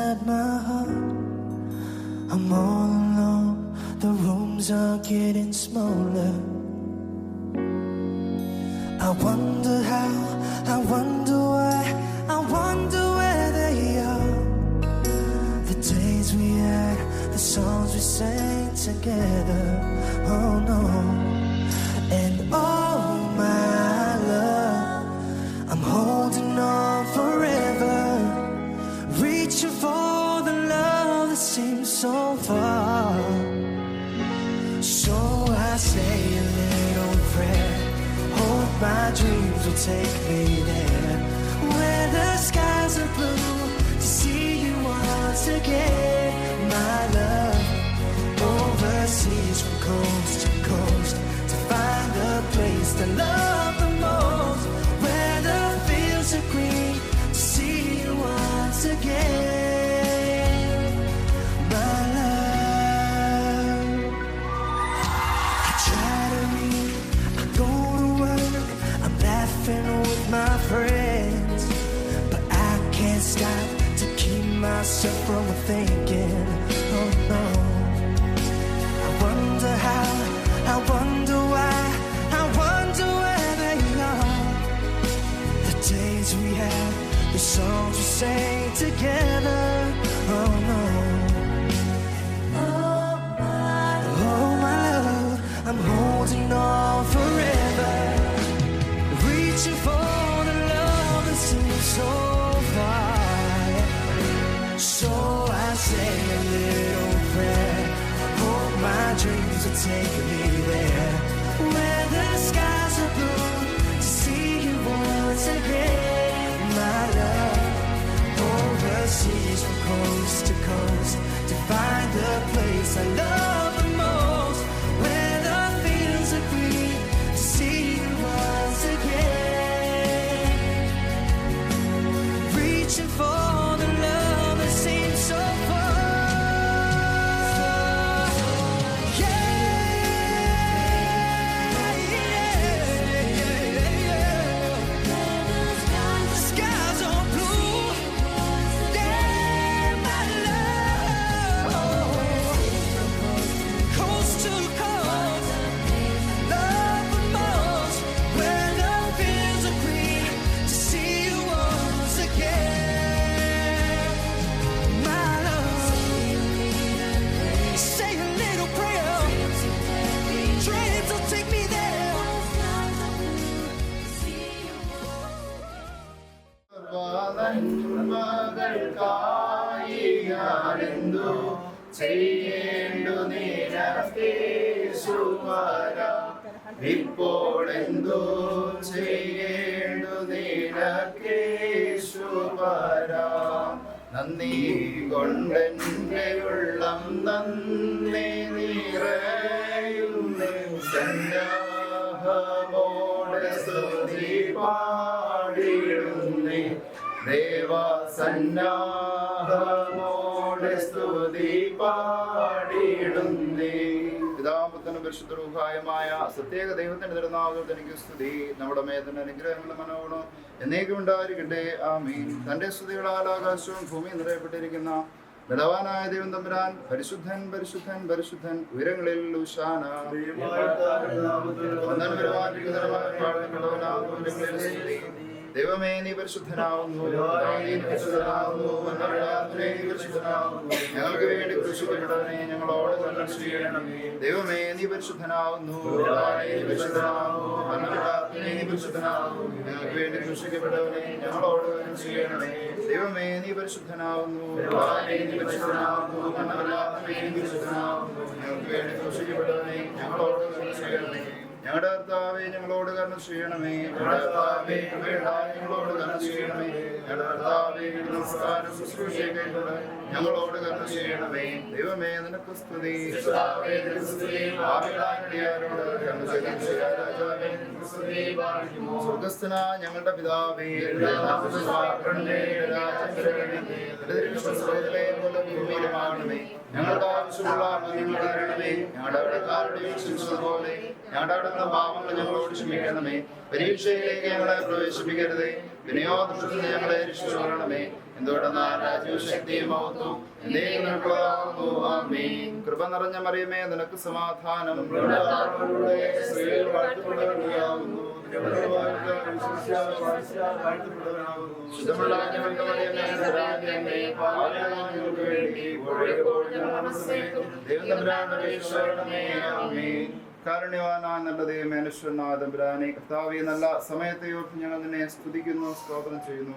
inside my heart. I'm all alone, the rooms are getting smaller. I wonder how, I wonder why, I wonder where they are. The days we had, the songs we sang together. Oh no. And oh my love, I'm holding on forever, reaching for the love that seems so far. So I say a little prayer, hope my dreams will take me there, where the skies are blue, to see you once again. My love, overseas from coast to coast, to find a place to love the most, where the fields are green, to see you once again. My love, I try to read, I go to work, I'm laughing with my friends, but I can't stop to keep myself from thinking. Oh no. I wonder how, I wonder why, I wonder where they are. The days we had, the songs we sang together. Oh no. Oh my love, I'm holding on forever, reaching for the love that seems so far. So I say a little prayer, hope my dreams will take me there, where the skies are blue, to see you once again. My love, overseas from coast to coast, to find the place I love the most, where the fields are green, to see you once again, reaching for the love that seems so far. മകൾക്കായിയാണെന്തു ചെയ്യേണ്ടു നിനക്കേശുവര, ഇപ്പോഴെന്തു ചെയ്യേണ്ടു നിനക്കേശുവര. നന്ദി കൊണ്ടെന്റെ ഉള്ളം നന്ദി നിറയുന്നു, സന്നാഹമോടെ സ്തുതി പാടിടുന്നേ, ദേവസന്നാഹമോടെ സ്തുതി പാടിടുന്നേ. പിതാപുത്രനും പരിശുദ്ധ റൂഹായുമായ സത്യേക ദൈവത്തിന്റെ തിരുനാമത്തിൽ എനിക്ക് സ്തുതി. നമ്മുടെ മേതന്റെ അനുഗ്രഹങ്ങളുടെ മനോഗുണം എന്നേക്കും ഉണ്ടായിരിക്കട്ടെ. ആമീൻ. തന്റെ സ്തുതികളാൽ ആകാശവും ഭൂമിയും നിറയപ്പെട്ടിരിക്കുന്ന ബലവാനായ ദൈവം തമ്പുരാൻ പരിശുദ്ധൻ പരിശുദ്ധൻ പരിശുദ്ധൻ, ഉയരങ്ങളിൽ ഊശാന. ദൈവമേ നീ പരിശുദ്ധനാവുന്നു, ഞങ്ങൾക്ക് വേണ്ടി ക്രൂശിക്കപ്പെട്ടവനെ ഞങ്ങളോട് കരുണ ചെയ്യണമേ. ദൈവമേ നീ പരിശുദ്ധനാവുന്നു, ഞങ്ങൾക്ക് വേണ്ടി ക്രൂശിക്കപ്പെട്ടവനെ ഞങ്ങളോട് കരുണ ചെയ്യണമേ. ദൈവമേ നീ പരിശുദ്ധനാവുന്നു, ഞങ്ങൾക്ക് വേണ്ടി ക്രൂശിക്കപ്പെട്ടവനെ ഞങ്ങളോട് കരുണ ചെയ്യണമേ. ഞങ്ങളുടെ കർത്താവേ ഞങ്ങളോട് കരുണ ചെയ്യണമേ. ഞങ്ങളോട് കരുണ ചെയ്യണമേ. ഞങ്ങളുടെ കർത്താവേ നമസ്കാരം ശുശ്രൂഷയ്ക്കുള്ള ഞങ്ങളോട് കരുണ ചെയ്യണമേ. ദൈവമേ നിനക്ക് സ്തുതി. സ്വർഗസ്ഥന ഞങ്ങളുടെ പിതാവേ, ഭൂമിയിലുമാണമേ. ഞങ്ങൾക്ക് ആവശ്യമുള്ള ഞങ്ങളുടെ കടക്കാരുടെ പോലെ ഞങ്ങളുടെ കടങ്ങളും പാപങ്ങളും ഞങ്ങളോട് ക്ഷമിക്കണമേ. പരീക്ഷയിലേക്ക് ഞങ്ങളെ പ്രവേശിപ്പിക്കരുതേ, വിനയോദൃഷ്ടത്തിൽ ഞങ്ങളെ രക്ഷിച്ചുകൊള്ളണമേ. എന്തുകൊണ്ടെന്നാൽ രാജ്യവും ശക്തിയും മഹത്വവും എന്നേക്കും നിനക്കുള്ളതാകുന്നു. ആമേൻ. കൃപ നിറഞ്ഞ മറിയമേ, നിനക്ക് സമാധാനം. സ്ത്രീകൾ വാഴ്ത്തപ്പെട്ടവനാകുന്നു. ശുദ്ധമുള്ള ഞങ്ങൾക്ക് മറിയമേ, നിറഞ്ഞ പാപികളായ വേണ്ടി ഇപ്പോഴും കാരുണ്യവാനായ നല്ല ദൈവമേ, അനുശ്വരനായ തമ്പുരാനെ, കർത്താവേ, നല്ല സമയത്തെ ഓർത്ത് ഞങ്ങൾ നിന്നെ സ്തുതിക്കുന്നു, സ്തോത്രം ചെയ്യുന്നു.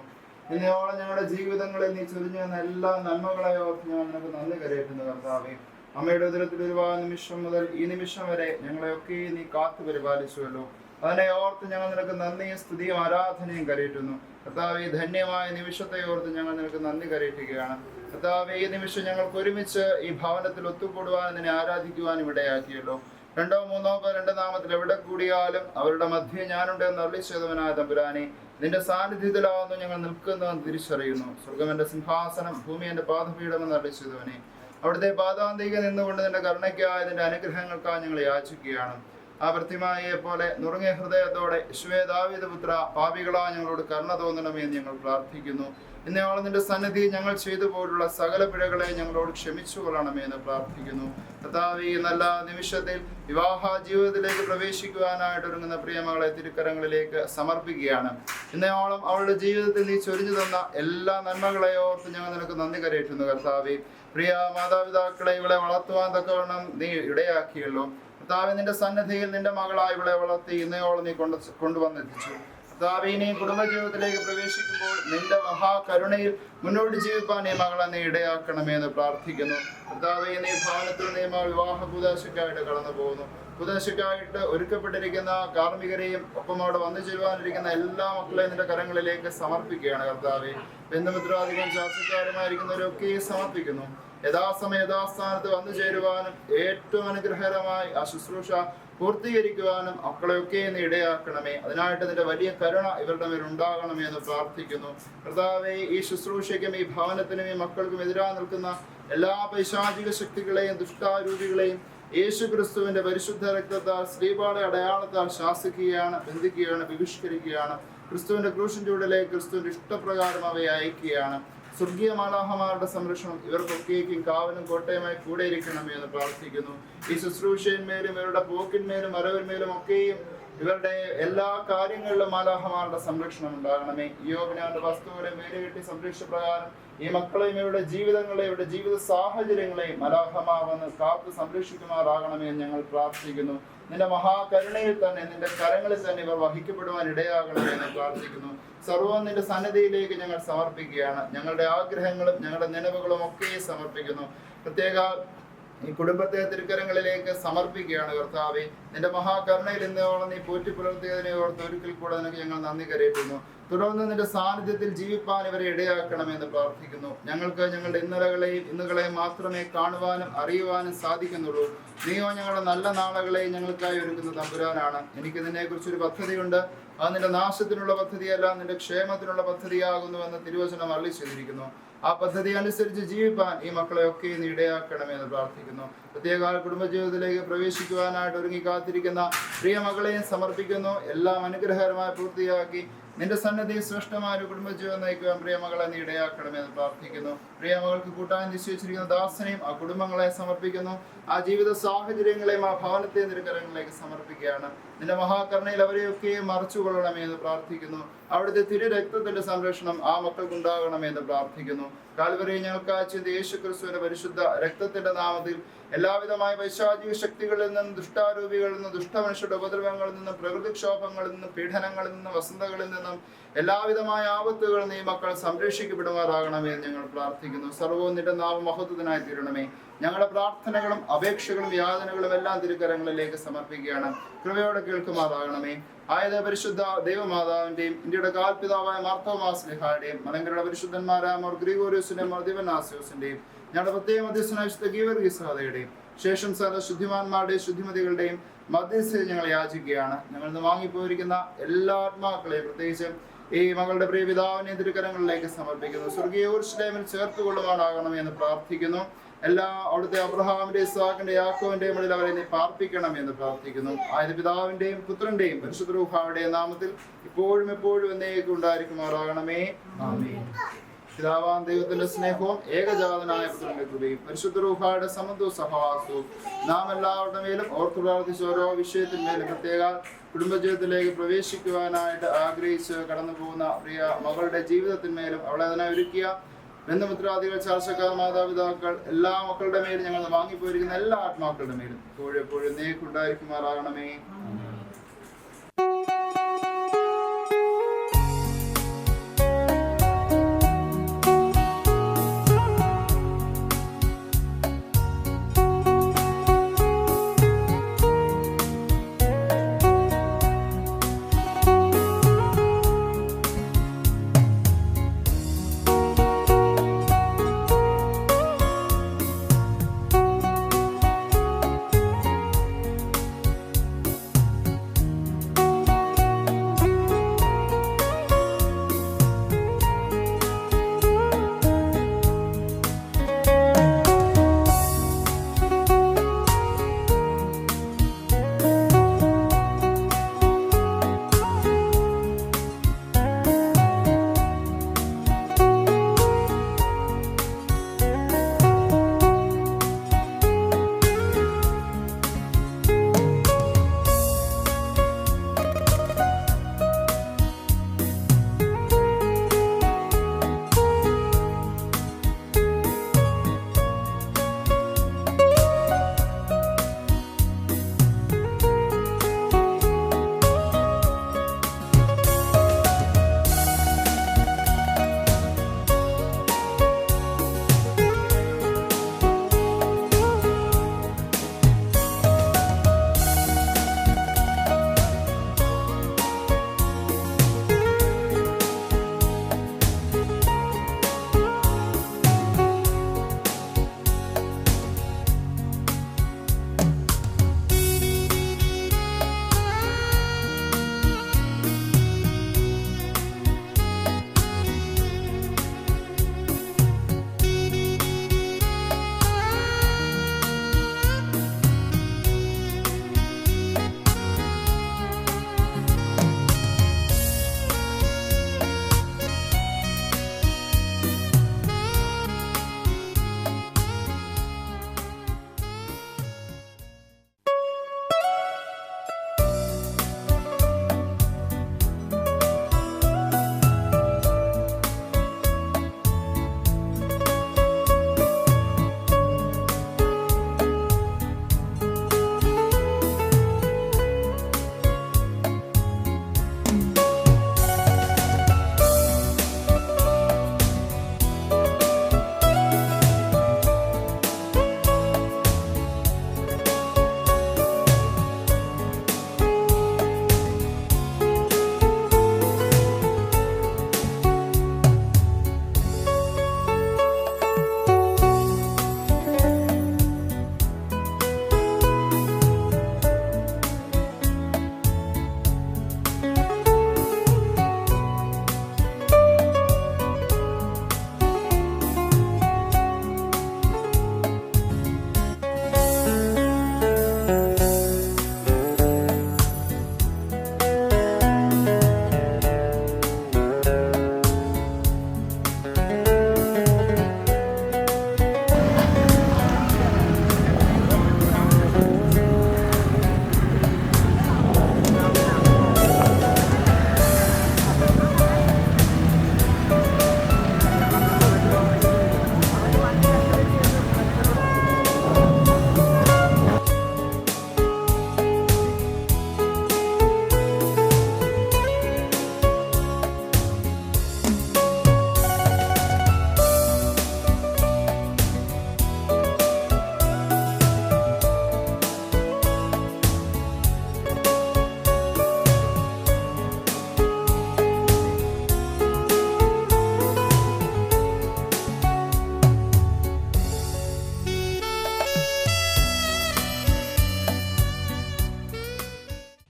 ഇന്നയോളം ഞങ്ങളുടെ ജീവിതങ്ങളിൽ നീ ചൊരിഞ്ഞു വന്ന എല്ലാ നന്മകളെ ഓർത്ത് ഞങ്ങൾ നിനക്ക് നന്ദി കരയറ്റുന്നു. കർത്താവേ, അമ്മയുടെ ഉദരത്തിൽ ഉരുവായ നിമിഷം മുതൽ ഈ നിമിഷം വരെ ഞങ്ങളെയൊക്കെ നീ കാത്തു പരിപാലിച്ചുവല്ലോ. അതിനെ ഓർത്ത് ഞങ്ങൾ നിനക്ക് നന്ദിയും സ്തുതിയും ആരാധനയും കരയറ്റുന്നു. കർത്താവേ, ധന്യമായ നിമിഷത്തെ ഓർത്ത് ഞങ്ങൾ നിനക്ക് നന്ദി കരയറ്റുകയാണ്. കർത്താവേ, ഈ നിമിഷം ഞങ്ങൾക്ക് ഒരുമിച്ച് ഈ ഭവനത്തിൽ ഒത്തുകൂടുവാനും നിന്നെ ആരാധിക്കുവാനും ഇടയാക്കിയല്ലോ. രണ്ടോ മൂന്നോ പേർ എന്റെ നാമത്തിൽ എവിടെ കൂടിയാലും അവരുടെ മധ്യേ ഞാനുണ്ട് എന്ന് അരുളിച്ചേതവനായ തമ്പുരാനെ, നിന്റെ സാന്നിധ്യത്തിലാവുന്നു ഞങ്ങൾ നിൽക്കുന്നതെന്ന് തിരിച്ചറിയുന്നു. സ്വർഗം എന്റെ സിംഹാസനം, ഭൂമി എന്റെ പാദപീഠമെന്ന് അരുളിച്ചേതവനെ, അവിടുത്തെ പാദാന്തിക നിന്നുകൊണ്ട് നിന്റെ കരുണയ്ക്കായി നിന്റെ അനുഗ്രഹങ്ങൾക്കായി ഞങ്ങൾ യാചിക്കുകയാണ്. ആ പ്രതിമയെ പോലെ നുറുങ്ങിയ ഹൃദയത്തോടെ യേശുവേ, ദാവീദ് പുത്ര, പാപികളാ ഞങ്ങളോട് കരുണ തോന്നണമേ എന്ന് ഞങ്ങൾ പ്രാർത്ഥിക്കുന്നു. ഇന്നയോളം നിന്റെ സന്നിധി ഞങ്ങൾ ചെയ്തു പോലുള്ള സകല പിഴകളെ ഞങ്ങളോട് ക്ഷമിച്ചു കൊള്ളണമേ എന്ന് പ്രാർത്ഥിക്കുന്നു. കർത്താവേ, ഈ നല്ല നിമിഷത്തിൽ വിവാഹ ജീവിതത്തിലേക്ക് പ്രവേശിക്കുവാനായിട്ട് ഒരുങ്ങുന്ന പ്രിയമകളെ തിരുക്കരങ്ങളിലേക്ക് സമർപ്പിക്കുകയാണ്. ഇന്നയോളം അവളുടെ ജീവിതത്തിൽ നീ ചൊരിഞ്ഞു തന്ന എല്ലാ നന്മകളെ ഓർത്ത് ഞങ്ങൾ നിനക്ക് നന്ദി കരയറ്റുന്നു. കർത്താവേ, പ്രിയ മാതാപിതാക്കളെ ഇവളെ വളർത്തുവാൻ തക്കവണ്ണം നീ ഇടയാക്കിയല്ലോ. കർത്താവേ, നിന്റെ സന്നിധിയിൽ നിന്റെ മകളായി ഇവളെ വളർത്തി ഇന്നയോളം നീ കൊണ്ടുവന്നെത്തിച്ചു. കർത്താവേ, നീ കുടുംബജീവിതത്തിലേക്ക് പ്രവേശിക്കുമ്പോൾ നിന്റെ മഹാകരുണയിൽ മുന്നോട്ട് ജീവിപ്പാൻ ഈ മകളെ നീ ഇടയാക്കണമേ എന്ന് പ്രാർത്ഥിക്കുന്നു. കർത്താവേ, നീ ഭവനത്തിൽ നീ വിവാഹ കൂദാശയ്ക്കായിട്ട് കടന്നു പോകുന്നു. കൂദാശയ്ക്കായിട്ട് ഒരുക്കപ്പെട്ടിരിക്കുന്ന കാർമ്മികരെയും ഒപ്പം അവിടെ വന്നു ചേരുവാനിരിക്കുന്ന എല്ലാ മക്കളെയും നിന്റെ കരങ്ങളിലേക്ക് സമർപ്പിക്കുകയാണ്. കർത്താവേ, ബന്ധുമിത്രാധികം ശാസ്ത്രക്കാരുമായിരിക്കുന്നവരൊക്കെ സമർപ്പിക്കുന്നു. യഥാസമയം യഥാസ്ഥാനത്ത് വന്നു ചേരുവാനും ഏറ്റവും അനുഗ്രഹകരമായി ആ ശുശ്രൂഷ പൂർത്തീകരിക്കുവാനും മക്കളെയൊക്കെ നീ ഇടയാക്കണമേ. അതിനായിട്ട് നിന്റെ വലിയ കരുണ ഇവരുടെ മേൽ ഉണ്ടാകണമേ എന്ന് പ്രാർത്ഥിക്കുന്നു. കർത്താവേ, ഈ ശുശ്രൂഷയ്ക്കും ഈ ഭവനത്തിനും ഈ മക്കൾക്കും എതിരായി നിൽക്കുന്ന എല്ലാ പൈശാചിക ശക്തികളെയും ദുഷ്ടാരൂപികളെയും യേശു ക്രിസ്തുവിന്റെ പരിശുദ്ധ രക്തത്താൽ ശ്രീപാടെ അടയാളത്താൽ ശാസിക്കുകയാണ്, ബന്ധിക്കുകയാണ്, ബഹിഷ്കരിക്കുകയാണ്. ക്രിസ്തുവിന്റെ ക്രൂശിൻ ചൂടിലേക്ക് ക്രിസ്തുവിന്റെ ഇഷ്ടപ്രകാരം അവയെ അയക്കുകയാണ്. സ്വർഗീയ മാലാഹമാരുടെ സംരക്ഷണം ഇവർക്കൊക്കേക്കും കാവലും കോട്ടയമായി കൂടെ ഇരിക്കണമേ എന്ന് പ്രാർത്ഥിക്കുന്നു. ഈ ശുശ്രൂഷയിന്മേലും ഇവരുടെ പോക്കിന്മേലും വരവിന്മേലും ഒക്കെയും ഇവരുടെ എല്ലാ കാര്യങ്ങളിലും മാലാഹമാരുടെ സംരക്ഷണം ഉണ്ടാകണമേ. യോബിനാന്റെ വസ്തുക്കളെ മേലുകെട്ടി സംരക്ഷിച്ച പ്രകാരം ഈ മക്കളെയും ഇവരുടെ ജീവിതങ്ങളെയും ഇവരുടെ ജീവിത സാഹചര്യങ്ങളെയും മാലാഹമാ വന്ന് കാത്ത് സംരക്ഷിക്കുമാറാകണമേ എന്ന് ഞങ്ങൾ പ്രാർത്ഥിക്കുന്നു. നിന്റെ മഹാകരുണയിൽ തന്നെ നിന്റെ കരങ്ങളിൽ തന്നെ ഇവർ വഹിക്കപ്പെടുവാൻ ഇടയാകണമേ എന്ന് പ്രാർത്ഥിക്കുന്നു. സർവ്വം നിന്റെ സന്നിധിയിലേക്ക് ഞങ്ങൾ സമർപ്പിക്കുകയാണ്. ഞങ്ങളുടെ ആഗ്രഹങ്ങളും ഞങ്ങളുടെ നിലവുകളും ഒക്കെ സമർപ്പിക്കുന്നു. പ്രത്യേക ഈ കുടുംബത്തെ തിരുക്കരങ്ങളിലേക്ക് സമർപ്പിക്കുകയാണ്. കർത്താവേ, നിന്റെ മഹാകരുണയിൽ ഇന്നോളം നീ പോറ്റി പുലർത്തിയതിനെ ഓർത്ത് ഒരിക്കൽ കൂടെ നിനക്ക് ഞങ്ങൾ നന്ദി കരയറ്റുന്നു. തുടർന്ന് നിന്റെ സാന്നിധ്യത്തിൽ ജീവിപ്പാൻ ഇവരെ ഇടയാക്കണമെന്ന് പ്രാർത്ഥിക്കുന്നു. ഞങ്ങൾക്ക് ഞങ്ങളുടെ ഇന്നലകളെയും ഇന്നുകളെയും മാത്രമേ കാണുവാനും അറിയുവാനും സാധിക്കുന്നുള്ളൂ. നീയോ ഞങ്ങളുടെ നല്ല നാളുകളെയും ഞങ്ങൾക്കായി ഒരുക്കുന്ന തമ്പുരാനാണ്. എനിക്ക് നിന്നെക്കുറിച്ചൊരു പദ്ധതിയുണ്ട്. അത് നിന്റെ നാശത്തിനുള്ള പദ്ധതിയല്ല, നിന്റെ ക്ഷേമത്തിനുള്ള പദ്ധതിയാകുന്നുവെന്ന് തിരുവചനം അരുളി ചെയ്തിരിക്കുന്നു. ആ പദ്ധതി അനുസരിച്ച് ജീവിപ്പാൻ ഈ മക്കളെയൊക്കെ നീ ഇടയാക്കണമെന്ന് പ്രാർത്ഥിക്കുന്നു. പ്രത്യേക കുടുംബജീവിതത്തിലേക്ക് പ്രവേശിക്കുവാനായിട്ട് ഒരുങ്ങി കാത്തിരിക്കുന്ന പ്രിയ മകളെയും സമർപ്പിക്കുന്നു. എല്ലാം അനുഗ്രഹകരമായി പൂർത്തിയാക്കി നിന്റെ സന്നദ്ധി ശ്രേഷ്ഠമായ ഒരു കുടുംബജീവിതം നയിക്കുവാൻ പ്രിയമകളെ നീ ഇടയാക്കണമെന്ന് പ്രാർത്ഥിക്കുന്നു. പ്രിയമകൾക്ക് കൂട്ടാൻ നിശ്ചയിച്ചിരിക്കുന്ന ദാസനെയും ആ കുടുംബങ്ങളെ സമർപ്പിക്കുന്നു. ആ ജീവിത സാഹചര്യങ്ങളെയും ആ ഭവനത്തെ നിരക്കരങ്ങളിലേക്ക് സമർപ്പിക്കുകയാണ്. നിന്റെ മഹാകരുണയിൽ അവരെയൊക്കെ മറച്ചുകൊള്ളണമേ എന്ന് പ്രാർത്ഥിക്കുന്നു. അവിടുത്തെ തിരു രക്തത്തിന്റെ സംരക്ഷണം ആ മക്കൾക്കുണ്ടാകണമെന്ന് പ്രാർത്ഥിക്കുന്നു. കാൽവരിയിൽ ഞങ്ങൾക്ക് അയച്ച യേശു ക്രിസ്തുവിന്റെ പരിശുദ്ധ രക്തത്തിന്റെ നാമത്തിൽ എല്ലാവിധമായ പൈശാചിക ശക്തികളിൽ നിന്നും ദുഷ്ടാരൂപികളിൽ നിന്നും ദുഷ്ടമനുഷ്യരുടെ ഉപദ്രവങ്ങളിൽ നിന്നും പ്രകൃതിക്ഷോഭങ്ങളിൽ നിന്നും പീഡനങ്ങളിൽ നിന്നും വസന്തകളിൽ നിന്നും എല്ലാവിധമായ ആപത്തുകളിൽ നിന്ന് ഈ മക്കൾ സംരക്ഷിക്കപ്പെടുമാറാകണമേ എന്ന് ഞങ്ങൾ പ്രാർത്ഥിക്കുന്നു. സർവ്വവും നിന്റെ നാമമഹത്വത്തിനായി തീരണമേ. ഞങ്ങളുടെ പ്രാർത്ഥനകളും അപേക്ഷകളും യാതനകളും എല്ലാം തിരുക്കരങ്ങളിലേക്ക് സമർപ്പിക്കുകയാണ്. കൃപയോടെ കേൾക്കുമാറാകണമേ. ആയത് പരിശുദ്ധ ദൈവമാതാവിന്റെയും ഇന്ത്യയുടെ കാൽപിതാവായ മാർത്തോമാസ്ലിഹായുടെയും മലങ്കരയുടെ പരിശുദ്ധന്മാരായ മോർ ഗ്രിഗോറിയോസിന്റെയും മോർ ദിവനാസിയോസിന്റെയും ഞങ്ങളുടെ പ്രത്യേക മധ്യസ്ഥനായ വിശുദ്ധ ഗീവർഗീസാദയുടെയും ശേഷം സകല ശുദ്ധിമാന്മാരുടെയും ശുദ്ധിമതികളുടെയും മധ്യസ്ഥയിൽ ഞങ്ങൾ യാചിക്കുകയാണ്. ഞങ്ങൾ ഇന്ന് വാങ്ങിപ്പോയിരിക്കുന്ന എല്ലാ ആത്മാക്കളെയും, പ്രത്യേകിച്ച് ഈ മകളുടെ പ്രിയ പിതാവിനെ തിരുക്കരങ്ങളിലേക്ക് സമർപ്പിക്കുന്നു. സ്വർഗീയ യെരൂശലേമിൽ ചേർത്തുകൊള്ളുവാനാകണം എന്ന് പ്രാർത്ഥിക്കുന്നു. എല്ലാ അവിടുത്തെ അബ്രഹാമിന്റെ, ഇസ്ഹാക്കിന്റെ, യാക്കോവിന്റെയും മുകളിൽ അവരെ നീ പാർപ്പിക്കണം എന്ന് പ്രാർത്ഥിക്കുന്നു. ആയത് പിതാവിന്റെയും പുത്രന്റെയും പരിശുദ്ധ റൂഹായുടെയും നാമത്തിൽ ഇപ്പോഴും എപ്പോഴും എന്നേക്കും ഉണ്ടായിരിക്കുമാറാകണമേ. ആമേൻ. പിതാവാം ദൈവത്തിന്റെ സ്നേഹവും ഏകജാതനായ പുത്രന്റെ കൃപയും പരിശുദ്ധ റൂഹായുടെ സമത്വവും സഹവാസവും നാം എല്ലാവരുടെ മേലും ഓർത്തു പ്രാർത്ഥിച്ച ഓരോ വിഷയത്തിന്മേലും പ്രത്യേക കുടുംബജീവിതത്തിലേക്ക് പ്രവേശിക്കുവാനായിട്ട് ആഗ്രഹിച്ച് കടന്നു പോകുന്ന പ്രിയ മകളുടെ ജീവിതത്തിന്മേലും അവളെ അതിനെ ഒരുക്കിയ ബന്ധുമിത്രാദികൾ, ചാർച്ചക്കാർ, മാതാപിതാക്കൾ, എല്ലാ മക്കളുടെ മേലും ഞങ്ങൾ വാങ്ങിപ്പോയിരിക്കുന്ന എല്ലാ ആത്മാക്കളുടെ മേലും എപ്പോഴും എപ്പോഴും എന്നേക്കും ഉണ്ടായിരിക്കുമാറാകണമേ.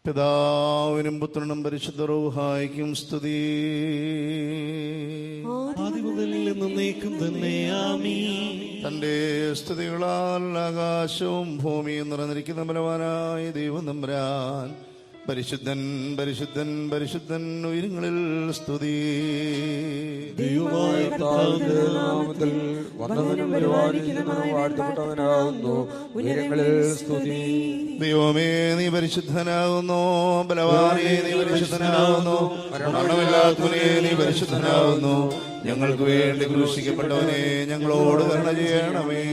പിതാവിനും പുത്രനും പരിശുദ്ധ റൂഹായിക്കും സ്തുതി. ആദിമുതൽ എന്നേക്കും തന്നെ ആമീൻ. തന്റെ സ്തുതികളാൽ ആകാശവും ഭൂമിയും നിറഞ്ഞിരിക്കുന്ന ബലവാനായ ദൈവം തമ്പുരാൻ പരിശുദ്ധൻ പരിശുദ്ധൻ പരിശുദ്ധൻ ഉയരങ്ങളിൽ സ്തുതി. ദൈവമായ കർത്താവിന്റെ നാമത്തിൽ വന്നവനും പരിപാലിക്കുന്നവനും വാഴ്ത്തപ്പെട്ടവനാകുന്നു. ഉയരങ്ങളിൽ സ്തുതി. ദൈവമേ നീ പരിശുദ്ധനാകുന്നു, ബലവാനേ നീ പരിശുദ്ധനാകുന്നു, മരണമില്ലാത്തവനേ നീ പരിശുദ്ധനാകുന്നു. ഞങ്ങൾക്ക് വേണ്ടി ക്രൂശിക്കപ്പെട്ടവനെ ഞങ്ങളോട് കരുണ ചെയ്യണമേ.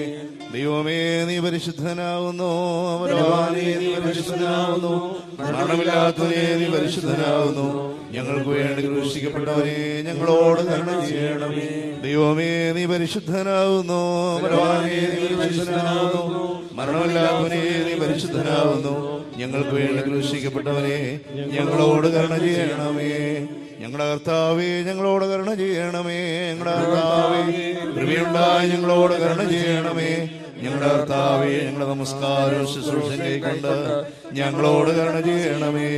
ദൈവമേ നീ പരിശുദ്ധനാകുന്നു, ബലവാനേ നീ പരിശുദ്ധനാകുന്നു, മരണമില്ലാത്തവനേ നീ പരിശുദ്ധനാകുന്നു. ഞങ്ങൾക്ക് വേണ്ടി ക്രൂശിക്കപ്പെട്ടവനെ ഞങ്ങളോട് കരുണ ചെയ്യണമേ. ദൈവമേ നീ പരിശുദ്ധനാകുന്നു, ബലവാനേ നീ പരിശുദ്ധനാകുന്നു, മരണമില്ലാത്തവനേ നീ പരിശുദ്ധനാകുന്നു. ഞങ്ങൾക്ക് വേണ്ടി ക്രൂശിക്കപ്പെട്ടവനെ ഞങ്ങളോട് കരുണ ചെയ്യണമേ. ഞങ്ങളുടെ കർത്താവേ ഞങ്ങളോട് കരുണ ചെയ്യണമേ. ഞങ്ങളുടെ കർത്താവേ കൃപയുണ്ടായി ഞങ്ങളോട് കരുണ ചെയ്യണമേ. ഞങ്ങളുടെ കർത്താവേ ഞങ്ങളുടെ നമസ്കാരവും ശുശ്രൂഷയും കൊണ്ട് ഞങ്ങളോട് കരുണ ചെയ്യണമേ.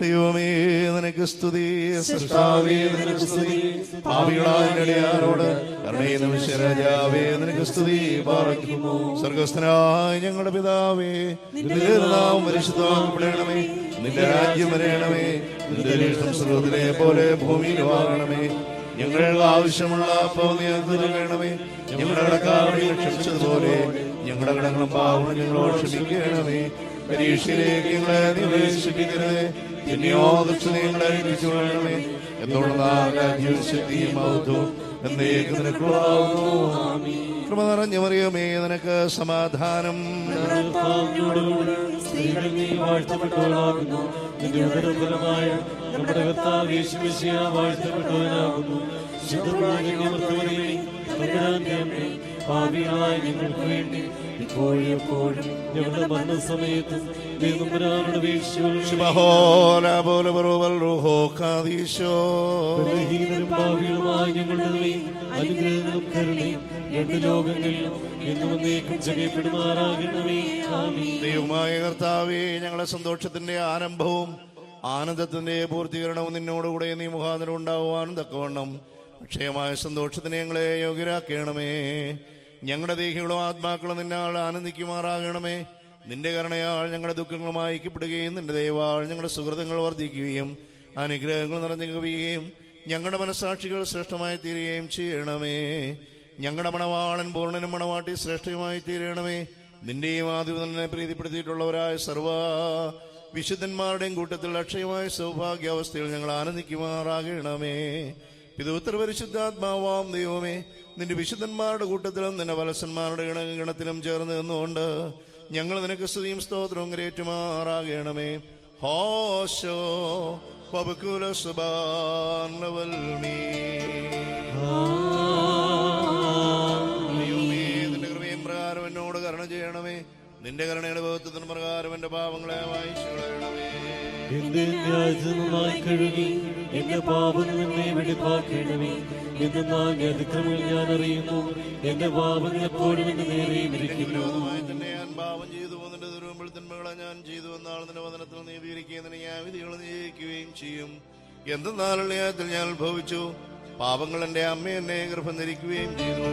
ദൈവമേ നിനക്ക് സ്തുതി, സൃഷ്ടാവേ നിനക്ക് സ്തുതി, പാപികളായ അടിയാരോട് കരുണയുന്ന വിശ്വരാജാവേ നിനക്ക് സ്തുതി പാർക്കുന്നു. സ്വർഗസ്ഥനായ ഞങ്ങളുടെ പിതാവേ, നിന്റെ നാമം പരിശുദ്ധമാക്കപ്പെടണമേ. നിന്റെ രാജ്യം വരയണമേ. നിന്റെ ഇഷ്ടം സ്വർഗ്ഗത്തിലെ പോലെ ഭൂമിയിലും ആകണമേ. ഞങ്ങൾക്ക് ആവശ്യമുള്ള അപ്പം നീ ഞങ്ങൾക്ക് നൽകണമേ. ഞങ്ങളുടെ കടക്കാരെ ക്ഷമിച്ചതുപോലെ ഞങ്ങളുടെ കടങ്ങളും പാവങ്ങളും ഞങ്ങളോട് ക്ഷമിക്കണമേ. പരീക്ഷയിലേക്ക് ഞങ്ങളെ നീ പ്രവേശിപ്പിക്കരുതേ, പിന്നെയോ ദുഷ്ടതകളെ രക്ഷിച്ചുകൊള്ളണമേ. എന്നുള്ള ശക്തിയും മഹത്വവും എന്നേക്കും നിനക്കുള്ളതാകുന്നു. കൃപ നിറഞ്ഞ മറിയമേ നിനക്ക് സമാധാനം. സ്ത്രീകൾ നീ വാഴ്ത്തപ്പെട്ടവളാകുന്നു. നിന്റെ ഉദരഫലമായ നമ്മുടെ കർത്താവ് യേശു മിശിഹാ വാഴ്ത്തപ്പെട്ടവനാകുന്നു. പാപികളായ ഞങ്ങൾക്ക് വേണ്ടി ഇപ്പോഴും എപ്പോഴും ഞങ്ങളുടെ മരണസമയത്തും ദൈവതമ്പുരാനോട് ബലഹീനരും പാപികളുമായ ഞങ്ങളുടെ മേൽ അനുഗ്രഹങ്ങളും കരുണയും രണ്ട് ലോകങ്ങളിലും എന്നും എന്നേക്കും ചെയ്യപ്പെടുമാറാകണമേ. ആമീൻ. ദൈവമായ കർത്താവേ ഞങ്ങളുടെ സന്തോഷത്തിന്റെ ആരംഭവും ആനന്ദത്തിന്റെ പൂർത്തീകരണവും നിന്നോടുകൂടെ നീ മുഖാന്തരം ഉണ്ടാകുവാനും തക്കവണ്ണം അക്ഷയമായ സന്തോഷത്തിന് ഞങ്ങളെ യോഗ്യരാക്കണമേ. ഞങ്ങളുടെ ദേഹികളും ആത്മാക്കളും നിന്നാൾ ആനന്ദിക്കുമാറാകണമേ. നിന്റെ കരുണയാൽ ഞങ്ങളുടെ ദുഃഖങ്ങളുമായി ഐക്യപ്പെടുകയും നിന്റെ ദയവാൾ ഞങ്ങളുടെ സുഹൃത്തുക്കൾ വർദ്ധിക്കുകയും അനുഗ്രഹങ്ങൾ നിറഞ്ഞു കവിയുകയും ഞങ്ങളുടെ മനസ്സാക്ഷികൾ ശ്രേഷ്ഠമായി തീരുകയും ചെയ്യണമേ. ഞങ്ങളുടെ മണവാളൻ പൂർണ്ണനും മണവാട്ടി ശ്രേഷ്ഠയുമായി തീരണമേ. നിന്റെയും ആദ്യനെ പ്രീതിപ്പെടുത്തിയിട്ടുള്ളവരായ സർവ വിശുദ്ധന്മാരുടെയും കൂട്ടത്തിൽ അക്ഷയമായ സൗഭാഗ്യാവസ്ഥയിൽ ഞങ്ങൾ ആനന്ദിക്കുമാറാകണമേ. പിതൃ പരിശുദ്ധാത്മാവാം ദൈവമേ, നിന്റെ വിശുദ്ധന്മാരുടെ കൂട്ടത്തിലും നിന്റെ വലസന്മാരുടെ ഗണത്തിലും ചേർന്ന് നിന്നുകൊണ്ട് ഞങ്ങൾ നിനക്ക് സ്തുതിയും സ്തോത്രവും കരേറ്റുമാറാകണമേ. ഹോശോ പബകുല സുബാനവൽമീ. നിന്റെ കൃപയും പ്രകാരം എന്നോട് കരുണ ചെയ്യണമേ. നിന്റെ കരുണയുടെ ബോധത്തിന് പ്രകാരം എന്റെ പാപങ്ങളെ വായിച്ചു കളയണമേ. എന്റെ ന്യായമായി കഴുകി എന്റെ പാപങ്ങൾ എന്നെ വെടിപ്പാക്കണമേ. എന്നാൽ അതിക്രമങ്ങൾ ഞാൻ അറിയുന്നു, എന്റെ പാപങ്ങൾ എപ്പോഴും എന്റെ നേരെയും ഇരിക്കുന്നു. തന്നെ ഞാൻ പാപം ചെയ്തു, നിന്റെ ദുരുമ്പോൾ തിന്മകളെ ഞാൻ ചെയ്തു എന്നാൾ നിന്റെ വചനത്തിൽ നീതിയിരിക്കുന്നതിന് ഞാൻ വിധികൾ നിയോഗിക്കുകയും ചെയ്യും. എന്തെന്നാലുള്ള യാത്തിൽ ഞാൻ ഉത്ഭവിച്ചു, പാപങ്ങൾ എന്റെ അമ്മ എന്നെ ഗർഭം ധരിക്കുകയും ചെയ്തു.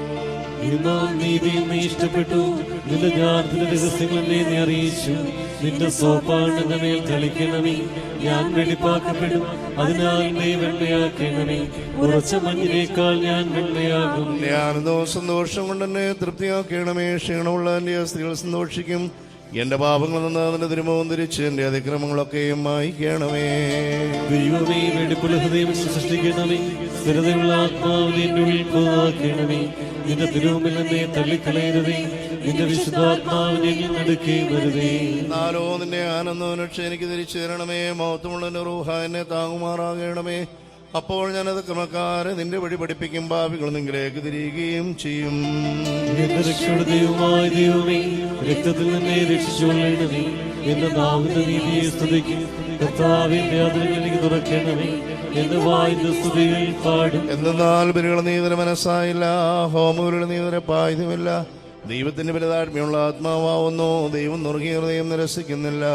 എന്നാൽ നീതിയും നീ ഇഷ്ടപ്പെട്ടു, നിന്റെ ജ്ഞാനത്തിന്റെ രഹസ്യങ്ങൾ എന്നെ നീ അറിയിച്ചു. നിന്റെ സോപ്പാണ് എന്റെ മേൽ തളിക്കണമേ. ഞാൻ വെടിപ്പാക്കപ്പെടും, അതിനാൽ നീ വെണ്ണയാക്കണമേ. ഉറച്ച മഞ്ഞിനേക്കാൾ ഞാൻ വെണ്ണയാകും. ആനന്ദവും സന്തോഷം കൊണ്ട് എന്നെ തൃപ്തിയാക്കണമേ. ക്ഷീണമുള്ള എന്റെ സ്ത്രീകൾ സന്തോഷിക്കും. എന്റെ പാപങ്ങൾ നിന്ന് അതിന്റെ തിരുമുഖം തിരിച്ച് എന്റെ അതിക്രമങ്ങളൊക്കെയും മായിക്കണമേ. ദൈവമേ, വെടിപ്പുള്ള ഹൃദയം സൃഷ്ടിക്കണമേ. സ്ഥിരതയുള്ള ആത്മാവിനെ എന്റെ ഉള്ളിൽ പുതുതാക്കണമേ. നിന്റെ തിരുമുമ്പിൽ എന്നെ തള്ളിക്കളയരുതേ. നിന്റെ വിശുദ്ധാത്മാവിനെ നടുക്കേ വരുതേ. എന്നാലോ നിന്റെ ആനന്ദവും രക്ഷ എനിക്ക് തിരിച്ചു തരണമേ. മഹത്വമുള്ള റൂഹ എന്നെ താങ്ങുമാറാകണമേ. അപ്പോൾ ഞാനത് ക്രമക്കാരെ നിന്റെ വഴി പഠിപ്പിക്കും. പാപികൾ നിങ്ങളിലേക്ക് തിരികുകയും ചെയ്യും. എന്റെ രക്ഷയുടെ ദൈവമായ ദൈവമേ, രക്തത്തിൽ നിന്നെ രക്ഷിച്ചുകൊള്ളണമേ. എന്റെ നാവിന്റെ നീതിയെ സ്തുതിക്കും. കർത്താവിന്റെ അതിരുകൾ എനിക്ക് തുറക്കണമേ. എന്റെ വായിന്റെ സ്തുതികൾ പാടും. എന്നാൽ ബലികൾ നീതര മനസ്സായില്ല, ഹോമങ്ങളുടെ നീതര പായുധമില്ല. ദൈവത്തിന്റെ ബലതാഴ്മയുള്ള ആത്മാവാവുന്നു. ദൈവം നുറുകിയ ഹൃദയം നിരസിക്കുന്നില്ല.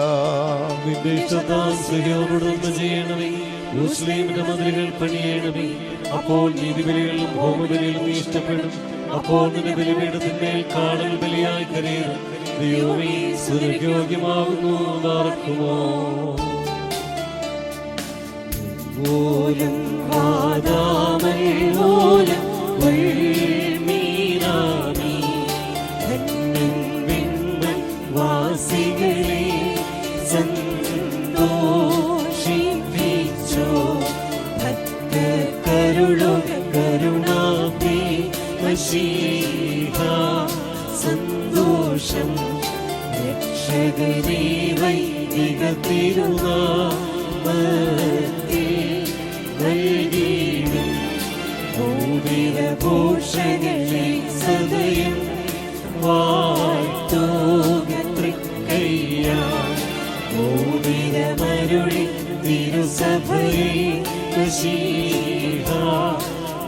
നിന്റെ ഇഷ്ടത്താൽ സിഹിയോനോടൊന്ന് ചെയ്യണമേ. യെരൂശലേമിന്റെ മതിലുകൾ പണിയണമേ. അപ്പോൾ നീതിബലികളിലും ഹോമബലികളിലും നീ ഇഷ്ടപ്പെടും. അപ്പോൾ നിന്റെ ബലിപീഠത്തിന്മേൽ കാടൽ ബലിയായി കരയണം. ദൈവമേ, സുരയോഗ്യമാകുന്നു നടക്കുമോ? ഓലം വാദാമൽ ഓലം വൾമീനാമി ധന്യൻ വിണ്മൻ വാസികളെ സന്തോഷിപ്പിച്ചോ. ഭക്തകരുളും കരുണാപി മശീഹ സന്തോഷം രക്ഷകനേ വൈദിക തിരുനാമത്തിൽ നൽകിയിടും. ഭൂഷകളെ സദയം വാഴ്ത്തുക തൃക്കയ്യ. മോതിരമരുളി തിരുസഭയെ മശീഹ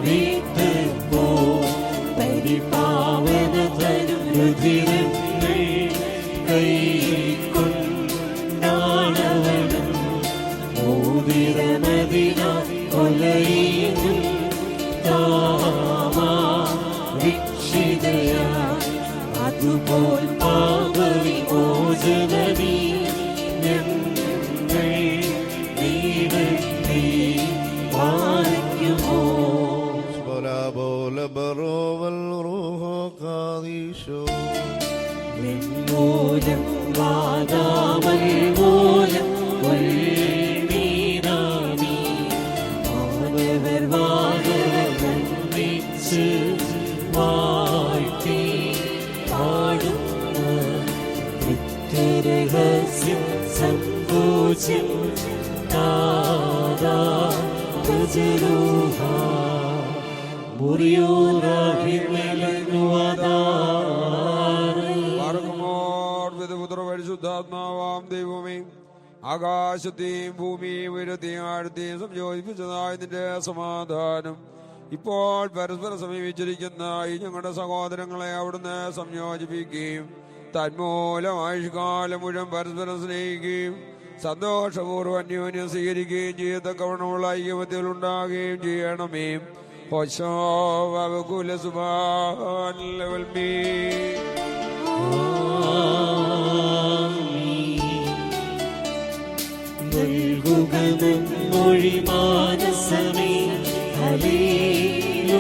വിട്ടപ്പോ. പരിപാവന രുധിരങ്ങൾ കൈക്കൊണ്ടാണവനും മോതിരമതിന കൊലയിലും വീക്ഷിതയാ. അതുപോൽ പാപവിമോചനമീ ഞങ്ങൾ നീടത്തി പാലിക്കുമോ. മൂലം വാദാമൽ മൂലം വൾമീനാമി മാനവർ വാദവന്നിച്ച് വാഴ്ത്തി പാടുന്ന നിത്യരഹസ്യം സങ്കോചം താദാ ഗജരൂഹ പരിശുദ്ധാത്മാവാം ദൈവമേ, ആകാശത്തെയും ഭൂമിയെയും ഉയരത്തെയും ആഴത്തെയും സംയോജിപ്പിച്ചതായ നിന്റെ സമാധാനം ഇപ്പോൾ പരസ്പരം സമീപിച്ചിരിക്കുന്ന ഈ ഞങ്ങളുടെ സഹോദരങ്ങളെ അവിടുന്ന് സംയോജിപ്പിക്കുകയും തന്മൂലം ആയുഷ്കാലം മുഴുവൻ പരസ്പരം സ്നേഹിക്കുകയും സന്തോഷപൂർവ്വം അന്യോന്യം സ്വീകരിക്കുകയും ചെയ്യത്തക്കവണ്ണമുള്ള ഐക്യമത്യത്തിൽ ഉണ്ടാകുകയും ചെയ്യണമേ. മൊഴിമാനസമേ ഹല്ലേലൂയ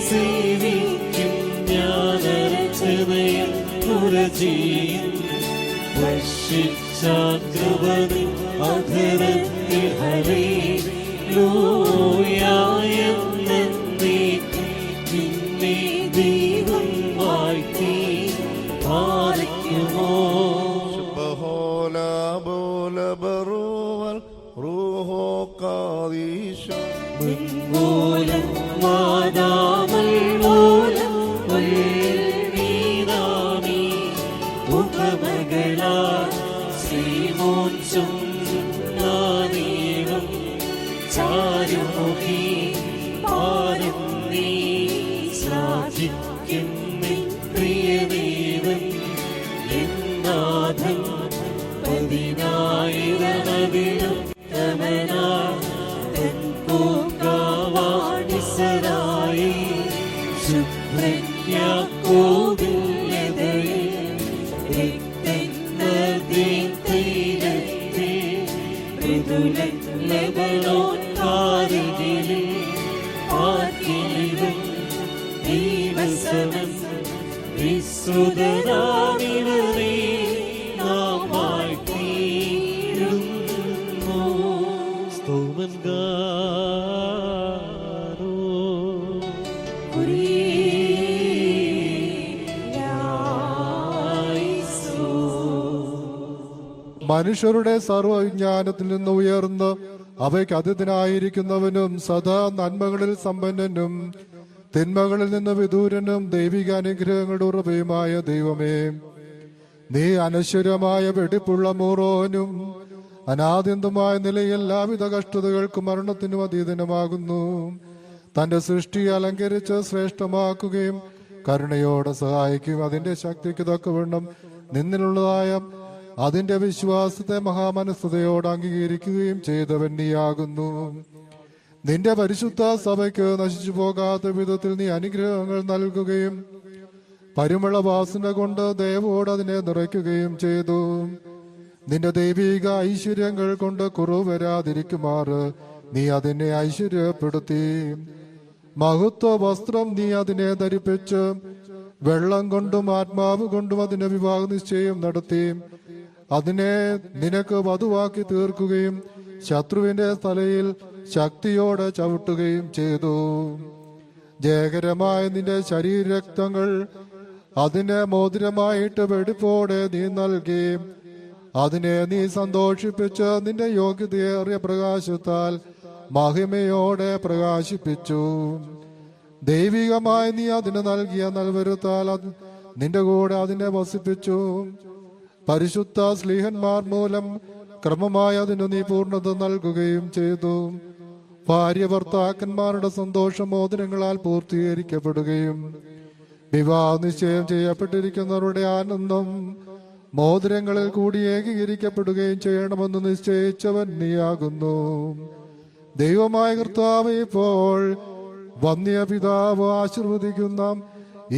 സേവിക്കും ജ്ഞാനരചനയിൽ പുരജീയും വർഷിച്ചാകൃപതി അധരത്തിൽ ഹല്ലേലൂയ എന്നേക്കും നിന്നെ ദൈവം വാഴ്ത്തി പാലിക്കുമോ. മൂലം വാദാമൽ മൂലം വൾമീനാമി ഉപമകളാ ശ്രീമോൻ ചുംനാദീവം ചാരുമുഖി പാരം നീ സാധിക്കും പ്രിയദേവൻ എന്നാഥൻ പതിനായിരമതിലും തമനാ ായി വിശ്രുതരാമിവരെ നാം വാഴ്ത്തിയിടുന്നു. സ്തോമൻകാരോ മനുഷ്യരുടെ സർവവിജ്ഞാനത്തിൽ നിന്ന് ഉയർന്ന് അവയ്ക്ക് അതിഥനായിരിക്കുന്നവനും സദാ നന്മകളിൽ സമ്പന്നനും തിന്മകളിൽ നിന്ന് വിദൂരനും ദൈവിക അനുഗ്രഹങ്ങളുടെ ഉറവയുമായ ദൈവമേ, നീ അനശ്വരമായ വെടിപ്പുള്ള മൂറോനും അനാദ്യന്തമായ നിലയിൽ എല്ലാവിധ കഷ്ടതകൾക്കും മരണത്തിനും അതീതനുമാകുന്നു. തന്റെ സൃഷ്ടി അലങ്കരിച്ച് ശ്രേഷ്ഠമാക്കുകയും കരുണയോടെ സഹായിക്കുകയും അതിന്റെ ശക്തിക്ക് തക്കവണ്ണം നിന്നിലുള്ളതായ അതിന്റെ വിശ്വാസത്തെ മഹാമനസ്സതയോട് അംഗീകരിക്കുകയും ചെയ്തവൻ നീയാകുന്നു. നിന്റെ പരിശുദ്ധ സഭയ്ക്ക് നശിച്ചു പോകാത്ത വിധത്തിൽ നീ അനുഗ്രഹങ്ങൾ നൽകുകയും പരിമളവാസന കൊണ്ട് ദയവോട് അതിനെ നിറയ്ക്കുകയും ചെയ്തു. നിന്റെ ദൈവിക ഐശ്വര്യങ്ങൾ കൊണ്ട് കുറവ് വരാതിരിക്കുമാറ് നീ അതിനെ ഐശ്വര്യപ്പെടുത്തി. മഹത്വ വസ്ത്രം നീ അതിനെ ധരിപ്പിച്ച് വെള്ളം കൊണ്ടും ആത്മാവ് കൊണ്ടും അതിനെ വിവാഹ നിശ്ചയം നടത്തി അതിനെ നിനക്ക് വധുവാക്കി തീർക്കുകയും ശത്രുവിന്റെ തലയിൽ ശക്തിയോടെ ചവിട്ടുകയും ചെയ്തു. ജയകരമായ നിന്റെ ശരീരരക്തങ്ങൾ അതിനെ മോതിരമായിട്ട് വെടിപ്പോടെ നീ നൽകി അതിനെ നീ സന്തോഷിപ്പിച്ച് നിന്റെ യോഗ്യതയേറിയ പ്രകാശത്താൽ മഹിമയോടെ പ്രകാശിപ്പിച്ചു. ദൈവികമായി നീ അതിന് നൽകിയ നൽവരുത്താൽ നിന്റെ കൂടെ അതിനെ വസിപ്പിച്ചു. പരിശുദ്ധ സ്ലീഹന്മാർ മൂലം ക്രമമായി അതിന് നീ പൂർണ്ണത നൽകുകയും ചെയ്തു. ഭാര്യ ഭർത്താക്കന്മാരുടെ സന്തോഷ മോതിരങ്ങളാൽ പൂർത്തീകരിക്കപ്പെടുകയും വിവാഹ നിശ്ചയം ചെയ്യപ്പെട്ടിരിക്കുന്നവരുടെ ആനന്ദം മോതിരങ്ങളിൽ കൂടി ഏകീകരിക്കപ്പെടുകയും ചെയ്യണമെന്ന് നിശ്ചയിച്ചവൻ നീയാകുന്നു. ദൈവമായ കർത്താവ് ഇപ്പോൾ വന്യ പിതാവ് ആശീർവദിക്കുന്ന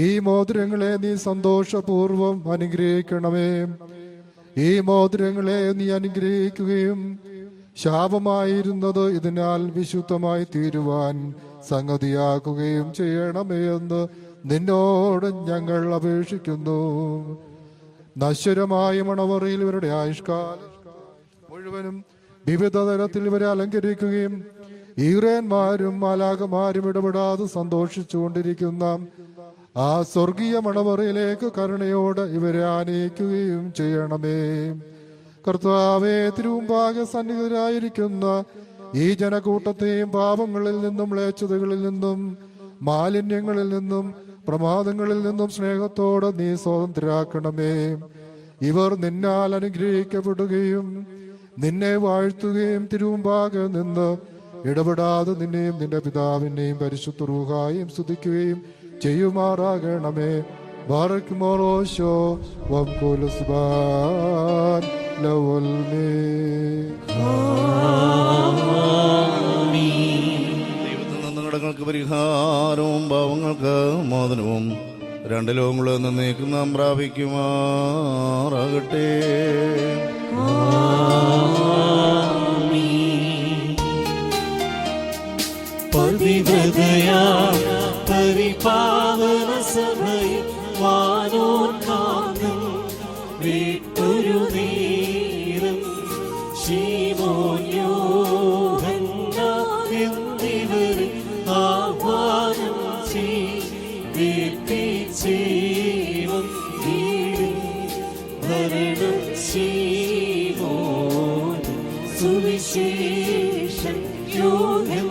ഈ മോതിരങ്ങളെ നീ സന്തോഷപൂർവം അനുഗ്രഹിക്കണമേ. ഈ മോതിരങ്ങളെ നീ അനുഗ്രഹിക്കുകയും ശാപമായിരുന്നത് ഇതിനാൽ വിശുദ്ധമായി തീരുവാൻ സംഗതിയാക്കുകയും ചെയ്യണമേ എന്ന് നിന്നോട് ഞങ്ങൾ അപേക്ഷിക്കുന്നു. നശ്വരമായ മണവറയിൽ ഇവരുടെ ആയുഷ്കാലം മുഴുവനും വിവിധ തരത്തിൽ ഇവരെ അലങ്കരിക്കുകയും ഈറേന്മാരും മാലാഖമാരും ഇടപെടാതെ സന്തോഷിച്ചുകൊണ്ടിരിക്കുന്ന ആ സ്വർഗീയ മണവറയിലേക്ക് കരുണയോടെ ഇവരെ ആനയിക്കുകയും ചെയ്യണമേ. കർത്താവേ, തിരുമുമ്പാകെ സന്നിഹിതരായിരിക്കുന്ന ഈ ജനക്കൂട്ടത്തെയും പാപങ്ങളിൽ നിന്നും മ്ലേച്ഛതകളിൽ നിന്നും മാലിന്യങ്ങളിൽ നിന്നും പ്രമാദങ്ങളിൽ നിന്നും സ്നേഹത്തോടെ നീ സ്വതന്ത്രരാക്കണമേ. ഇവർ നിന്നാൽ അനുഗ്രഹിക്കപ്പെടുകയും നിന്നെ വാഴ്ത്തുകയും തിരുമുമ്പാകെ നിന്ന് ഇടപെടാതെ നിന്നെയും നിന്റെ പിതാവിനെയും പരിശുദ്ധ റൂഹായും സ്തുതിക്കുകയും ചെയ്യുമാറാകണമേ. ബാറക് മോറോശോ വംകുലുസ്ബാൻ ലവൽമേ. ദൈവത്തിൽ നിന്ന് കടങ്ങൾക്ക് പരിഹാരവും പാവങ്ങൾക്ക് മോചനവും രണ്ട് ലോകങ്ങളിൽ നിന്നേക്കും നാം പ്രാപിക്കുമാറാകട്ടെ. പതിവ്രതയാ പരിപാവന സഭയിൽ വാനോൻ കാന്തം വിട്ടൊരു നേരം ശീമോൻ യോഹന്നാൻ എന്നിവരെ ആഹ്വാനം ചെയ്യിപ്പിച്ചേവം വീടും ഭരണം ശീമോൻ സുവിശേഷം യോഹം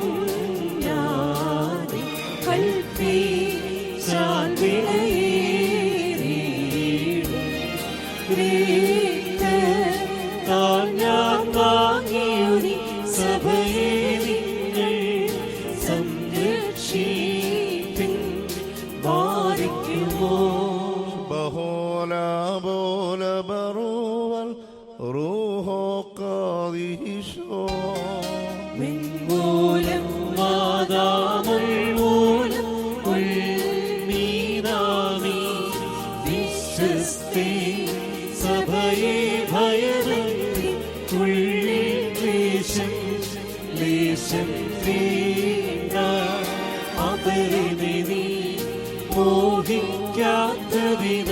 മോഹിക്കാത്തതിന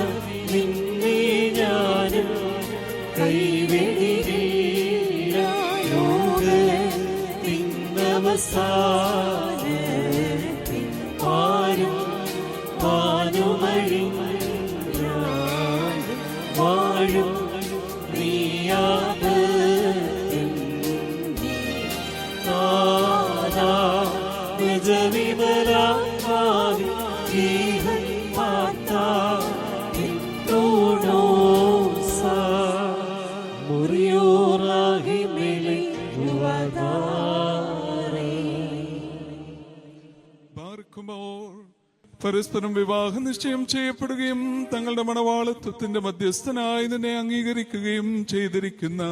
നിന്നെ ഞാനും കൈവെടിയില്ല. ലോകത്തിനവസാനത്തിൽ ആരും വാനുമഴിഞ്ഞ വാഴും നീയാപത്തിൽ താനാ നിജവിമലാത്മാവിൽ ജീവൻ പാത്താ ഇത്തോടോസാ മുറിയോറാഹിമിലെ ഉവദാരേ. Barkumor പരസ്പരം വിവാഹ നിശ്ചയം ചെയ്യപ്പെടുകയും തങ്ങളുടെ മണവാളത്വത്തിന്റെ മധ്യസ്ഥനായി നിന്നെ അംഗീകരിക്കുകയും ചെയ്തിരിക്കുന്ന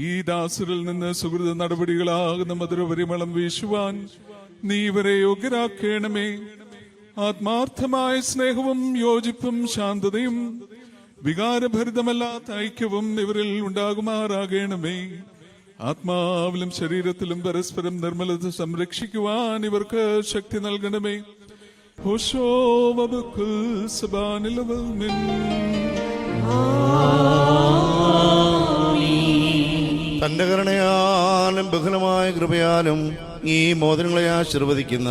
ഈ ദാസരിൽ നിന്ന് സുഹൃത നടപടികളാകുന്ന മധുരപരിമളം വീശുവാൻ നീ ഇവരെ യോഗ്യരാക്കേണമേ. ആത്മാർത്ഥമായ സ്നേഹവും യോജിപ്പും ശാന്തതയും വികാരഭരിതമല്ലാത്ത ഐക്യവും ഇവരിൽ ഉണ്ടാകുമാറാകണമേ. ആത്മാവിലും ശരീരത്തിലും പരസ്പരം നിർമ്മലത സംരക്ഷിക്കുവാൻ ഇവർക്ക് ശക്തി നൽകണമേ. തന്റെ കരുണയാലും ബഹുലമായ കൃപയാലും ഈ മോദനങ്ങളെ ആശീർവദിക്കുന്ന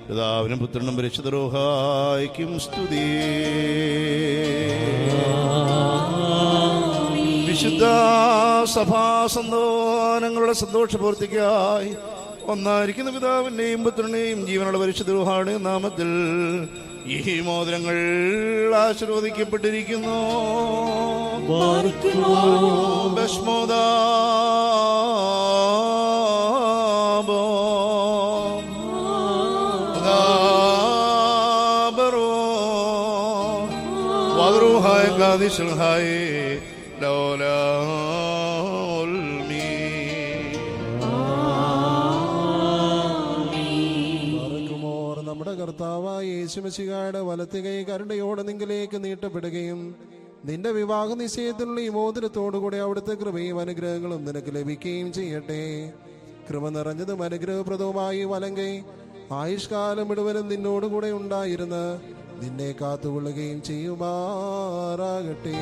പിതാവിനും പുത്രനും പരിശുദ്ധ റൂഹായ്ക്കും സ്തുതി. വിശുദ്ധ സഭാസന്താനങ്ങളുടെ സന്തോഷപൂർത്തിക്കായി ഒന്നായിരിക്കുന്ന പിതാവിന്റെയും പുത്രന്റെയും ജീവനുള്ള പരിശുദ്ധ റൂഹായുടെയും നാമത്തിൽ ഈ മോദനങ്ങൾ ആശീർവദിക്കപ്പെട്ടിരിക്കുന്നു. നമ്മുടെ കർത്താവായ യേശുമിശിഹായുടെ വലത്തെ കൈ കരുണയോടെ നിങ്കിലേക്ക് നീട്ടപ്പെടുകയും നിന്റെ വിവാഹ നിശ്ചയത്തിലുള്ള ഈ മോതിരത്തോടുകൂടി അവിടുത്തെ കൃപയും അനുഗ്രഹങ്ങളും നിനക്ക് ലഭിക്കുകയും ചെയ്യട്ടെ. കൃപ നിറഞ്ഞതും അനുഗ്രഹപ്രദവുമായി വലങ്കൈ ആയുഷ്കാലം മുഴുവനും നിന്നോടുകൂടെ ഉണ്ടായിരുന്ന് നിന്നെ കാത്തുകൊള്ളുകയും ചെയ്യുമാറാകട്ടെ.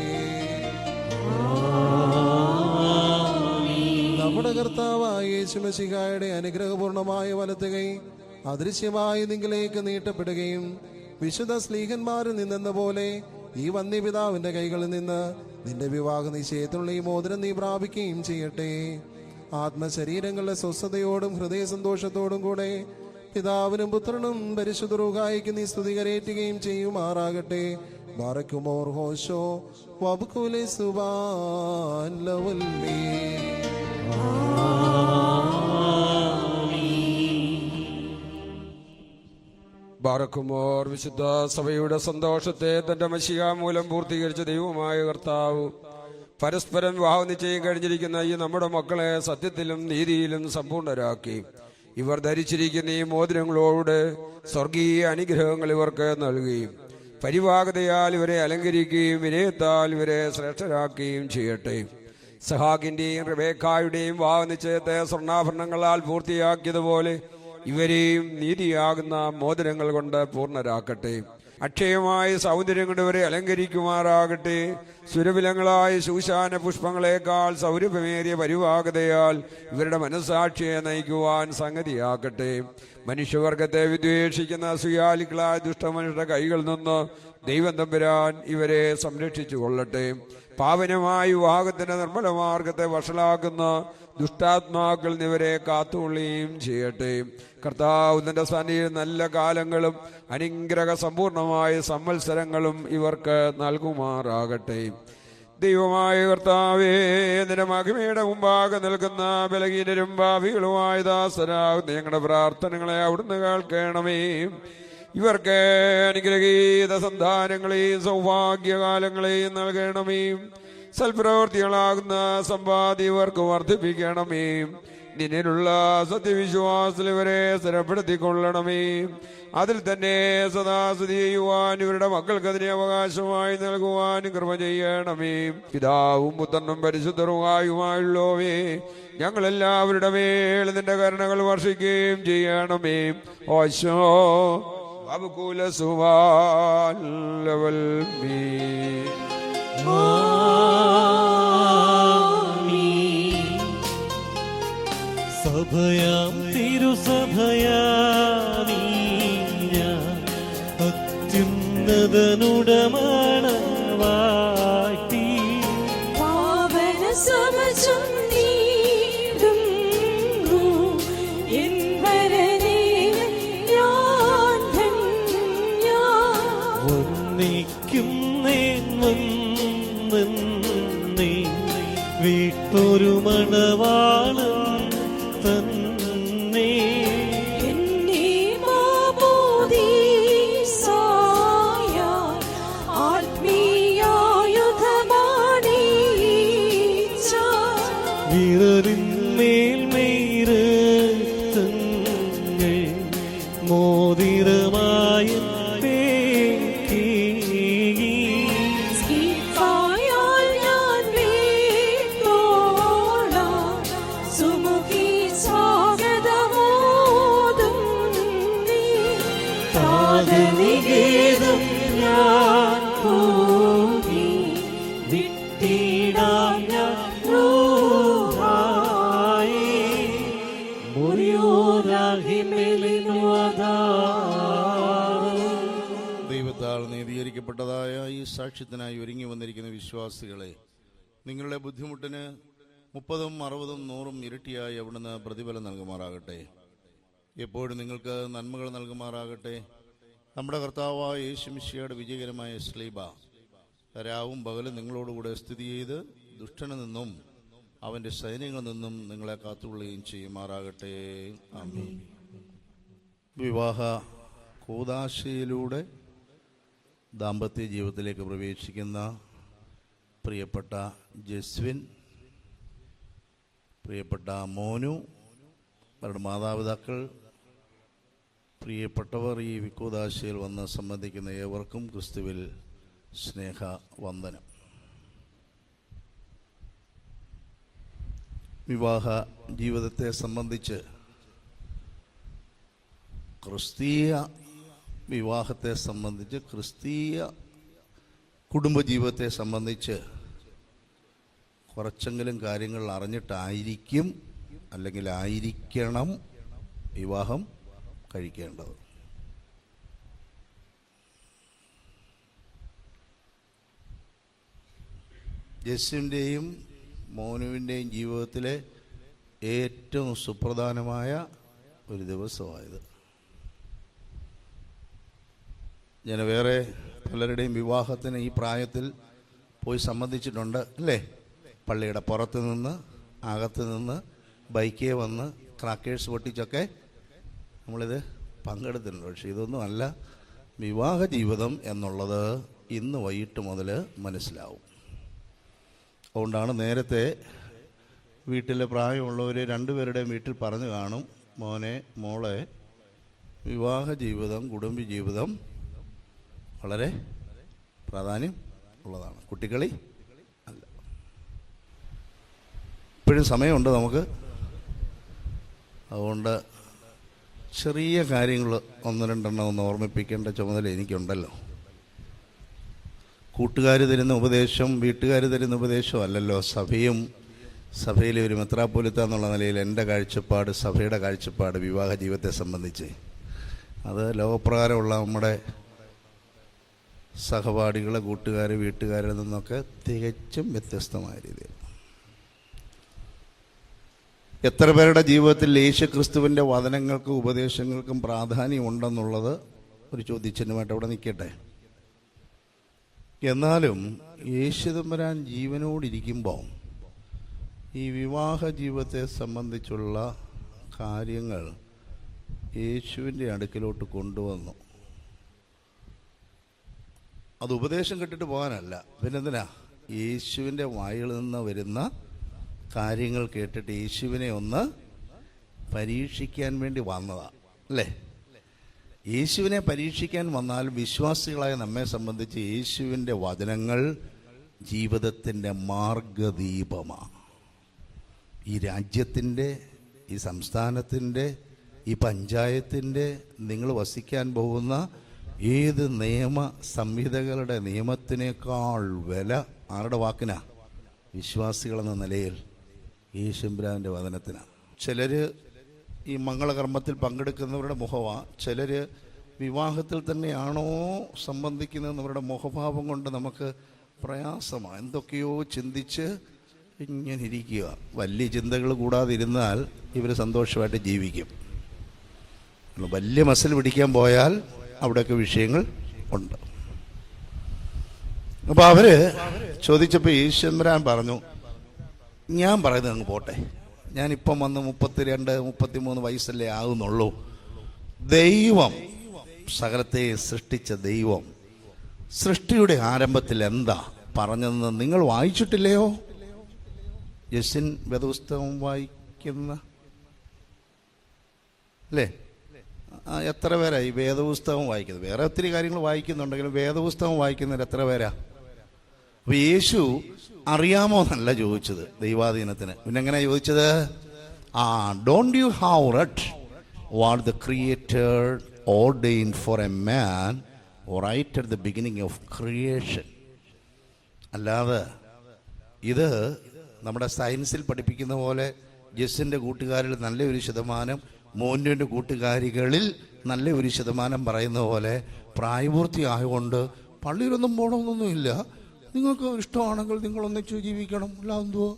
നമ്മുടെ കർത്താവായ യേശുമിശിഹായുടെ അനുഗ്രഹപൂർണമായ വലത്തെ കൈ അദൃശ്യമായി നിങ്ങളിലേക്ക് നീട്ടപ്പെടുകയും വിശുദ്ധ സ്ലീഹന്മാരിൽ നിന്നെന്ന പോലെ ഈ വന്യപിതാവിന്റെ കൈകളിൽ നിന്ന് നിന്റെ വിവാഹ നിശ്ചയത്തിലുള്ള ഈ മോതിരം നീ പ്രാപിക്കുകയും ചെയ്യട്ടെ. ആത്മശരീരങ്ങളുടെ സ്വസ്ഥതയോടും ഹൃദയ സന്തോഷത്തോടും കൂടെ പിതാവിനും പുത്രനും പരിശുദ്ധ റൂഹായിക്ക് നീ സ്തുതി കരേറ്റുകയും ചെയ്യുമാറാകട്ടെ. ബാറക്കുമോർ ഹോശോ വബ്കുലി സുബാൻ ലവൽമീ. ബാറക്കുമോർ വിശുദ്ധ സഭയുടെ സന്തോഷത്തെ തന്റെ മശിഹ മൂലം പൂർത്തീകരിച്ച ദൈവമായ കർത്താവ് പരസ്പരം വിവാഹം നിശ്ചയം കഴിഞ്ഞിരിക്കുന്ന ഈ നമ്മുടെ മക്കളെ സത്യത്തിലും നീതിയിലും സമ്പൂർണരാക്കി. ഇവർ ധരിച്ചിരിക്കുന്ന ഈ മോതിരങ്ങളോട് സ്വർഗീയ അനുഗ്രഹങ്ങൾ ഇവർക്ക് നൽകുകയും പരിവാഹതയാൽ ഇവരെ അലങ്കരിക്കുകയും വിനയത്താൽ ഇവരെ ശ്രേഷ്ഠരാക്കുകയും ചെയ്യട്ടെ. സഹാക്കിന്റെയും റിബേക്കായുടെയും വിവാഹ നിശ്ചയത്തെ സ്വർണ്ണാഭരണങ്ങളാൽ പൂർത്തിയാക്കിയതുപോലെ ഇവരെയും നീതിയാകുന്ന മോതിരങ്ങൾ കൊണ്ട് പൂർണ്ണരാക്കട്ടെ. അക്ഷയമായ സൗന്ദര്യം കൊണ്ട് ഇവരെ അലങ്കരിക്കുമാറാകട്ടെ. സുരവിലങ്ങളായ ശൂശാന പുഷ്പങ്ങളെക്കാൾ സൗരഭ്യമേറിയ പരിവാഹതയാൽ ഇവരുടെ മനസ്സാക്ഷിയെ നയിക്കുവാൻ സംഗതിയാക്കട്ടെ. മനുഷ്യവർഗത്തെ വിദ്വേഷിക്കുന്ന സുയാലികളായ ദുഷ്ടമനുഷ്യരുടെ കൈകളിൽ നിന്ന് ദൈവം തമ്പുരാൻ ഇവരെ സംരക്ഷിച്ചു കൊള്ളട്ടെ. പാവനമായ വിവാഹത്തിന്റെ നിർമ്മല മാർഗത്തെ വഷളാക്കുന്ന ദുഷ്ടാത്മാക്കൾ ഇവരെ കാത്തുകൊള്ളുകയും ചെയ്യട്ടെ. കർത്താവ് തന്റെ സന്നിധിയിൽ നല്ല കാലങ്ങളും അനുഗ്രഹ സമ്പൂർണമായ സംവത്സരങ്ങളും ഇവർക്ക് നൽകുമാറാകട്ടെ. ദൈവമായ കർത്താവേ, നിന്റെ മഹിമയുടെ മുമ്പാകെ നിൽക്കുന്ന ബലഹീനരും പാപികളുമായ ദാസരാകുന്ന ഞങ്ങളുടെ പ്രാർത്ഥനകളെ അവിടുന്ന് കേൾക്കണമേ. ഇവർക്ക് അനുഗ്രഹീത സന്താനങ്ങളെയും സൗഭാഗ്യകാലങ്ങളെയും നൽകണമേ. സൽപ്രവർത്തികളാകുന്ന സമ്പാദ്യം ഇവർക്ക് വർദ്ധിപ്പിക്കണമേ. നിന്നിലുള്ള സത്യവിശ്വാസത്തിൽ ഇവരെ സ്ഥിരപ്പെടുത്തിക്കൊള്ളണമേ. അതിൽ തന്നെ സദാസ്ഥിതി ചെയ്യുവാൻ ഇവരുടെ മക്കൾക്ക് അതിനെ അവകാശമായി നൽകുവാൻ കൃപ ചെയ്യണമേ. പിതാവും പുത്രനും പരിശുദ്ധ റൂഹായുമായുള്ളോവേ, ഞങ്ങളെല്ലാവരുടെ മേൽ നിന്റെ കരുണകൾ വർഷിക്കുകയും ചെയ്യണമേ. ഓശോ അബുകുല സുവാൻ ലവൽ മീ. സഭയാം തിരുസഭയാമീര അത്യുന്നതനുടമണവാട്ടി പാവന സമജം നീടും എൻവരനെ ഞാൻ ധന്യ ഒന്നിക്കും വന്നേ വീട്ടൊരു മണവാളം തന്നെ എന്നെ മാമോദീസാ ദൈവത്താൽ നീതീകരിക്കപ്പെട്ടതായ ഈ സാക്ഷ്യത്തിനായി ഒരുങ്ങി വന്നിരിക്കുന്ന വിശ്വാസികളെ, നിങ്ങളുടെ ബുദ്ധിമുട്ടിന് 30, 60, 100 ഇരട്ടിയായി അവിടുന്ന് പ്രതിഫലം നൽകുമാറാകട്ടെ. എപ്പോഴും നിങ്ങൾക്ക് നന്മകൾ നൽകുമാറാകട്ടെ. നമ്മുടെ കർത്താവായ യേശുമിശിഹായുടെ വിജയകരമായ സ്ലീബ രാവും പകലും നിങ്ങളോടുകൂടെ സ്ഥിതി ചെയ്ത് ദുഷ്ടനിൽ നിന്നും അവൻ്റെ സൈന്യങ്ങളിൽ നിന്നും നിങ്ങളെ കാത്തുകൊള്ളുകയും ചെയ്യുമാറാകട്ടെ. ആമേൻ. വിവാഹ കൂദാശയിലൂടെ ദാമ്പത്യ ജീവിതത്തിലേക്ക് പ്രവേശിക്കുന്ന പ്രിയപ്പെട്ട ജസ്വിൻ, പ്രിയപ്പെട്ട മോനു, അവരുടെ മാതാപിതാക്കൾ, പ്രിയപ്പെട്ടവർ, ഈ കൂദാശയിൽ വന്ന് സംബന്ധിക്കുന്ന ഏവർക്കും ക്രിസ്തുവിൽ സ്നേഹവന്ദനം. വിവാഹ ജീവിതത്തെ സംബന്ധിച്ച്, ക്രിസ്തീയ വിവാഹത്തെ സംബന്ധിച്ച്, ക്രിസ്തീയ കുടുംബജീവിതത്തെ സംബന്ധിച്ച് കുറച്ചെങ്കിലും കാര്യങ്ങൾ അറിഞ്ഞിട്ടായിരിക്കും അല്ലെങ്കിൽ ആയിരിക്കണം വിവാഹം കഴിക്കേണ്ടത്. ജസ്വിൻ്റെയും മോനുവിൻ്റെയും ജീവിതത്തിലെ ഏറ്റവും സുപ്രധാനമായ ഒരു ദിവസമായത്. ഞാൻ വേറെ പലരുടെയും വിവാഹത്തിന് ഈ പ്രായത്തിൽ പോയി സംബന്ധിച്ചിട്ടുണ്ട്, അല്ലേ? പള്ളിയുടെ പുറത്ത് നിന്ന്, അകത്ത് നിന്ന്, ബൈക്കേ വന്ന് ക്രാക്കേഴ്സ് പൊട്ടിച്ചൊക്കെ നമ്മളിത് പങ്കെടുത്തിട്ടുണ്ട്. പക്ഷെ ഇതൊന്നും അല്ല വിവാഹ ജീവിതം എന്നുള്ളത് ഇന്ന് വൈകിട്ട് മുതൽ മനസ്സിലാവും. അതുകൊണ്ടാണ് നേരത്തെ വീട്ടിലെ പ്രായമുള്ളവർ രണ്ടുപേരുടെയും വീട്ടിൽ പറഞ്ഞു കാണും, മോനെ, മോളെ, വിവാഹ ജീവിതം, കുടുംബ ജീവിതം വളരെ പ്രാധാന്യം ഉള്ളതാണ്, കുട്ടികളി അല്ല. ഇപ്പോഴും സമയമുണ്ട് നമുക്ക്. അതുകൊണ്ട് ചെറിയ കാര്യങ്ങൾ 1-2 ഒന്ന് ഓർമ്മിപ്പിക്കേണ്ട ചുമതല എനിക്കുണ്ടല്ലോ. കൂട്ടുകാർ തരുന്ന ഉപദേശം, വീട്ടുകാർ തരുന്ന ഉപദേശം അല്ലല്ലോ. സഭയിലെ ഒരു മെത്രാപ്പോലിത്ത എന്നുള്ള നിലയിൽ എൻ്റെ കാഴ്ചപ്പാട്, സഭയുടെ കാഴ്ചപ്പാട് വിവാഹ ജീവിതത്തെ സംബന്ധിച്ച് അത് ലോകപ്രകാരമുള്ള നമ്മുടെ സഹപാഠികൾ, കൂട്ടുകാർ, വീട്ടുകാരിൽ നിന്നൊക്കെ തികച്ചും വ്യത്യസ്തമായ രീതിയിൽ. എത്ര പേരുടെ ജീവിതത്തിൽ യേശുക്രിസ്തുവിൻ്റെ വചനങ്ങൾക്കും ഉപദേശങ്ങൾക്കും പ്രാധാന്യം ഉണ്ടെന്നുള്ളത് ഒരു ചോദ്യചിഹ്നമായിട്ട് അവിടെ നിൽക്കട്ടെ. എന്നാലും യേശുതമ്പുരാൻ ജീവനോടിരിക്കുമ്പോൾ ഈ വിവാഹ ജീവിതത്തെ സംബന്ധിച്ചുള്ള കാര്യങ്ങൾ യേശുവിൻ്റെ അടുക്കിലോട്ട് കൊണ്ടുവന്നു. അത് ഉപദേശം കേട്ടിട്ട് പോകാനല്ല, പിന്നെന്തിനാ? യേശുവിൻ്റെ വായിൽ നിന്ന് വരുന്ന കാര്യങ്ങൾ കേട്ടിട്ട് യേശുവിനെ ഒന്ന് പരീക്ഷിക്കാൻ വേണ്ടി വന്നതാണ്, അല്ലേ? യേശുവിനെ പരീക്ഷിക്കാൻ വന്നാൽ വിശ്വാസികളായ നമ്മെ സംബന്ധിച്ച് യേശുവിൻ്റെ വചനങ്ങൾ ജീവിതത്തിൻ്റെ മാർഗദീപമാണ്. ഈ രാജ്യത്തിൻ്റെ, ഈ സംസ്ഥാനത്തിൻ്റെ, ഈ പഞ്ചായത്തിൻ്റെ, നിങ്ങൾ വസിക്കാൻ പോകുന്ന ഏത് നിയമ സംഹിതകളുടെ നിയമത്തിനേക്കാൾ വില ആരുടെ വാക്കിനാ? വിശ്വാസികളെന്ന നിലയിൽ യേശുബ്രാൻ്റെ വചനത്തിനാണ്. ചിലർ ഈ മംഗളകർമ്മത്തിൽ പങ്കെടുക്കുന്നവരുടെ മുഖമാണ്, ചിലർ വിവാഹത്തിൽ തന്നെയാണോ സംബന്ധിക്കുന്നതെന്നവരുടെ മുഖഭാവം കൊണ്ട് നമുക്ക് പ്രയാസമാണ്. എന്തൊക്കെയോ ചിന്തിച്ച് ഇങ്ങനെ ഇരിക്കുക. വലിയ ചിന്തകൾ കൂടാതിരുന്നാൽ ഇവർ സന്തോഷമായിട്ട് ജീവിക്കും. വലിയ മസിൽ പിടിക്കാൻ പോയാൽ അവിടെയൊക്കെ വിഷയങ്ങൾ ഉണ്ട്. അപ്പോൾ അവർ ചോദിച്ചപ്പോൾ ഈശ്വരൻ പറഞ്ഞു, ഞാൻ പറയുന്നത് അങ്ങ് പോട്ടെ, ഞാനിപ്പം വന്ന് 32, 33 വയസ്സല്ലേ ആകുന്നുള്ളൂ. ദൈവം, സകലത്തെ സൃഷ്ടിച്ച ദൈവം സൃഷ്ടിയുടെ ആരംഭത്തിൽ എന്താ പറഞ്ഞതെന്ന് നിങ്ങൾ വായിച്ചിട്ടില്ലയോ? ജസ്റ്റിൻ വേദപുസ്തകം വായിക്കുന്ന അല്ലേ? എത്ര പേരായി വേദപുസ്തകം വായിക്കുന്നത്? വേറെ ഒത്തിരി കാര്യങ്ങൾ വായിക്കുന്നുണ്ടെങ്കിലും വേദപുസ്തകം വായിക്കുന്നവർ എത്ര പേരാ? അപ്പോൾ യേശു അറിയാമോ എന്നല്ല ചോദിച്ചത് ദൈവാധീനത്തിന്. പിന്നെ എങ്ങനെയാ ചോദിച്ചത്? Don't you have red what the creator ordained for a man right at the beginning of creation. അല്ലാതെ ഇത് നമ്മുടെ സയൻസിൽ പഠിപ്പിക്കുന്ന പോലെ ജസ്സിൻ്റെ കൂട്ടുകാരിൽ നല്ലൊരു ശതമാനം മോൻ്റെ കൂട്ടുകാരികളിൽ നല്ല ഒരു ശതമാനം പറയുന്ന പോലെ പ്രായപൂർത്തിയായതുകൊണ്ട് പള്ളിയിലൊന്നും പോകണമെന്നൊന്നുമില്ല, നിങ്ങൾക്ക് ഇഷ്ടമാണെങ്കിൽ നിങ്ങളൊന്നിച്ച് ജീവിക്കണം, അല്ല എന്തുവോ.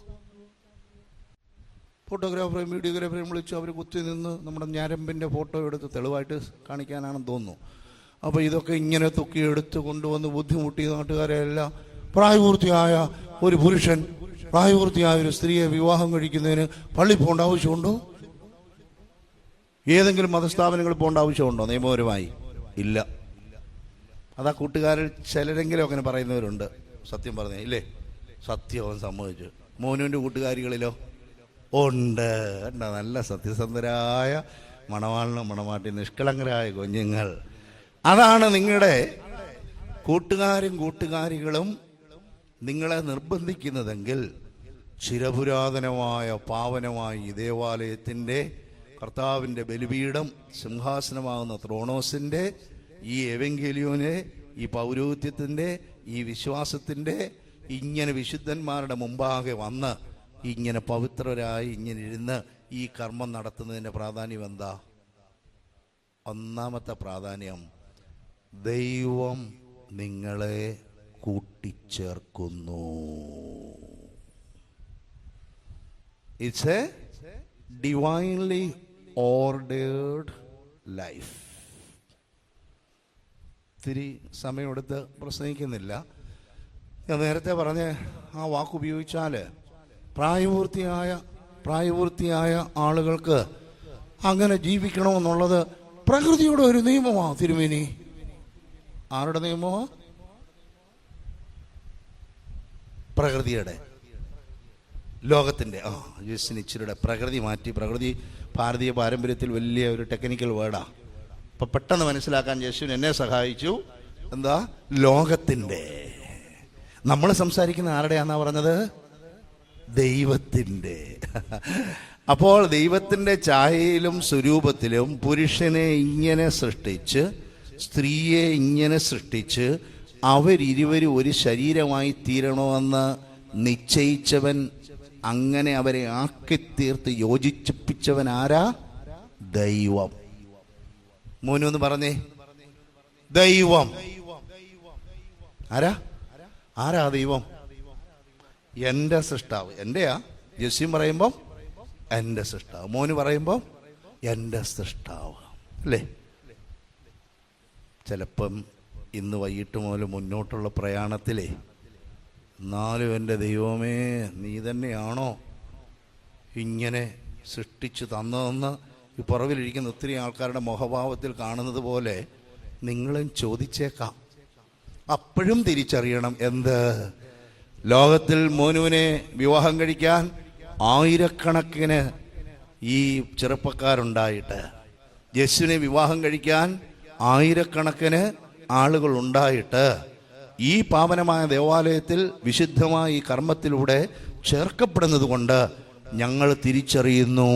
ഫോട്ടോഗ്രാഫറെയും വീഡിയോഗ്രാഫറെയും വിളിച്ച് അവർ കുത്തി നിന്ന് നമ്മുടെ ഞരമ്പിൻ്റെ ഫോട്ടോ എടുത്ത് തെളിവായിട്ട് കാണിക്കാനാണെന്ന് തോന്നുന്നു. അപ്പോൾ ഇതൊക്കെ ഇങ്ങനെ തൂക്കിയെടുത്ത് കൊണ്ടുവന്ന് ബുദ്ധിമുട്ടി നാട്ടുകാരെല്ലാം പ്രായപൂർത്തിയായ ഒരു പുരുഷൻ പ്രായപൂർത്തിയായ ഒരു സ്ത്രീയെ വിവാഹം കഴിക്കുന്നതിന് പള്ളി പോകേണ്ട ആവശ്യമുണ്ടോ? ഏതെങ്കിലും മതസ്ഥാപനങ്ങളിൽ പോകേണ്ട ആവശ്യമുണ്ടോ നിയമപരമായി? ഇല്ല. അതാ കൂട്ടുകാരിൽ ചിലരെങ്കിലും അങ്ങനെ പറയുന്നവരുണ്ട്. സത്യം പറഞ്ഞേ ഇല്ലേ? സത്യം അവൻ സമ്മതിച്ചു. മോനുവിൻ്റെ കൂട്ടുകാരികളിലോ ഉണ്ട്. നല്ല സത്യസന്ധരായ മണവാളിനും മണവാട്ടി നിഷ്കളങ്കരായ കുഞ്ഞുങ്ങൾ. അതാണ് നിങ്ങളുടെ കൂട്ടുകാരും കൂട്ടുകാരികളും നിങ്ങളെ നിർബന്ധിക്കുന്നതെങ്കിൽ ചിരപുരാതനമായ പാവനമായ ഈ ദേവാലയത്തിൻ്റെ കർത്താവിൻ്റെ ബലിപീഠം, സിംഹാസനമാകുന്ന ത്രോണോസിൻ്റെ ഈ എവങ്കേലിയോനെ, ഈ പൗരോഹിത്യത്തിൻ്റെ, ഈ വിശ്വാസത്തിൻ്റെ ഇങ്ങനെ വിശുദ്ധന്മാരുടെ മുമ്പാകെ വന്ന് ഇങ്ങനെ പവിത്രരായി ഇങ്ങനെ ഇരുന്ന് ഈ കർമ്മം നടത്തുന്നതിൻ്റെ പ്രാധാന്യം എന്താ? ഒന്നാമത്തെ പ്രാധാന്യം, ദൈവം നിങ്ങളെ കൂട്ടിച്ചേർക്കുന്നു. It's A divinely ordered life. ഇത്തിരി സമയമെടുത്ത് പ്രസംഗിക്കുന്നില്ല. ഞാൻ നേരത്തെ പറഞ്ഞ ആ വാക്കുപയോഗിച്ചാൽ പ്രായപൂർത്തിയായ ആളുകൾക്ക് അങ്ങനെ ജീവിക്കണമെന്നുള്ളത് പ്രകൃതിയുടെ ഒരു നിയമമാണ്. തിരുമേനി, ആരുടെ നിയമമാണ്? പ്രകൃതിയുടെ, ലോകത്തിൻ്റെ. ഇച്ചിരിയുടെ പ്രകൃതി മാറ്റി. പ്രകൃതി ഭാരതീയ പാരമ്പര്യത്തിൽ വലിയ ഒരു ടെക്നിക്കൽ വേർഡാണ്. അപ്പം പെട്ടെന്ന് മനസ്സിലാക്കാൻ യേശുവിന് എന്നെ സഹായിച്ചു. എന്താ? ലോകത്തിൻ്റെ. നമ്മൾ സംസാരിക്കുന്ന ആരുടെയാണെന്നാ പറഞ്ഞത്? ദൈവത്തിൻ്റെ. അപ്പോൾ ദൈവത്തിൻ്റെ ഛായയിലും സ്വരൂപത്തിലും പുരുഷനെ ഇങ്ങനെ സൃഷ്ടിച്ച് സ്ത്രീയെ ഇങ്ങനെ സൃഷ്ടിച്ച് അവരിരുവരും ഒരു ശരീരമായി തീരണമെന്ന് നിശ്ചയിച്ചവൻ, അങ്ങനെ അവരെ ആക്കിത്തീർത്ത് യോജിപ്പിച്ചവൻ ആരാ? ദൈവം. മോനൊന്ന് പറഞ്ഞേ, ദൈവം. ആരാ ദൈവം? എൻ്റെ സൃഷ്ടാവ്. എൻ്റെയാ. ജസ്യം പറയുമ്പം എൻ്റെ സൃഷ്ടാവ്, മോന് പറയുമ്പം എൻ്റെ സൃഷ്ടാവ്, അല്ലേ? ചിലപ്പം ഇന്ന് വൈകിട്ട് മുതൽ മുന്നോട്ടുള്ള പ്രയാണത്തിലേ, എന്നാലും എൻ്റെ ദൈവമേ നീ തന്നെയാണോ ഇങ്ങനെ സൃഷ്ടിച്ച് തന്നതെന്ന് ഈ പുറകിലിരിക്കുന്ന ഒത്തിരി ആൾക്കാരുടെ മുഖഭാവത്തിൽ കാണുന്നത് പോലെ നിങ്ങളും ചോദിച്ചേക്കാം. അപ്പോഴും തിരിച്ചറിയണം എന്ത്? ലോകത്തിൽ മോനുവിനെ വിവാഹം കഴിക്കാൻ ആയിരക്കണക്കിന് ഈ ചെറുപ്പക്കാരുണ്ടായിട്ട്, യേശുവിനെ വിവാഹം കഴിക്കാൻ ആയിരക്കണക്കിന് ആളുകൾ ഉണ്ടായിട്ട്, ഈ പാവനമായ ദേവാലയത്തിൽ വിശുദ്ധമായ ഈ കർമ്മത്തിലൂടെ ചേർക്കപ്പെടുന്നത് കൊണ്ട് ഞങ്ങൾ തിരിച്ചറിയുന്നു,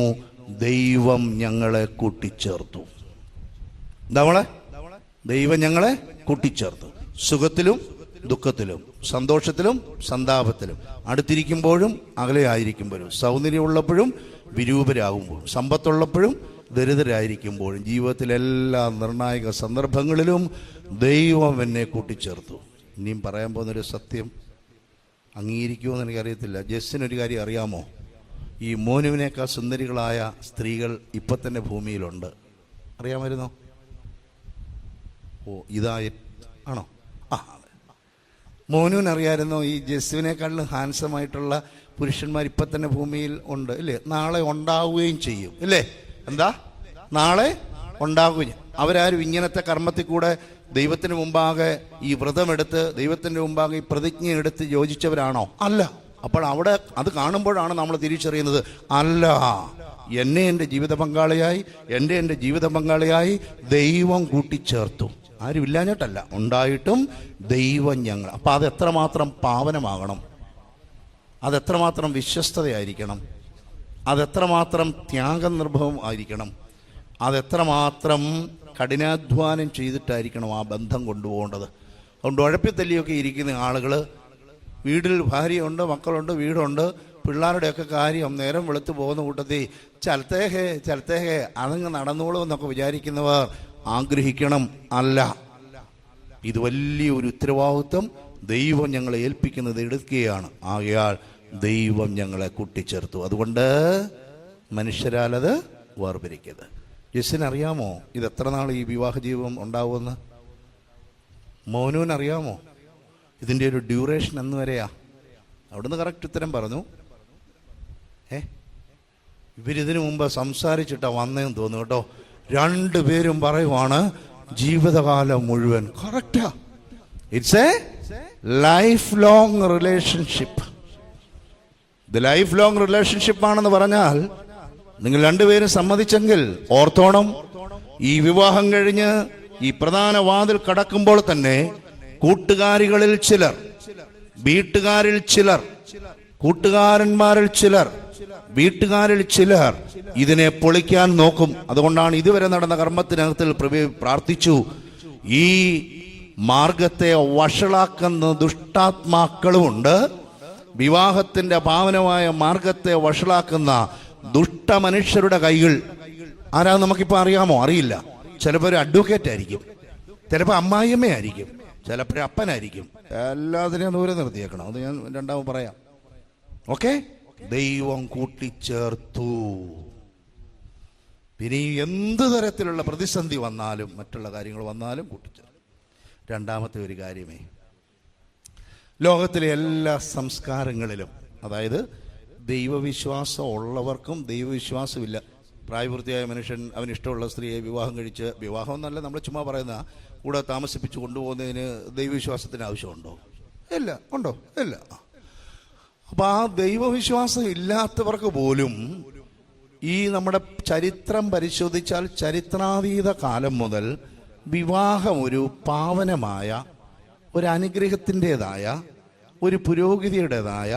ദൈവം ഞങ്ങളെ കൂട്ടിച്ചേർത്തു. നമ്മളെ ദൈവം ഞങ്ങളെ കൂട്ടിച്ചേർത്തു. സുഖത്തിലും ദുഃഖത്തിലും, സന്തോഷത്തിലും സന്താപത്തിലും, അടുത്തിരിക്കുമ്പോഴും അകലെ ആയിരിക്കുമ്പോഴും, സൗന്ദര്യമുള്ളപ്പോഴും വിരൂപരാകുമ്പോഴും, സമ്പത്തുള്ളപ്പോഴും ദരിദ്രരായിരിക്കുമ്പോഴും, ജീവിതത്തിലെല്ലാ നിർണായക സന്ദർഭങ്ങളിലും ദൈവം എന്നെ കൂട്ടിച്ചേർത്തു. ഇനിയും പറയാൻ പോകുന്നൊരു സത്യം അംഗീകരിക്കുമെന്ന് എനിക്കറിയത്തില്ല. ജസ്സിനൊരു കാര്യം അറിയാമോ? ഈ മോനുവിനേക്കാൾ സുന്ദരികളായ സ്ത്രീകൾ ഇപ്പം തന്നെ ഭൂമിയിലുണ്ട്. അറിയാമായിരുന്നോ? ആണോ? മോനുവിനറിയാമായിരുന്നോ ഈ ജസ്സുവിനേക്കാളും ഹാൻസമായിട്ടുള്ള പുരുഷന്മാർ ഇപ്പം തന്നെ ഭൂമിയിൽ ഉണ്ട്, ഇല്ലേ? നാളെ ഉണ്ടാവുകയും ചെയ്യും, ഇല്ലേ? എന്താ? നാളെ ഉണ്ടാവുകയും. അവരാരും ഇങ്ങനത്തെ കർമ്മത്തിൽ കൂടെ ദൈവത്തിന് മുമ്പാകെ ഈ വ്രതമെടുത്ത് ദൈവത്തിൻ്റെ മുമ്പാകെ ഈ പ്രതിജ്ഞ എടുത്ത് യോജിച്ചവരാണോ? അല്ല. അപ്പോൾ അവിടെ അത് കാണുമ്പോഴാണ് നമ്മൾ തിരിച്ചറിയുന്നത്, അല്ല, എൻ്റെ ജീവിത പങ്കാളിയായി ദൈവം കൂട്ടിച്ചേർത്തു. ആരും ഇല്ലാഞ്ഞിട്ടല്ല, ഉണ്ടായിട്ടും ദൈവം ഞങ്ങൾ. അപ്പം അതെത്രമാത്രം പാവനമാകണം, അതെത്രമാത്രം വിശ്വസ്തതയായിരിക്കണം, അതെത്രമാത്രം ത്യാഗനിർഭവം ആയിരിക്കണം, അതെത്രമാത്രം കഠിനാധ്വാനം ചെയ്തിട്ടായിരിക്കണം ആ ബന്ധം കൊണ്ടുപോകേണ്ടത്. അതുകൊണ്ട് ഉഴപ്പിത്തല്ലിയൊക്കെ ഇരിക്കുന്ന ആളുകൾ, വീട്ടിൽ ഭാര്യയുണ്ട്, മക്കളുണ്ട്, വീടുണ്ട്, പിള്ളേരുടെയൊക്കെ കാര്യം നേരം വെളുത്ത് പോകുന്ന കൂട്ടത്തിൽ ചലത്തേഹേ അതങ്ങ് നടന്നോളൂ എന്നൊക്കെ വിചാരിക്കുന്നവർ ആഗ്രഹിക്കണം. അല്ല, ഇത് വലിയൊരു ഉത്തരവാദിത്വം ദൈവം ഞങ്ങളെ ഏൽപ്പിക്കുന്നത് എടുക്കുകയാണ്. ആകയാൽ ദൈവം ഞങ്ങളെ കൂട്ടിച്ചേർത്തു. അതുകൊണ്ട് മനുഷ്യരാലത് വേർപിരിക്കരുത്. യെസിനറിയാമോ ഇത് എത്ര നാൾ ഈ വിവാഹ ജീവിതം ഉണ്ടാവുമെന്ന്? മോനുവിനറിയാമോ ഇതിൻ്റെ ഒരു ഡ്യൂറേഷൻ എന്ന് വരെയാ? അവിടുന്ന് കറക്റ്റ് ഉത്തരം പറഞ്ഞു. ഇവരിതിനു മുമ്പ് സംസാരിച്ചിട്ടാ വന്നേന്ന് തോന്നുന്നു കേട്ടോ. രണ്ടുപേരും പറയുവാണ് ജീവിതകാലം മുഴുവൻ. Correct. It's A life long relationship. ഇത് ലൈഫ് ലോങ് റിലേഷൻഷിപ്പ് ആണെന്ന് പറഞ്ഞാൽ നിങ്ങൾ രണ്ടുപേരും സമ്മതിച്ചെങ്കിൽ ഓർത്തോണം, ഈ വിവാഹം കഴിഞ്ഞ് ഈ പ്രധാന വാതിൽ കടക്കുമ്പോൾ തന്നെ കൂട്ടുകാരികളിൽ ചിലർ, വീട്ടുകാരിൽ ചിലർ, കൂട്ടുകാരന്മാരിൽ ചിലർ, വീട്ടുകാരിൽ ചിലർ ഇതിനെ പൊളിക്കാൻ നോക്കും. അതുകൊണ്ടാണ് ഇതുവരെ നടന്ന കർമ്മത്തിനകത്തിൽ പ്രാർത്ഥിച്ചു, ഈ മാർഗത്തെ വഷളാക്കുന്ന ദുഷ്ടാത്മാക്കളുമുണ്ട്, വിവാഹത്തിന്റെ പാവനമായ മാർഗത്തെ വഷളാക്കുന്ന ദുഷ്ടമനുഷ്യരുടെ കൈകൾ. ആരാ നമുക്കിപ്പോൾ അറിയാമോ? അറിയില്ല. ചിലപ്പോൾ ഒരു അഡ്വക്കേറ്റ് ആയിരിക്കും, ചിലപ്പോൾ അമ്മായിയമ്മയായിരിക്കും, ചിലപ്പോൾ അപ്പനായിരിക്കും. എല്ലാത്തിനെയും ദൂരെ നിർത്തിയേക്കണം. അത് ഞാൻ രണ്ടാമത് പറയാം. ഓക്കെ, ദൈവം കൂട്ടിച്ചേർത്തു. പിന്നെ എന്ത് തരത്തിലുള്ള പ്രതിസന്ധി വന്നാലും മറ്റുള്ള കാര്യങ്ങൾ വന്നാലും കൂട്ടിച്ചേർത്തു. രണ്ടാമത്തെ ഒരു കാര്യമേ, ലോകത്തിലെ എല്ലാ സംസ്കാരങ്ങളിലും, അതായത് ദൈവവിശ്വാസം ഉള്ളവർക്കും ദൈവവിശ്വാസമില്ല, പ്രായപൂർത്തിയായ മനുഷ്യൻ അവനിഷ്ടമുള്ള സ്ത്രീയെ വിവാഹം കഴിച്ച്, വിവാഹം എന്നല്ല നമ്മൾ ചുമ്മാ പറയുന്ന, കൂടെ താമസിപ്പിച്ച് കൊണ്ടുപോകുന്നതിന് ദൈവവിശ്വാസത്തിന് ആവശ്യമുണ്ടോ? ഇല്ല. ഉണ്ടോ? ഇല്ല. അപ്പം ആ ദൈവവിശ്വാസം ഇല്ലാത്തവർക്ക് പോലും ഈ നമ്മുടെ ചരിത്രം പരിശോധിച്ചാൽ ചരിത്രാതീത കാലം മുതൽ വിവാഹം ഒരു പാവനമായ, ഒരു അനുഗ്രഹത്തിൻ്റെതായ, ഒരു പുരോഗതിയുടേതായ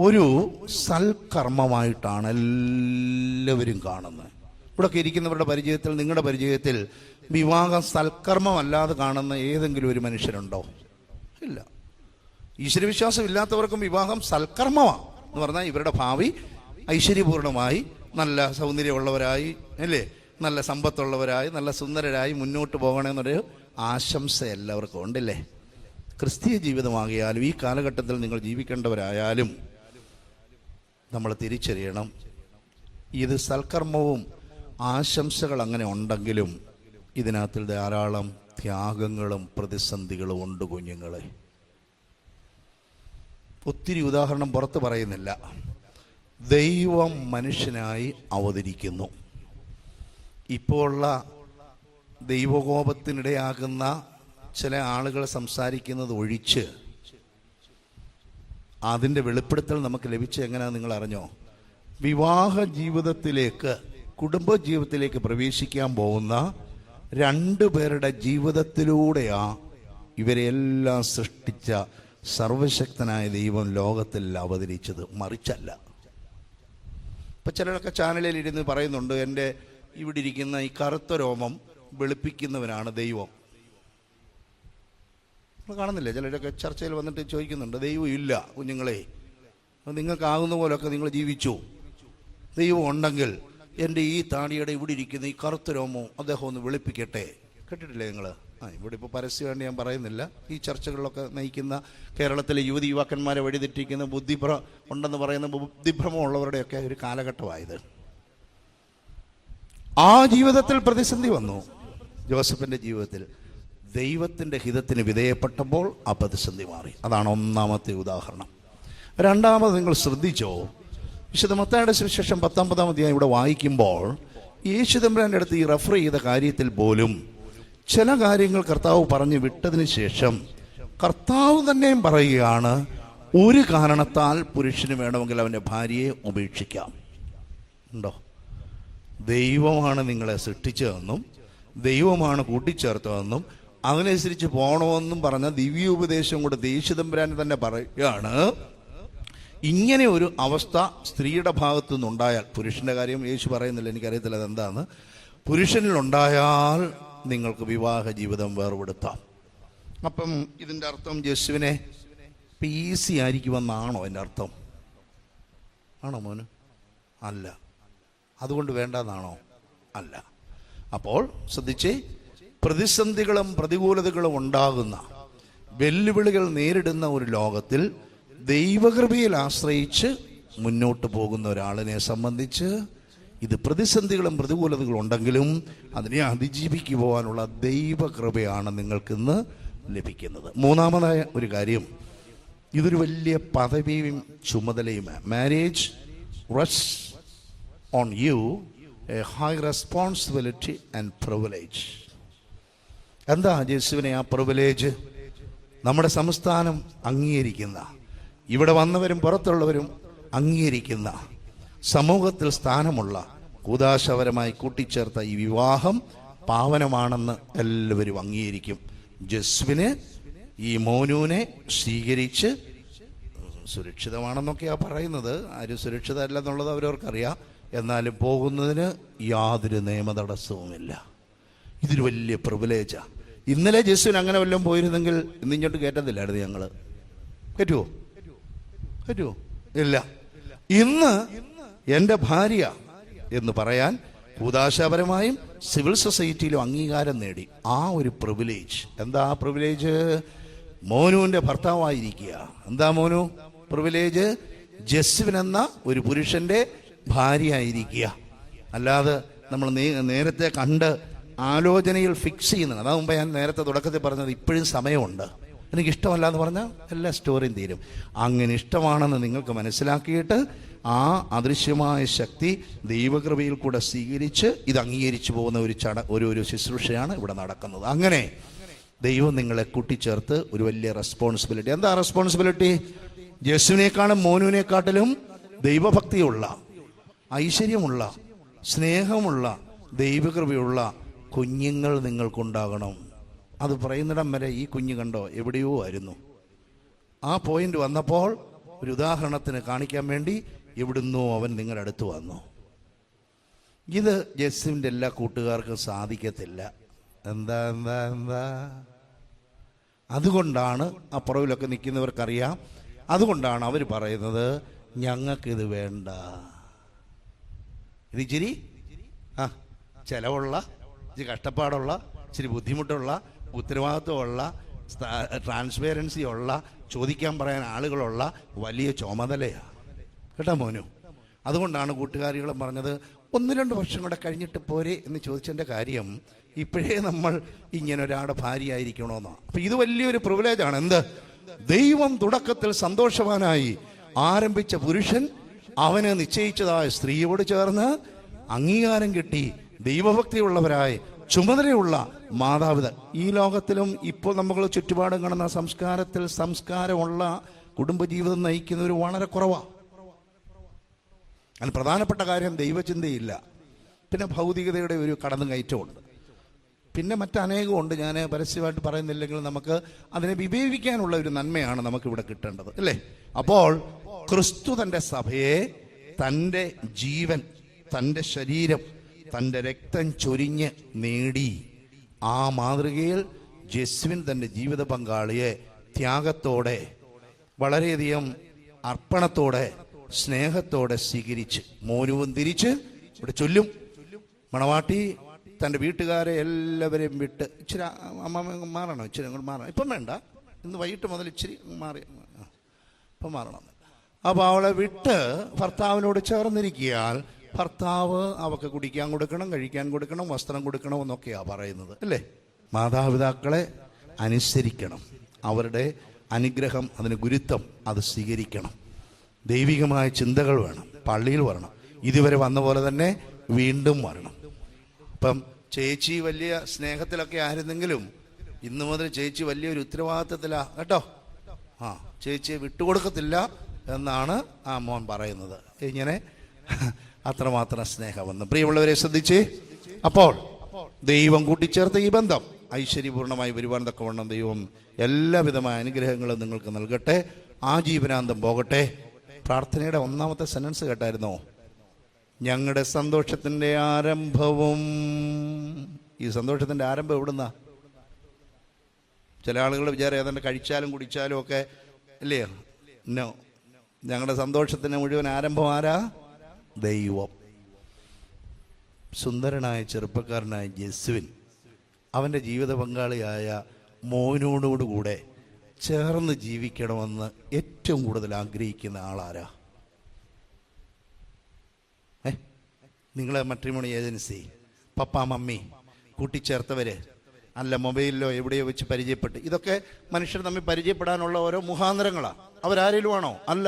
ഒരു സൽക്കർമ്മമായിട്ടാണ് എല്ലാവരും കാണുന്നത്. ഇവിടെയൊക്കെ ഇരിക്കുന്നവരുടെ പരിചയത്തിൽ, നിങ്ങളുടെ പരിചയത്തിൽ വിവാഹം സൽക്കർമ്മമല്ലാതെ കാണുന്ന ഏതെങ്കിലും ഒരു മനുഷ്യരുണ്ടോ? ഇല്ല. ഈശ്വരവിശ്വാസം ഇല്ലാത്തവർക്കും വിവാഹം സൽക്കർമ്മമാണ് എന്ന് പറഞ്ഞാൽ ഇവരുടെ ഭാവി ഐശ്വര്യപൂർണമായി, നല്ല സൗന്ദര്യമുള്ളവരായി, അല്ലേ, നല്ല സമ്പത്തുള്ളവരായി, നല്ല സുന്ദരരായി മുന്നോട്ട് പോകണമെന്നൊരു ആശംസ എല്ലാവർക്കും ഉണ്ടല്ലേ. ക്രിസ്തീയ ജീവിതമാകിയാലും ഈ കാലഘട്ടത്തിൽ നിങ്ങൾ ജീവിക്കേണ്ടവരായാലും നമ്മൾ തിരിച്ചറിയണം, ഇത് സൽക്കർമ്മവും ആശംസകൾ അങ്ങനെ ഉണ്ടെങ്കിലും ഇതിനകത്തിൽ ധാരാളം ത്യാഗങ്ങളും പ്രതിസന്ധികളും ഉണ്ട് കുഞ്ഞുങ്ങളെ. ഒത്തിരി ഉദാഹരണം പുറത്ത് പറയുന്നില്ല. ദൈവം മനുഷ്യനായി അവതരിക്കുന്നു. ഇപ്പോൾ ഉള്ള ദൈവകോപത്തിനിടയാകുന്ന ചില ആളുകൾ സംസാരിക്കുന്നത് ഒഴിച്ച് അതിൻ്റെ വെളിപ്പെടുത്തൽ നമുക്ക് ലഭിച്ച എങ്ങനെയാണെന്ന് നിങ്ങൾ അറിഞ്ഞോ? വിവാഹ ജീവിതത്തിലേക്ക്, കുടുംബ ജീവിതത്തിലേക്ക് പ്രവേശിക്കാൻ പോകുന്ന രണ്ടുപേരുടെ ജീവിതത്തിലൂടെയാ ഇവരെല്ലാം സൃഷ്ടിച്ച സർവശക്തനായ ദൈവം ലോകത്തിൽ അവതരിച്ചത്, മറിച്ചല്ല. ഇപ്പം ചിലരൊക്കെ ചാനലിൽ ഇരുന്ന് പറയുന്നുണ്ട്, എൻ്റെ ഇവിടെ ഇരിക്കുന്ന ഈ കറുത്ത രോമം വെളുപ്പിക്കുന്നവനാണ് ദൈവം. നമ്മൾ കാണുന്നില്ലേ, ചിലരൊക്കെ ചർച്ചയിൽ വന്നിട്ട് ചോദിക്കുന്നുണ്ട്, ദൈവം ഇല്ല കുഞ്ഞുങ്ങളെ, നിങ്ങൾക്കാകുന്ന പോലൊക്കെ നിങ്ങൾ ജീവിച്ചു. ദൈവം ഉണ്ടെങ്കിൽ എൻ്റെ ഈ താടിയുടെ ഇവിടെ ഇരിക്കുന്ന ഈ കറുത്ത രോമം അദ്ദേഹം ഒന്ന് വെളുപ്പിക്കട്ടെ. കേട്ടിട്ടില്ലേ നിങ്ങൾ? ഇവിടെ ഇപ്പോൾ പരസ്യമായിട്ട് ഞാൻ പറയുന്നില്ല. ഈ ചർച്ചകളിലൊക്കെ നയിക്കുന്ന കേരളത്തിലെ യുവാക്കന്മാരെ വഴിതെറ്റിക്കുന്ന ഉണ്ടെന്ന് പറയുന്ന ബുദ്ധിഭ്രമമുള്ളവരുടെയൊക്കെ ഒരു കാലഘട്ടമായത്. ആ ജീവിതത്തിൽ പ്രതിസന്ധി വന്നു. ജോസഫിൻ്റെ ജീവിതത്തിൽ ദൈവത്തിൻ്റെ ഹിതത്തിന് വിധേയപ്പെട്ടപ്പോൾ ആ പ്രതിസന്ധി മാറി. അതാണ് ഒന്നാമത്തെ ഉദാഹരണം. രണ്ടാമത് നിങ്ങൾ ശ്രദ്ധിച്ചോ, വിശുദ്ധ മത്തായിയുടെ സുവിശേഷം 19-ാം അധ്യായം ഇവിടെ വായിക്കുമ്പോൾ യേശുതമ്പുരാൻ്റെ അടുത്ത് ഈ റെഫർ ചെയ്ത കാര്യത്തിൽ പോലും ചില കാര്യങ്ങൾ കർത്താവ് പറഞ്ഞു വിട്ടതിന് ശേഷം കർത്താവ് തന്നെയും പറയുകയാണ്, ഒരു കാരണത്താൽ പുരുഷന് വേണമെങ്കിൽ അവൻ്റെ ഭാര്യയെ ഉപേക്ഷിക്കാം. ഉണ്ടോ? ദൈവമാണ് നിങ്ങളെ സൃഷ്ടിച്ചതെന്നും ദൈവമാണ് കൂട്ടിച്ചേർത്തതെന്നും അതിനനുസരിച്ച് പോകണമെന്നും പറഞ്ഞ ദിവ്യോപദേശം കൊണ്ട് യേശുതമ്പുരാൻ തന്നെ പറയുകയാണ്, ഇങ്ങനെ ഒരു അവസ്ഥ സ്ത്രീയുടെ ഭാഗത്തു നിന്നുണ്ടായാൽ, പുരുഷൻ്റെ കാര്യം യേശു പറയുന്നില്ല, എനിക്കറിയത്തില്ല അതെന്താന്ന്, പുരുഷനിലുണ്ടായാൽ നിങ്ങൾക്ക് വിവാഹ ജീവിതം വേർപെടുത്താം. അപ്പം ഇതിൻ്റെ അർത്ഥം യേശുവിനെ ഈസി ആയിരിക്കുമെന്നാണോ എൻ്റെ അർത്ഥം? ആണോ മോന്? അല്ല. അതുകൊണ്ട് വേണ്ടെന്നാണോ? അല്ല. അപ്പോൾ ശ്രദ്ധിച്ചേ, പ്രതിസന്ധികളും പ്രതികൂലതകളും ഉണ്ടാകുന്ന, വെല്ലുവിളികൾ നേരിടുന്ന ഒരു ലോകത്തിൽ ദൈവകൃപയിൽ ആശ്രയിച്ച് മുന്നോട്ട് പോകുന്ന ഒരാളിനെ സംബന്ധിച്ച് ഇത് പ്രതിസന്ധികളും പ്രതികൂലതകളും ഉണ്ടെങ്കിലും അതിനെ അതിജീവിക്ക് പോകാനുള്ള ദൈവകൃപയാണ് നിങ്ങൾക്കിന്ന് ലഭിക്കുന്നത്. മൂന്നാമതായ ഒരു കാര്യം, ഇതൊരു വലിയ പദവിയും ചുമതലയുമാണ്. Marriage rest on you a high responsibility and privilege. എന്താ യേശുവിനെ ആ പ്രിവിലേജ്? നമ്മുടെ സംസ്ഥാനം അംഗീകരിക്കുന്ന, ഇവിടെ വന്നവരും പുറത്തുള്ളവരും അംഗീകരിക്കുന്ന, സമൂഹത്തിൽ സ്ഥാനമുള്ള, കൂദാശപരമായി കൂട്ടിച്ചേർത്ത ഈ വിവാഹം പാവനമാണെന്ന് എല്ലാവരും അംഗീകരിക്കും. ജസ്വിന് ഈ മോനുവിനെ സ്വീകരിച്ച് സുരക്ഷിതമാണെന്നൊക്കെയാണ് പറയുന്നത്. ആരും സുരക്ഷിതമല്ലെന്നുള്ളത് അവരവർക്കറിയാം. എന്നാലും പോകുന്നതിന് യാതൊരു നിയമതടസ്സവുമില്ല. ഇതൊരു വലിയ പ്രിവിലേജാണ്. ഇന്നലെ ജസ്വിന് അങ്ങനെ വല്ലതും പോയിരുന്നെങ്കിൽ ഇന്നിങ്ങോട്ട് കയറ്റത്തില്ലായിരുന്നു. ഞങ്ങൾ കയറ്റുമോ? ഇല്ല. ഇന്ന് എൻ്റെ ഭാര്യ എന്ന് പറയാൻ കൂദാശപരമായും സിവിൽ സൊസൈറ്റിയിലും അംഗീകാരം നേടി. ആ ഒരു പ്രിവിലേജ്. എന്താ ആ പ്രിവിലേജ്? മോനുവിൻ്റെ ഭർത്താവായിരിക്കുക. എന്താ മോനു പ്രിവിലേജ്? ജസ്വിൻ എന്ന ഒരു പുരുഷന്റെ ഭാര്യ ആയിരിക്കുക. അല്ലാതെ നമ്മൾ നേരത്തെ കണ്ട് ആലോചനയിൽ ഫിക്സ് ചെയ്യുന്നത്. അതാ മുമ്പ് ഞാൻ നേരത്തെ തുടക്കത്തിൽ പറഞ്ഞത്, ഇപ്പോഴും സമയമുണ്ട്. എനിക്കിഷ്ടമല്ല എന്ന് പറഞ്ഞാൽ എല്ലാ സ്റ്റോറിയും തീരും. അങ്ങനെ ഇഷ്ടമാണെന്ന് നിങ്ങൾക്ക് മനസ്സിലാക്കിയിട്ട് ആ അദൃശ്യമായ ശക്തി ദൈവകൃപയിൽ കൂടെ സ്വീകരിച്ച് ഇത് അംഗീകരിച്ചു പോകുന്ന ഒരു ശുശ്രൂഷയാണ് ഇവിടെ നടക്കുന്നത്. അങ്ങനെ ദൈവം നിങ്ങളെ കൂട്ടിച്ചേർത്ത് ഒരു വലിയ റെസ്പോൺസിബിലിറ്റി. എന്താ റെസ്പോൺസിബിലിറ്റി? യേശുവിനേക്കാളും മോനുവിനെക്കാട്ടിലും ദൈവഭക്തിയുള്ള, ഐശ്വര്യമുള്ള, സ്നേഹമുള്ള, ദൈവകൃപയുള്ള കുഞ്ഞുങ്ങൾ നിങ്ങൾക്കുണ്ടാകണം. അത് പറയുന്നിടം വരെ ഈ കുഞ്ഞ് കണ്ടോ എവിടെയോ ആയിരുന്നു. ആ പോയിന്റ് വന്നപ്പോൾ ഒരു ഉദാഹരണത്തിന് കാണിക്കാൻ വേണ്ടി എവിടുന്നോ അവൻ നിങ്ങളുടെ അടുത്ത് വന്നു. ഇത് ജസ്വിൻ്റെ എല്ലാ കൂട്ടുകാർക്കും സാധിക്കത്തില്ല. എന്താ എന്താ എന്താ അതുകൊണ്ടാണ് ആ പുറവിലൊക്കെ നിൽക്കുന്നവർക്കറിയാം. അതുകൊണ്ടാണ് അവർ പറയുന്നത്, ഞങ്ങൾക്കിത് വേണ്ട. ഇത് ഇച്ചിരി ചിലവുള്ള, ഇച്ചിരി കഷ്ടപ്പാടുള്ള, ഇച്ചിരി ബുദ്ധിമുട്ടുള്ള, ഉത്തരവാദിത്വമുള്ള, ട്രാൻസ്പെറൻസി ഉള്ള, ചോദിക്കാൻ പറയാൻ ആളുകളുള്ള വലിയ ചുമതലയാണ് കേട്ടോ മോനു. അതുകൊണ്ടാണ് കൂട്ടുകാരികളും പറഞ്ഞത് 1-2 വർഷം കൂടെ കഴിഞ്ഞിട്ട് പോരെ എന്ന് ചോദിച്ചതിൻ്റെ കാര്യം, ഇപ്പോഴേ നമ്മൾ ഇങ്ങനെ ഒരാളുടെ ഭാര്യയായിരിക്കണമെന്നാണ്. അപ്പം ഇത് വലിയൊരു പ്രിവിലേജാണ്. എന്ത്? ദൈവം തുടക്കത്തിൽ സന്തോഷവാനായി ആരംഭിച്ച പുരുഷൻ അവന് നിശ്ചയിച്ചതായ സ്ത്രീയോട് ചേർന്ന് അംഗീകാരം കിട്ടി ദൈവഭക്തിയുള്ളവരായി ചുമതലയുള്ള മാതാപിതാ. ഈ ലോകത്തിലും ഇപ്പോൾ നമ്മൾ ചുറ്റുപാടും കാണുന്ന സംസ്കാരമുള്ള കുടുംബജീവിതം നയിക്കുന്നവർ വളരെ കുറവാണ്. അതിന് പ്രധാനപ്പെട്ട കാര്യം ദൈവചിന്തയില്ല. പിന്നെ ഭൗതികതയുടെ ഒരു കടന്നുകയറ്റമുണ്ട്. പിന്നെ മറ്റനേകമുണ്ട്. ഞാൻ പരസ്യമായിട്ട് പറയുന്നില്ലെങ്കിൽ നമുക്ക് അതിനെ വിവേചിക്കാനുള്ള ഒരു നന്മയാണ് നമുക്കിവിടെ കിട്ടേണ്ടത്, അല്ലേ? അപ്പോൾ ക്രിസ്തു തൻ്റെ സഭയെ തൻ്റെ ജീവൻ, തൻ്റെ ശരീരം, തൻ്റെ രക്തം ചൊരിഞ്ഞ് നേടി. ആ മാതൃകയിൽ ജസ്വിൻ തൻ്റെ ജീവിത പങ്കാളിയെ ത്യാഗത്തോടെ, വളരെയധികം അർപ്പണത്തോടെ, സ്നേഹത്തോടെ സ്വീകരിച്ച് മോനുവും തിരിച്ച് ഇവിടെ ചൊല്ലും. മണവാട്ടി തൻ്റെ വീട്ടുകാരെ എല്ലാവരെയും വിട്ട്, ഇച്ചിരി അമ്മ മാറണം, ഇച്ചിരി അങ്ങോട്ട് മാറണം, ഇപ്പം വേണ്ട, ഇന്ന് വൈകിട്ട് മുതൽ ഇച്ചിരി മാറി, ഇപ്പം മാറണം. അപ്പോൾ അവളെ വിട്ട് ഭർത്താവിനോട് ചേർന്നിരിക്കിയാൽ ഭർത്താവ് അവൾക്ക് കുടിക്കാൻ കൊടുക്കണം, കഴിക്കാൻ കൊടുക്കണം, വസ്ത്രം കൊടുക്കണം എന്നൊക്കെയാണ് പറയുന്നത്, അല്ലേ? മാതാപിതാക്കളെ അനുസരിക്കണം. അവരുടെ അനുഗ്രഹം, അതിന് ഗുരുത്വം, അത് സ്വീകരിക്കണം. ദൈവികമായ ചിന്തകൾ വേണം. പള്ളിയിൽ വരണം. ഇതുവരെ വന്ന പോലെ തന്നെ വീണ്ടും വരണം. ഇപ്പം ചേച്ചി വലിയ സ്നേഹത്തിലൊക്കെ ആയിരുന്നെങ്കിലും ഇന്നു മുതൽ ചേച്ചി വലിയൊരു ഉത്തരവാദിത്വത്തിലാണ് കേട്ടോ. ചേച്ചിയെ വിട്ടുകൊടുക്കത്തില്ല എന്നാണ് ആ മോൻ പറയുന്നത്. ഇങ്ങനെ അത്രമാത്രം സ്നേഹമെന്ന്. പ്രിയമുള്ളവരെ ശ്രദ്ധിച്ചേ. അപ്പോൾ ദൈവം കൂട്ടിച്ചേർത്ത ഈ ബന്ധം ഐശ്വര്യപൂർണ്ണമായി വരുവാൻ തക്കവണ്ണം ദൈവം എല്ലാവിധമായ അനുഗ്രഹങ്ങളും നിങ്ങൾക്ക് നൽകട്ടെ. ആജീവനാന്തം പോകട്ടെ. പ്രാർത്ഥനയുടെ 1ാമത്തെ സെന്റൻസ് കേട്ടായിരുന്നോ? ഞങ്ങളുടെ സന്തോഷത്തിൻ്റെ ആരംഭവും. ഈ സന്തോഷത്തിൻ്റെ ആരംഭം എവിടുന്നാ? ചില ആളുകൾ വിചാരം ഏതാണ്ട് കഴിച്ചാലും കുടിച്ചാലും ഒക്കെ, അല്ലേ? നോ, ഞങ്ങളുടെ സന്തോഷത്തിന് മുഴുവൻ ആരംഭം ആരാ? ദൈവം. സുന്ദരനായ ചെറുപ്പക്കാരനായ ജെസ്വിൻ അവൻ്റെ ജീവിത പങ്കാളിയായ മോനോടുകൂടെ ചേർന്ന് ജീവിക്കണമെന്ന് ഏറ്റവും കൂടുതൽ ആഗ്രഹിക്കുന്ന ആളാരാ? നിങ്ങളെ മാട്രിമോണി ഏജൻസി, പപ്പ മമ്മി, കൂട്ടിച്ചേർത്തവർ, അല്ല മൊബൈലിലോ എവിടെയോ വെച്ച് പരിചയപ്പെട്ട്, ഇതൊക്കെ മനുഷ്യർ തമ്മിൽ പരിചയപ്പെടാനുള്ള ഓരോ മുഖാന്തരങ്ങളാണ്. അവരാരേലും ആണോ? അല്ല.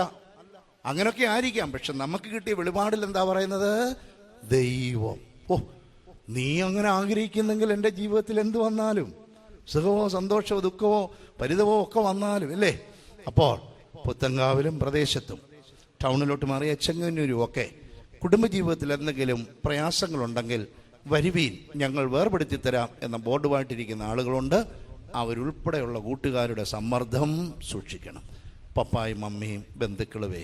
അങ്ങനെയൊക്കെ ആയിരിക്കാം. പക്ഷെ നമുക്ക് കിട്ടിയ വെളിപാടിൽ എന്താ പറയുന്നത്? ദൈവം. ഓ, നീ അങ്ങനെ ആഗ്രഹിക്കുന്നെങ്കിൽ എൻ്റെ ജീവിതത്തിൽ എന്ത് വന്നാലും, സുഖമോ സന്തോഷമോ ദുഃഖമോ പരിതവോ ഒക്കെ വന്നാലും, അല്ലേ? അപ്പോൾ പുത്തങ്കാവിലും പ്രദേശത്തും ടൗണിലോട്ട് മാറിയ ചെങ്ങന്നൂരും ഒക്കെ കുടുംബജീവിതത്തിൽ എന്തെങ്കിലും പ്രയാസങ്ങളുണ്ടെങ്കിൽ വരുവീൻ, ഞങ്ങൾ വേർപെടുത്തി തരാം എന്ന ബോർഡുമായിട്ടിരിക്കുന്ന ആളുകളുണ്ട്. അവരുൾപ്പെടെയുള്ള കൂട്ടുകാരുടെ സമ്മർദ്ദം സൂക്ഷിക്കണം. പപ്പായും മമ്മിയും ബന്ധുക്കളുവേ,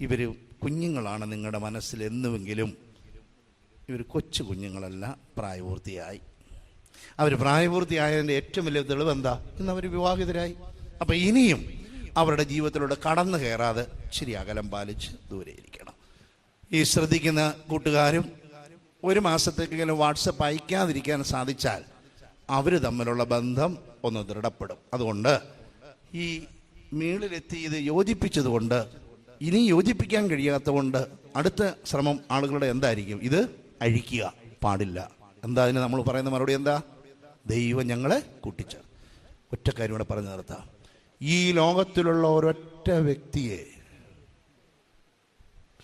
ഇവർ കുഞ്ഞുങ്ങളാണ് നിങ്ങളുടെ മനസ്സിൽ എന്നുമെങ്കിലും ഇവർ കൊച്ചു കുഞ്ഞുങ്ങളല്ല, പ്രായപൂർത്തിയായി. അവർ പ്രായപൂർത്തിയായതിൻ്റെ ഏറ്റവും വലിയ തെളിവ് എന്താ? ഇന്ന് അവർ വിവാഹിതരായി. അപ്പം ഇനിയും അവരുടെ ജീവിതത്തിലൂടെ കടന്നു കയറാതെ ശരി അകലം പാലിച്ച് ദൂരെ ഇരിക്കണം. ഈ ശ്രദ്ധിക്കുന്ന കൂട്ടുകാരും ഒരു മാസത്തേക്കെങ്കിലും വാട്സപ്പ് അയക്കാതിരിക്കാൻ സാധിച്ചാൽ അവർ തമ്മിലുള്ള ബന്ധം ഒന്ന് ദൃഢപ്പെടും. അതുകൊണ്ട് ഈ മേളിലെത്തി ഇത് യോജിപ്പിച്ചതുകൊണ്ട് ഇനി യോജിപ്പിക്കാൻ കഴിയാത്തതുകൊണ്ട് അടുത്ത ശ്രമം ആളുകളുടെ എന്തായിരിക്കും? ഇത് അഴിക്കുക പാടില്ല. എന്താ അതിന് നമ്മൾ പറയുന്ന മറുപടി എന്താ? ദൈവം ഞങ്ങളെ കൂട്ടിച്ച. ഒറ്റ കാര്യം കൂടെ പറഞ്ഞു നിർത്താം. ഈ ലോകത്തിലുള്ള ഒരൊറ്റ വ്യക്തിയെ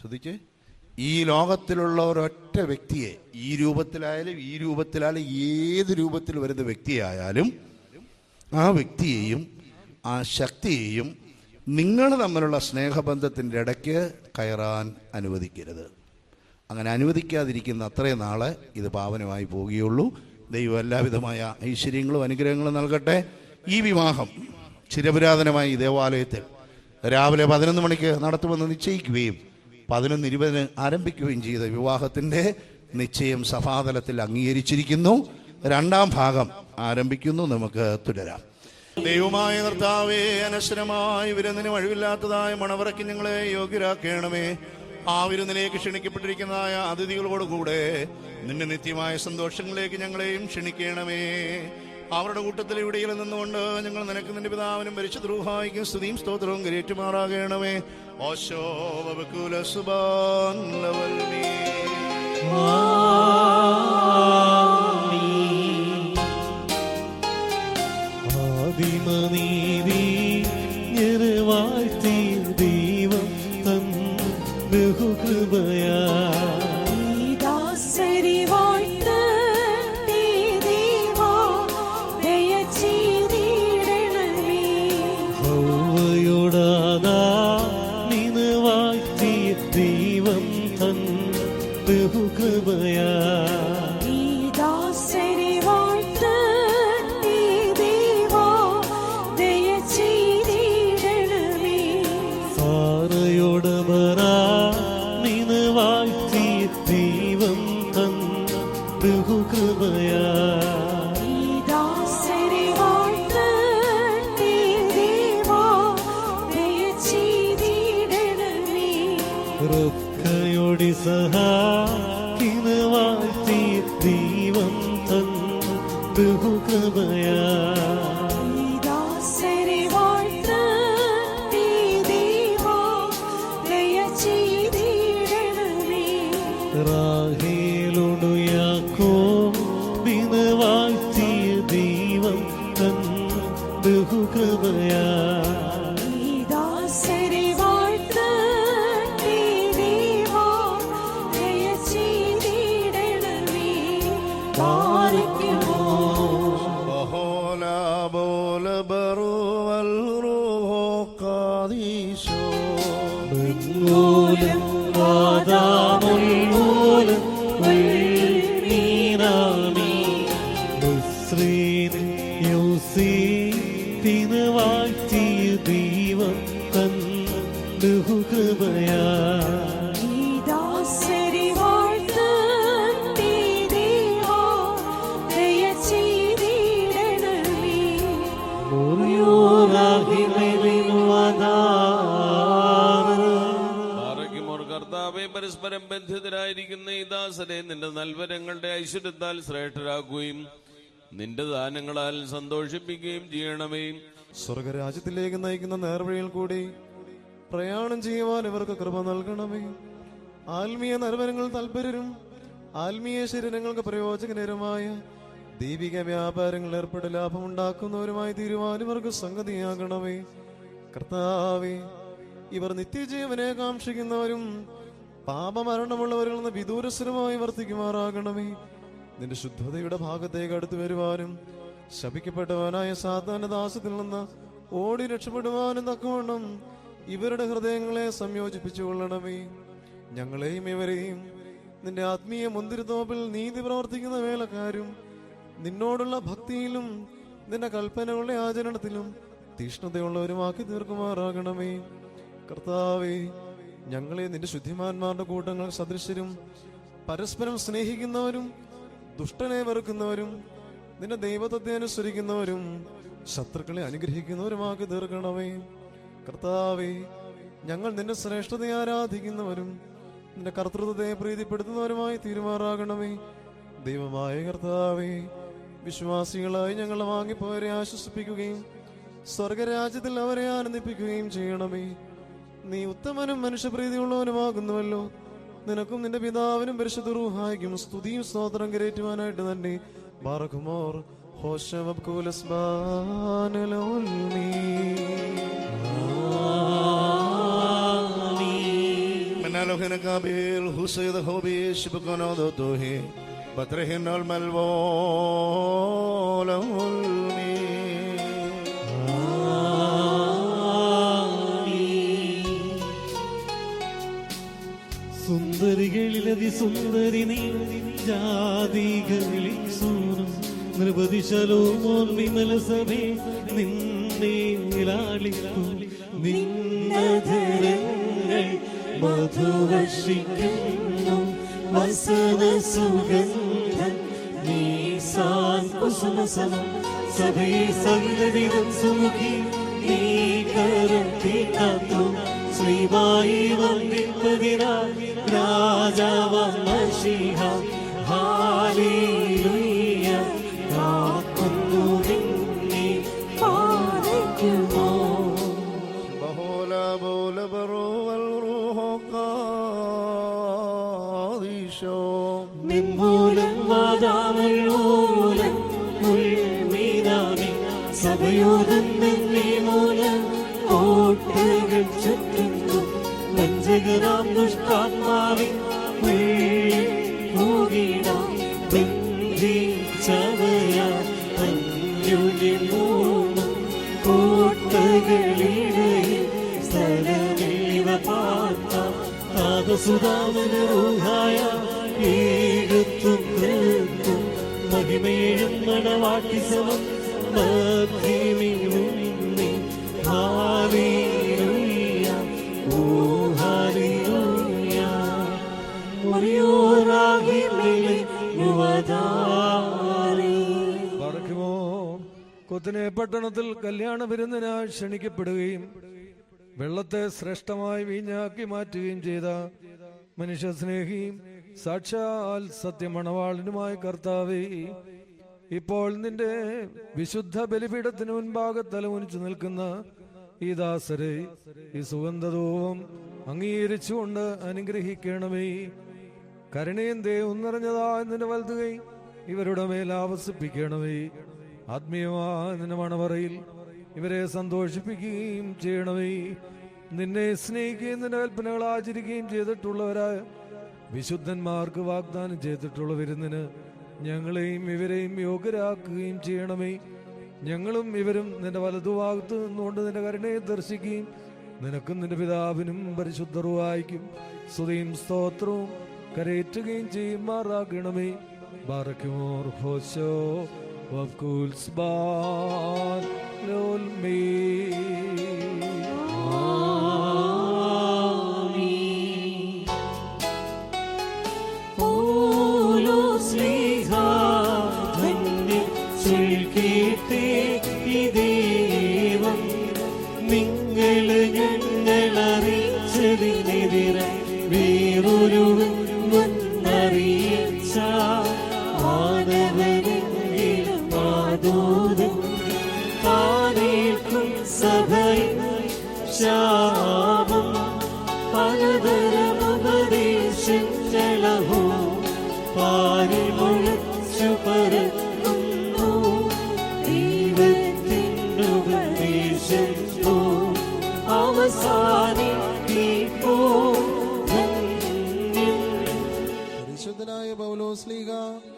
ശ്രദ്ധിച്ച്, ഈ ലോകത്തിലുള്ള ഒരൊറ്റ വ്യക്തിയെ, ഈ രൂപത്തിലായാലും ഏത് രൂപത്തിൽ വരുന്ന വ്യക്തിയായാലും ആ വ്യക്തിയെയും ആ ശക്തിയെയും നിങ്ങൾ തമ്മിലുള്ള സ്നേഹബന്ധത്തിൻ്റെ ഇടയ്ക്ക് കയറാൻ അനുവദിക്കരുത്. അങ്ങനെ അനുവദിക്കാതിരിക്കുന്ന അത്രയും നാളെ ഇത് പാവനമായി പോവുകയുള്ളൂ. ദൈവം എല്ലാവിധമായ ഐശ്വര്യങ്ങളും അനുഗ്രഹങ്ങളും നൽകട്ടെ. ഈ വിവാഹം ചിരപുരാതനമായ ഈ ദേവാലയത്തിൽ രാവിലെ 11 മണിക്ക് നടത്തുമെന്ന് നിശ്ചയിക്കുകയും 11:20 ആരംഭിക്കുകയും ചെയ്ത വിവാഹത്തിൻ്റെ നിശ്ചയം സഭാതലത്തിൽ അംഗീകരിച്ചിരിക്കുന്നു. 2ാം ഭാഗം ആരംഭിക്കുന്നു. നമുക്ക് തുടരാം. ദൈവമായ കർത്താവേ, അനശ്വരമായി വിരുന്നിന് വഴിവില്ലാത്തതായ മണവറയ്ക്ക് ഞങ്ങളെ യോഗ്യരാക്കണമേ. ആ വിരുന്നിലേക്ക് ക്ഷണിക്കപ്പെട്ടിരിക്കുന്നതായ അതിഥികളോടുകൂടെ നിന്റെ നിത്യമായ സന്തോഷങ്ങളിലേക്ക് ഞങ്ങളെയും ക്ഷണിക്കണമേ. അവരുടെ കൂട്ടത്തിൽ ഇവിടെയിൽ നിന്നുകൊണ്ട് ഞങ്ങൾ നിനക്ക് നിന്റെ പിതാവിനും പരിശുദ്ധ റൂഹായിക്കും സ്തുതിയും സ്തോത്രവും കരേറ്റുമാറാകണമേ. ഓശോ വബകുല സുബാൻ ലവൽമീ. ആദിമനീതി ഞരവാഴ്ത്തി ദൈവം തൻ ബഹുകൃപയാ ദൈവം തൻ ബഹുകൃപയാ സാറയോടമറാ നിന് വാഴ്ത്തി ദൈവം തൻ ബഹുകൃപയാ റൊക്കയോടി സഹാക്കിന് വാഴ്ത്തി ദൈവം തൻ ബഹുകൃപയാ റാഹേലോടു യാക്കോബിന് വാഴ്ത്തി ദൈവം തൻ ബഹുകൃപയാ ദൈവം തൻ ബഹുകൃപയാ ദൈവം പരസ്പരം ബന്ധിതരായിരിക്കുന്ന ഈ ദാസരെ നിന്റെ നൽവരങ്ങളുടെ ഐശ്വര്യത്താൽ ശ്രേഷ്ഠരാക്കുകയും നിന്റെ ദാനങ്ങളാൽ സന്തോഷിപ്പിക്കുകയും ചെയ്യണമേ. സ്വർഗരാജ്യത്തിലേക്ക് നയിക്കുന്ന നേർവഴിയിൽ കൂടി പ്രയാണം ചെയ്യുവാൻ ഇവർക്ക് കൃപ നൽകണമേ. ആത്മീയ നർവരങ്ങൾ താല്പര്യരും ആത്മീയ ശരീരങ്ങൾക്ക് പ്രയോജനകരമായ ദൈവിക വ്യാപാരങ്ങൾ ഏർപ്പെട്ട് ലാഭമുണ്ടാക്കുന്നവരുമായി തീരുവാൻ ഇവർക്ക് സംഗതിയാകണമേ. കർത്താവേ, ഇവർ നിത്യജീവനെ കാക്ഷിക്കുന്നവരും പാപമരണമുള്ളവരിൽ നിന്ന് വിദൂരസ്ഥരുമായി വർത്തിക്കുമാറാകണമേ. നിന്റെ ശുദ്ധതയുടെ ഭാഗത്തേക്ക് അടുത്തു വരുവാനും ശപിക്കപ്പെട്ടവനായ സാത്താന്റെ ദാസത്തിൽ നിന്ന് ഓടി രക്ഷപ്പെടുവാനും തക്കവണ്ണം ഇവരുടെ ഹൃദയങ്ങളെ സംയോജിപ്പിച്ചു കൊള്ളണമേ. ഞങ്ങളെയും ഇവരെയും നിന്റെ ആത്മീയ മുന്തിരിത്തോപ്പിൽ നീതി പ്രവർത്തിക്കുന്ന വേലക്കാരും നിന്നോടുള്ള ഭക്തിയിലും നിന്റെ കൽപ്പനകളുടെ ആചരണത്തിലും തീഷ്ണതയുള്ളവരുമാക്കി തീർക്കുമാറാകണമേ. കർത്താവേ, ഞങ്ങളെ നിന്റെ ശുദ്ധിമാന്മാരുടെ കൂട്ടങ്ങൾ സദൃശരും പരസ്പരം സ്നേഹിക്കുന്നവരും ദുഷ്ടനെ വെറുക്കുന്നവരും നിന്റെ ദൈവത്വത്തെ അനുസരിക്കുന്നവരും ശത്രുക്കളെ അനുഗ്രഹിക്കുന്നവരുമാക്കി തീർക്കണമേ. കർത്താവേ, ഞങ്ങൾ നിന്റെ ശ്രേഷ്ഠതയെ ആരാധിക്കുന്നവരും നിന്റെ കർത്തൃത്വത്തെ പ്രീതിപ്പെടുത്തുന്നവരുമായി തീരുമാറാകണമേ. ദൈവമായ കർത്താവേ, വിശ്വാസികളായി ഞങ്ങളെ വാങ്ങിപ്പോയവരെ ആശ്വസിപ്പിക്കുകയും സ്വർഗരാജ്യത്തിൽ അവരെ ആനന്ദിപ്പിക്കുകയും ചെയ്യണമേ. നീ ഉത്തമനും മനുഷ്യപ്രീതിയുള്ളവനുമാകുന്നുവല്ലോ. നിനക്കും നിന്റെ പിതാവിനും പരിശുദ്ധ റൂഹായിക്കും സ്തുതിയും സ്തോത്രം കരേറ്റുവാനായിട്ട് തന്നെ ബാറക്കുമോർ സുന്ദരികളിലതിസുന്ദരി നീ ജാതികളിൽ സൂനം നൃപതി ശലോമോൻ വിമല സഭേ നിന്നെ ലാളിക്കും. നിന്നധരങ്ങൾ മധുവർഷിക്കുന്നു വസന സുഗന്ധം നീസാൻ കുസുമസമം സഭയെ സകലവിധം സുമുഖി നീ കരത്തിനു ശ്രീമായി വന്ദിപ്പതിനാൽ രാജാവാം മശീഹ ഹല്ലേലൂയ കാക്കുന്നു നിന്നെ പാടിക്കുമോ. ബഹോല ബോല ബറോവൽ റൂഹോ ഖാദിശോ നിമ്മൂലം വാദാമൂലം മുൽമീനാമി സഭയോദം നിന്നെ മൂലം ഓട്ടുകൾ ചുറ്റുന്നു വഞ്ചകരാം ദുഷ്ടാത്മാവിൻ മൂകിടാം ബന്ധിച്ചവയാ അന്യുലിൽ മൂന്നും കോട്ടകളിടയിൽ സ്ഥലമേവ പാർത്ത താതസുതാമനൂഹായ ഏകത്വം കൃത്തും മഹിമേഴും മണവാട്ടി സമം മധ്യമേഴും Hallelujah, oh hallelujah, Moriyoragimile Yuvadari. പറക്കുമോ കൊത്തിനെ പട്ടണത്തിൽ കല്യാണ വിരുന്നിനായി ക്ഷണിക്കപ്പെടുകയും വെള്ളത്തെ ശ്രേഷ്ഠമായി വീഞ്ഞാക്കി മാറ്റുകയും ചെയ്ത മനുഷ്യസ്നേഹിയും സാക്ഷാൽ സത്യമണവാളനുമായ കർത്താവേ, ഇപ്പോൾ നിന്റെ വിശുദ്ധ ബലിപീഠത്തിന് മുൻപാകെ തലമുനിച്ചു നിൽക്കുന്ന ഈ ദാസരെ ഈ സുഗന്ധധൂപം അംഗീകരിച്ചുകൊണ്ട് അനുഗ്രഹിക്കണമേ. കരുണയും ദയവും നിറഞ്ഞതായ നിന്റെ വലതുകൈ ഇവരുടെ മേൽ ആവസിപ്പിക്കണമേ. ആത്മീയമായ നിന്റെ മണവറയിൽ ഇവരെ സന്തോഷിപ്പിക്കുകയും ചെയ്യണമേ. നിന്നെ സ്നേഹിക്കുകയും നിന്റെ കൽപ്പനകൾ ആചരിക്കുകയും ചെയ്തിട്ടുള്ളവരായ വിശുദ്ധന്മാർക്ക് വാഗ്ദാനം ചെയ്തിട്ടുള്ള വിരുന്നിന് ഞങ്ങളെയും ഇവരെയും യോഗ്യരാക്കുകയും ചെയ്യണമേ. ഞങ്ങളും ഇവരും നിന്റെ വലതുഭാഗത്ത് നിന്നുകൊണ്ട് നിന്റെ കരുണയെ ദർശിക്കുകയും നിനക്കും നിന്റെ പിതാവിനും പരിശുദ്ധ റൂഹായിക്കും സ്തുതിയും സ്തോത്രവും കരയേറ്റുകയും ചെയ്യുമാറാകണമേ. ബാറക്കുമോർ ഹോശോ വകുൽസ് ബാൻ ലോൽമേ. നിങ്ങൾ ഞങ്ങൾ അറിയിച്ചതിനെതിരെ വേറൊരു സഭയിൽ ശാപം പലതരമുപദേശങ്ങളഹോ പാരിമുളച്ചു പരക്കുന്നു ദൈവത്തിനുപദേശത്തോ അവസാനിപ്പോ. പരിശുദ്ധനായ പൗലോസ്ലീഹ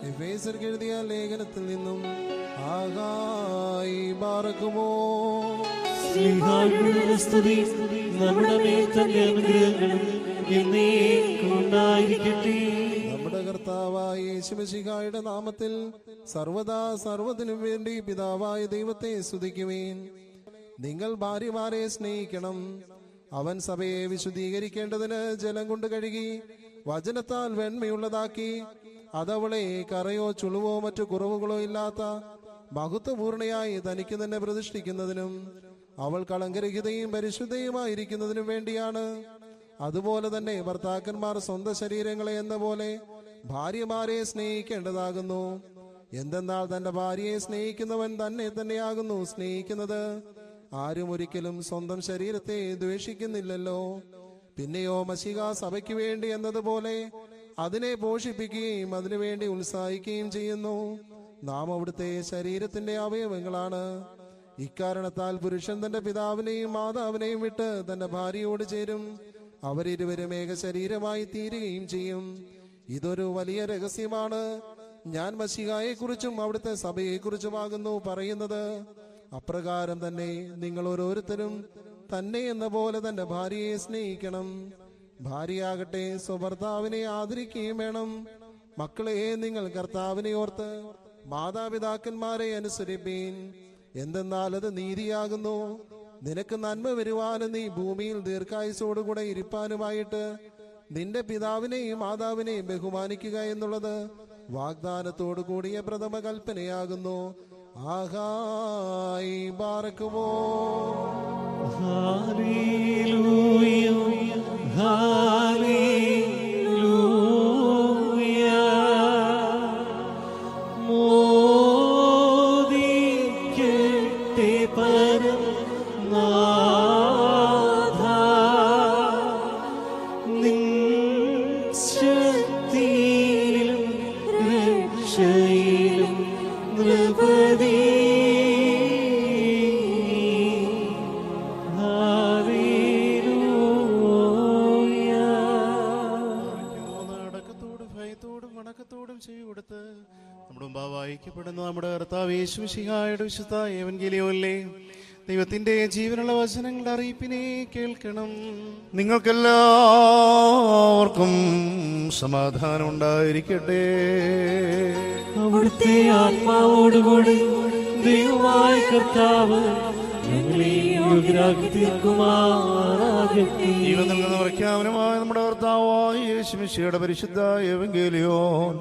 എഫേസ്യർക്ക് എഴുതിയ ലേഖനത്തിൽ നിന്നും ആകായി ബാറക്കുമോ. ശ്രീഹായുടെ സ്തുതി നമ്മുടെ മേൽ തന്നെ അനുഗ്രഹങ്ങളും എന്നേക്കും ഉണ്ടായിരിക്കട്ടെ. നമ്മുടെ കർത്താവായ യേശുമിശിഹായുടെ നാമത്തിൽ സർവദാ സർവ്വതിനും വേണ്ടി പിതാവായ ദൈവത്തെ സ്തുതിക്കുവേൻ. നിങ്ങൾ ഭാര്യമാരെ സ്നേഹിക്കണം. അവൻ സഭയെ വിശുദ്ധീകരിക്കേണ്ടതിന് ജലം കൊണ്ട് കഴുകി വചനത്താൽ വെണ്മയുള്ളതാക്കി അതവളെ കറയോ ചുളുവോ മറ്റു കുറവുകളോ ഇല്ലാത്ത മഹത്വപൂർണയായി തനിക്ക് തന്നെ പ്രതിഷ്ഠിക്കുന്നതിനും അവൾ കളങ്കരഹിതയും പരിശുദ്ധയുമായിരിക്കുന്നതിനും വേണ്ടിയാണ്. അതുപോലെ തന്നെ ഭർത്താക്കന്മാർ സ്വന്തം ശരീരങ്ങളെ എന്ന പോലെ ഭാര്യമാരെ സ്നേഹിക്കേണ്ടതാകുന്നു. എന്തെന്നാൽ തന്റെ ഭാര്യയെ സ്നേഹിക്കുന്നവൻ തന്നെ തന്നെയാകുന്നു സ്നേഹിക്കുന്നത്. ആരും ഒരിക്കലും സ്വന്തം ശരീരത്തെ ദ്വേഷിക്കുന്നില്ലല്ലോ. പിന്നെയോ മശിഹ സഭയ്ക്ക് വേണ്ടി എന്നതുപോലെ അതിനെ പോഷിപ്പിക്കുകയും അതിനുവേണ്ടി ഉത്സാഹിക്കുകയും ചെയ്യുന്നു. നാം അവിടുത്തെ ശരീരത്തിന്റെ അവയവങ്ങളാണ്. ഇക്കാരണത്താൽ പുരുഷൻ തന്റെ പിതാവിനെയും മാതാവിനെയും വിട്ട് തന്റെ ഭാര്യയോട് ചേരും. അവരിരുവരും ഏക ശരീരമായി തീരുകയും ചെയ്യും. ഇതൊരു വലിയ രഹസ്യമാണ്. ഞാൻ മശിഹായെക്കുറിച്ചും അവിടുത്തെ സഭയെക്കുറിച്ചുമാകുന്നു പറയുന്നത്. അപ്രകാരം തന്നെ നിങ്ങൾ ഓരോരുത്തരും തന്നെ എന്ന പോലെ തന്റെ ഭാര്യയെ സ്നേഹിക്കണം. ഭാര്യയാകട്ടെ സ്വഭർത്താവിനെ ആദരിക്കുകയും വേണം. മക്കളെ, നിങ്ങൾ കർത്താവിനെ ഓർത്ത് മാതാപിതാക്കന്മാരെ അനുസരിപ്പീൻ. എന്തെന്നാൽ അത് നീതിയാകുന്നു. നിനക്ക് നന്മ വരുവാനും നീ ഭൂമിയിൽ ദീർഘായുസോടുകൂടെ ഇരിപ്പാനുമായിട്ട് നിന്റെ പിതാവിനെയും മാതാവിനെയും ബഹുമാനിക്കുക എന്നുള്ളത് വാഗ്ദാനത്തോടു കൂടിയ പ്രഥമ കൽപ്പനയാകുന്നു. ആഹായി ബാറക്കുമോ. Hallelujah hallelujah. മോദിക്കട്ടെ പരമനാഥ നിൻ ശക്തിയിലും രക്ഷയിലും നൃപതി. അടക്കത്തോടും ഭയത്തോടും വണക്കത്തോടും ചെയ്തുകൊടുത്ത് നമ്മുടെ മുമ്പാകെ വായിക്കപ്പെടുന്ന നമ്മുടെ കർത്താവ് യേശുമിശിഹായുടെ വിശുദ്ധ ഏവൻഗേലിയോനിലെ ദൈവത്തിന്റെ ജീവനുള്ള വചനങ്ങളുടെ അറിയിപ്പിനെ കേൾക്കണം. നിങ്ങൾക്കെല്ലാവർക്കും സമാധാനം ഉണ്ടായിരിക്കട്ടെ. അവിടുത്തെ ആത്മാവോടുകൂടി ദൈവമായ കർത്താവ് ഞങ്ങളെ യോഗ്യരാക്കി തീർക്കുമാറാകട്ടെ. ജീവൻ നൽകുന്ന പ്രഖ്യാപനമായ നമ്മുടെ കർത്താവായ യേശുമിശിഹായുടെ പരിശുദ്ധ ഏവൻഗേലിയോൻ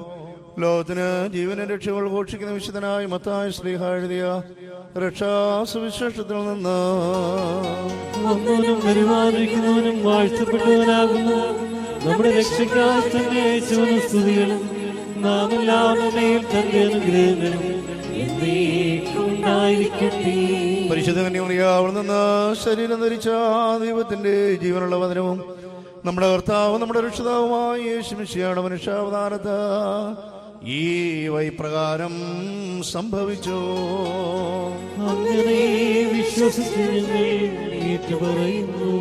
ലോകത്തിന് ജീവനും രക്ഷകൾ ഘോഷിക്കുന്ന വിശുദ്ധനായ മത്തായി ശ്ലീഹ എഴുതിയ രക്ഷാസുവിശേഷത്തിൽ നിന്ന് വന്നവനും വരുവാനിരിക്കുന്നവനും വാഴ്ത്തപ്പെട്ടവനാകുന്നു നമ്മുടെ രക്ഷയ്ക്കായി തന്നെ അയച്ചവനും സ്തുതികളും നാം എല്ലാവരുടെയും തന്റെ അനുഗ്രഹങ്ങളും എന്നേക്കും ഉണ്ടായിരിക്കട്ടെ. പരിശുദ്ധ കന്യകമറിയാവിൽ നിന്ന് ശരീരം ധരിച്ച ദൈവത്തിന്റെ ജീവനുള്ള വചനവും നമ്മുടെ കർത്താവും നമ്മുടെ രക്ഷിതാവുമായ യേശുമിശിഹായുടെ മനുഷ്യാവതാരത്ത് ഈ വൈപ്രകാരം സംഭവിച്ചു. അങ്ങനെ വിശ്വസിച്ച് ഞങ്ങൾ ഏറ്റുപറയുന്നു.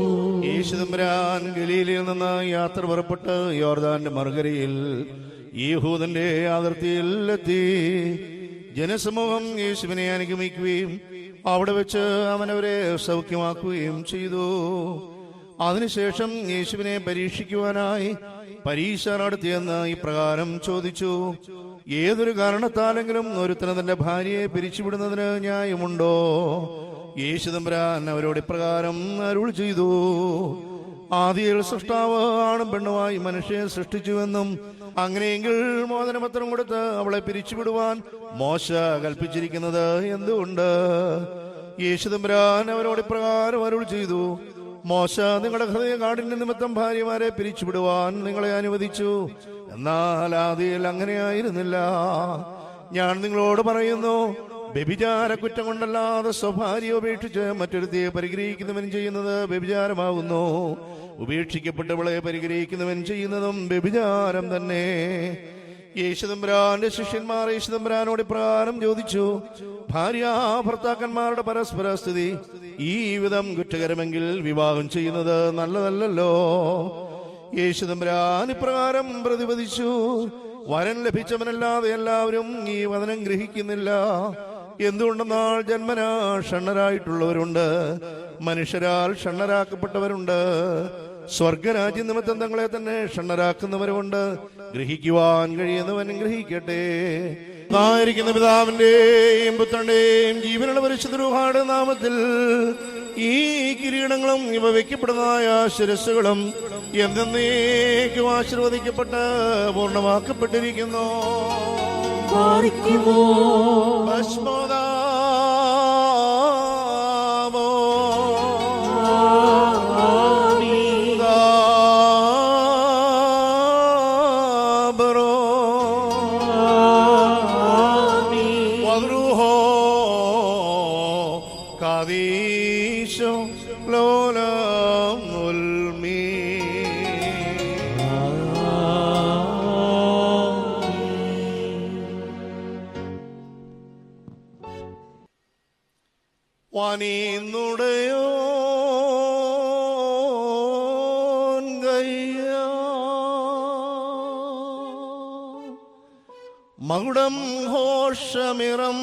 യേശു തമ്പുരാൻ ഗലീലയിൽ നിന്ന് യാത്ര പുറപ്പെട്ട് യോർദാന്റെ മറുകരയിൽ യഹൂദന്റെ അതിർത്തിയിൽ എത്തി. ജനസമൂഹം യേശുവിനെ അനുഗമിക്കുകയും അവിടെ വെച്ച് അവനവരെ സൗഖ്യമാക്കുകയും ചെയ്തു. അതിനുശേഷം യേശുവിനെ പരീക്ഷിക്കുവാനായി പരീക്ഷ നടത്തിയെന്ന് ഇപ്രകാരം ചോദിച്ചു: ഏതൊരു കാരണത്താലെങ്കിലും ഒരുത്തന് തന്റെ ഭാര്യയെ പിരിച്ചുവിടുന്നതിന് ന്യായമുണ്ടോ? യേശു തമ്പുരാൻ അവരോട് ഇപ്രകാരം അരുൾ ചെയ്തു: ആദിയിൽ സൃഷ്ടാവ് ആണും പെണ്ണുമായി മനുഷ്യനെ സൃഷ്ടിച്ചുവെന്നും അങ്ങനെയെങ്കിൽ മോചനപത്രം കൊടുത്ത് അവളെ പിരിച്ചുവിടുവാൻ മോശ കൽപ്പിച്ചിരിക്കുന്നത് എന്തുകൊണ്ട്? യേശു തമ്പുരാൻ അവരോട് ഇപ്രകാരം അരുൾ ചെയ്തു: മോശ നിങ്ങളുടെ ഹൃദയ കാഠിന്യ നിമിത്തം ഭാര്യമാരെ പിരിച്ചുവിടുവാൻ നിങ്ങളെ അനുവദിച്ചു. എന്നാൽ ആദിയിൽ അങ്ങനെയായിരുന്നില്ല. ഞാൻ നിങ്ങളോട് പറയുന്നു, വ്യഭിചാര കുറ്റം കൊണ്ടല്ലാതെ സ്വഭാര്യ ഉപേക്ഷിച്ച് മറ്റൊരുത്തിയെ പരിഗ്രഹിക്കുന്നവൻ ചെയ്യുന്നത് വ്യഭിചാരമാകുന്നു. ഉപേക്ഷിക്കപ്പെട്ടവളെ പരിഗ്രഹിക്കുന്നവൻ ചെയ്യുന്നതും വ്യഭിചാരം തന്നെ. യേശുദമ്പുരാന്റെ ശിഷ്യന്മാർ യേശുദമ്പുരാനോട് ഇപ്രകാരം ചോദിച്ചു, ഭാര്യ ഭർത്താക്കന്മാരുടെ പരസ്പര സ്ഥിതി ഈ വിധം കുറ്റകരമെങ്കിൽ വിവാഹം ചെയ്യുന്നത് നല്ലതല്ലല്ലോ. യേശുദമ്പുരാൻ ഇപ്രകാരം പ്രതിപദിച്ചു, വരൻ ലഭിച്ചവനല്ലാതെ എല്ലാവരും ഈ വചനം ഗ്രഹിക്കുന്നില്ല. എന്തുകൊണ്ടെന്നാൽ ജന്മനാ ഷണ്ണരായിട്ടുള്ളവരുണ്ട്, മനുഷ്യരാൽ ഷണ്ണരാക്കപ്പെട്ടവരുണ്ട്. സ്വർഗരാജ്യ നിമിത്തം തങ്ങളെ തന്നെ ഷണ്ണരാക്കുന്നവരുണ്ട്. ഗ്രഹിക്കുവാൻ കഴിയുന്നവൻ ഗ്രഹിക്കട്ടെ. ആയിരിക്കുന്ന പിതാവിന്റെയും പുത്രന്റെയും ജീവനുള്ള പരിശുദ്ധ റൂഹായുടെ നാമത്തിൽ ഈ കിരീടങ്ങളും ഇവ വയ്ക്കപ്പെടുന്നതായ ശിരസ്സുകളും എന്നേക്കും ആശീർവദിക്കപ്പെട്ട് പൂർണ്ണമാക്കപ്പെട്ടിരിക്കുന്നു. വാനീന്നുടയോ മകുടം ഘോഷമിറം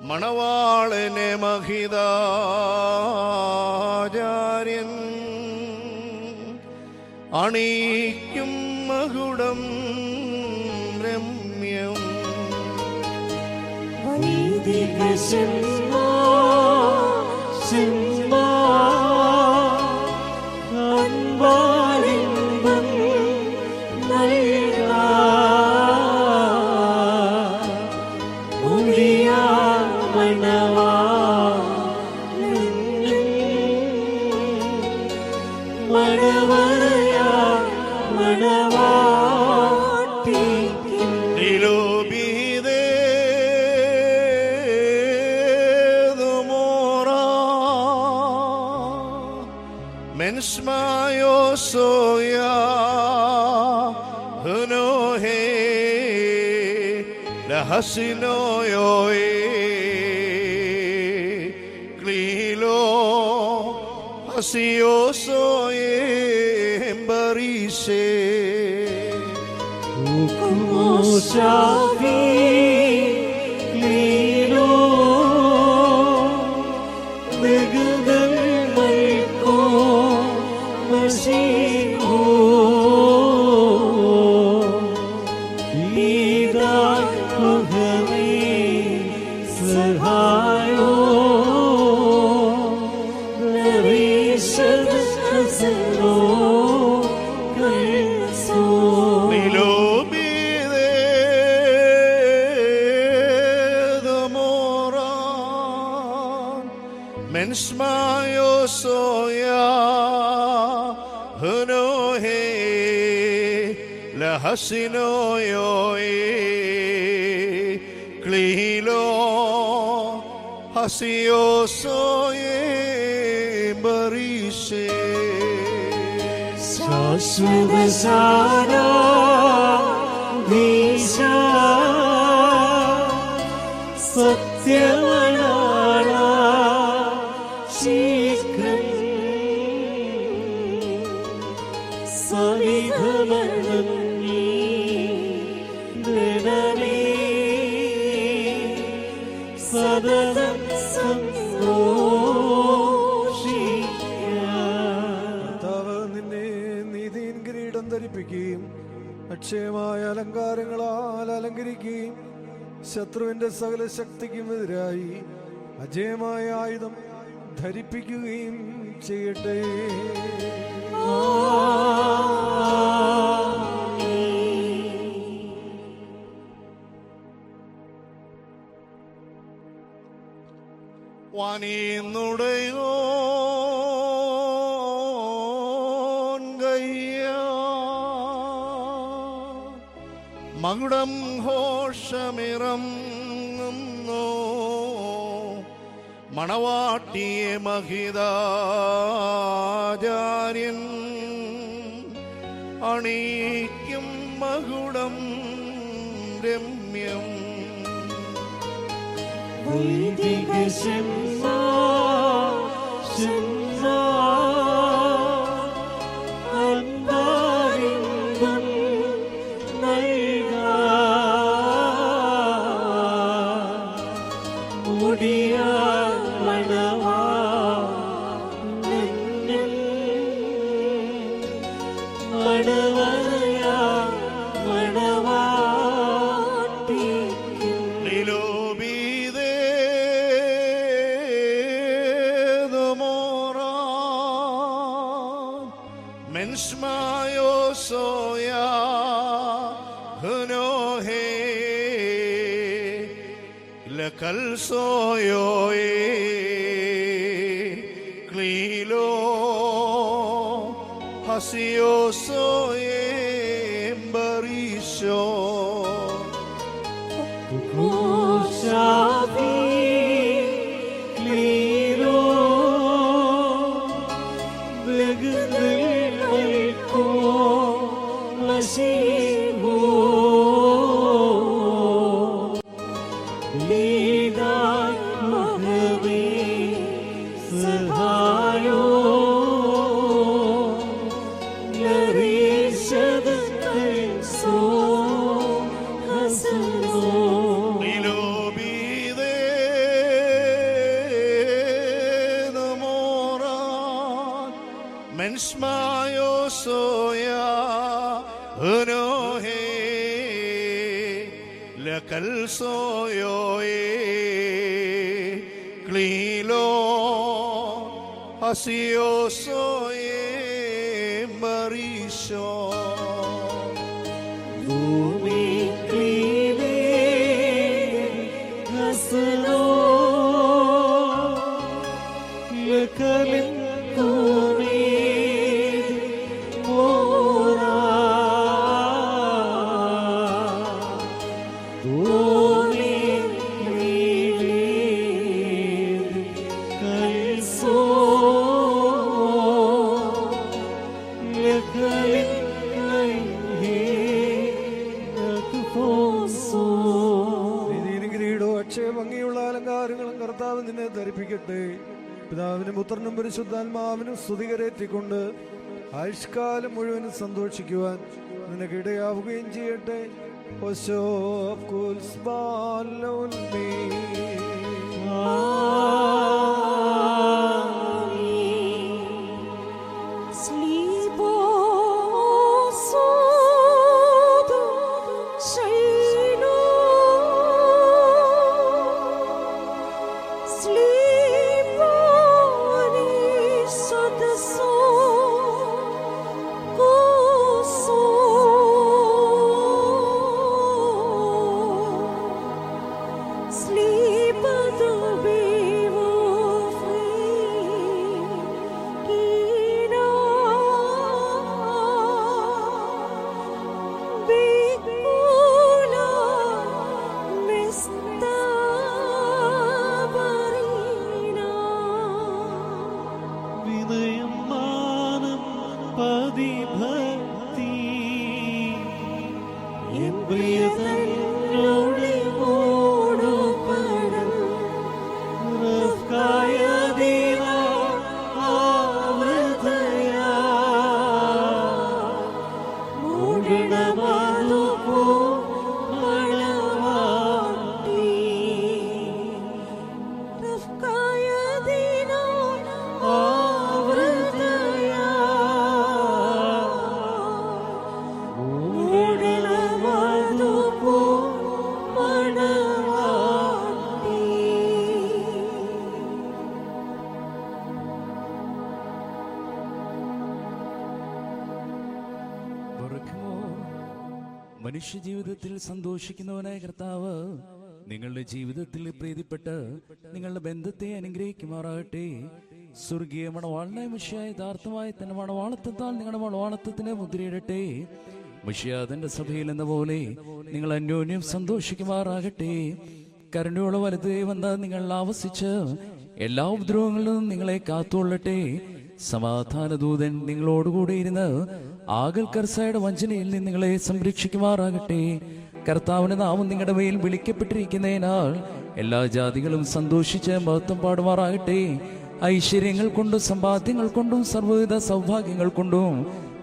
മണവാളനെ മഹിതാചാര്യൻ അണിക്കും മകുടം രമ്യം Mensmayo soya hunohe lahasino yoe klilo hasio soye barise ukumosafi klilo megudan malko Masiho Ida Kuhami Sahayo Narisad Asano Kalso Nilobide Damoran Mensmayo Soya Hunohe lahasino yoe klilo hasio soye barise Sasubasana Visa Satyamanana Shikram Savidhamanani Drenani Sadadam കർത്താവ് നിന്നെ നീതിയിൻ കിരീടം ധരിപ്പിക്കുകയും അക്ഷയമായ അലങ്കാരങ്ങളാൽ അലങ്കരിക്കുകയും ശത്രുവിന്റെ സകല ശക്തിക്കും എതിരായി അജയമായ ആയുധം ധരിപ്പിക്കുകയും ചെയ്യട്ടെ. വാനീന്നുടയോ മകുടം ഘോഷമിറങ്ങുന്നു, മണവാട്ടിയെ മഹിതാചാര്യൻ അണിക്കും മകുടം രമ്യം. Soyoe Clilo Hasio soye Barisho Kushabi Clilo Begdil Malko Lasibo Soyoe Clilo Hasio soye Barisho Bumi Clive Haslo Lekalim പിതാവിനും പുത്രനും പരിശുദ്ധാത്മാവിനും സ്തുതികരേറ്റിക്കൊണ്ട് ആയുഷ്കാലം മുഴുവനും സന്തോഷിക്കുവാൻ നിനക്കിടയാവുകയും ചെയ്യട്ടെ. മനുഷ്യജീവിതത്തിൽ സന്തോഷിക്കുന്നവനായ കർത്താവ് നിങ്ങളുടെ ജീവിതത്തിൽ പ്രീതിപ്പെട്ട് നിങ്ങളുടെ ബന്ധത്തെ അനുഗ്രഹിക്കുമാറാകട്ടെ. സ്വർഗീയ മണവാളനായ മിശിഹായ യഥാർത്ഥമായ തന്റെ മണവാളത്വത്താൽ നിങ്ങളുടെ മണവാളത്വത്തിന് മുദ്രയിടട്ടെ. മിശിഹാതന്റെ സഭയിൽ എന്ന പോലെ നിങ്ങൾ അന്യോന്യം സന്തോഷിക്കുമാറാകട്ടെ. കരുണയുള്ള വലതേ വന്ന നിങ്ങൾ ആവസിച്ച് എല്ലാ ഉപദ്രവങ്ങളിലും നിങ്ങളെ കാത്തുകൊള്ളട്ടെ. സമാധാനദൂതൻ നിങ്ങളോടുകൂടെ ഇരുന്ന് ആകൽ കർസായുടെ വഞ്ചനയിൽ നിന്ന് നിങ്ങളെ സംരക്ഷിക്കുമാറാകട്ടെ. കർത്താവിന്റെ നാമം നിങ്ങളുടെ മേൽ വിളിക്കപ്പെട്ടിരിക്കുന്നതിനാൽ എല്ലാ ജാതികളും സന്തോഷിച്ച് മഹത്വം പാടുമാറാകട്ടെ. ഐശ്വര്യങ്ങൾ കൊണ്ടും സമ്പാദ്യങ്ങൾ കൊണ്ടും സർവ്വവിധ സൗഭാഗ്യങ്ങൾ കൊണ്ടും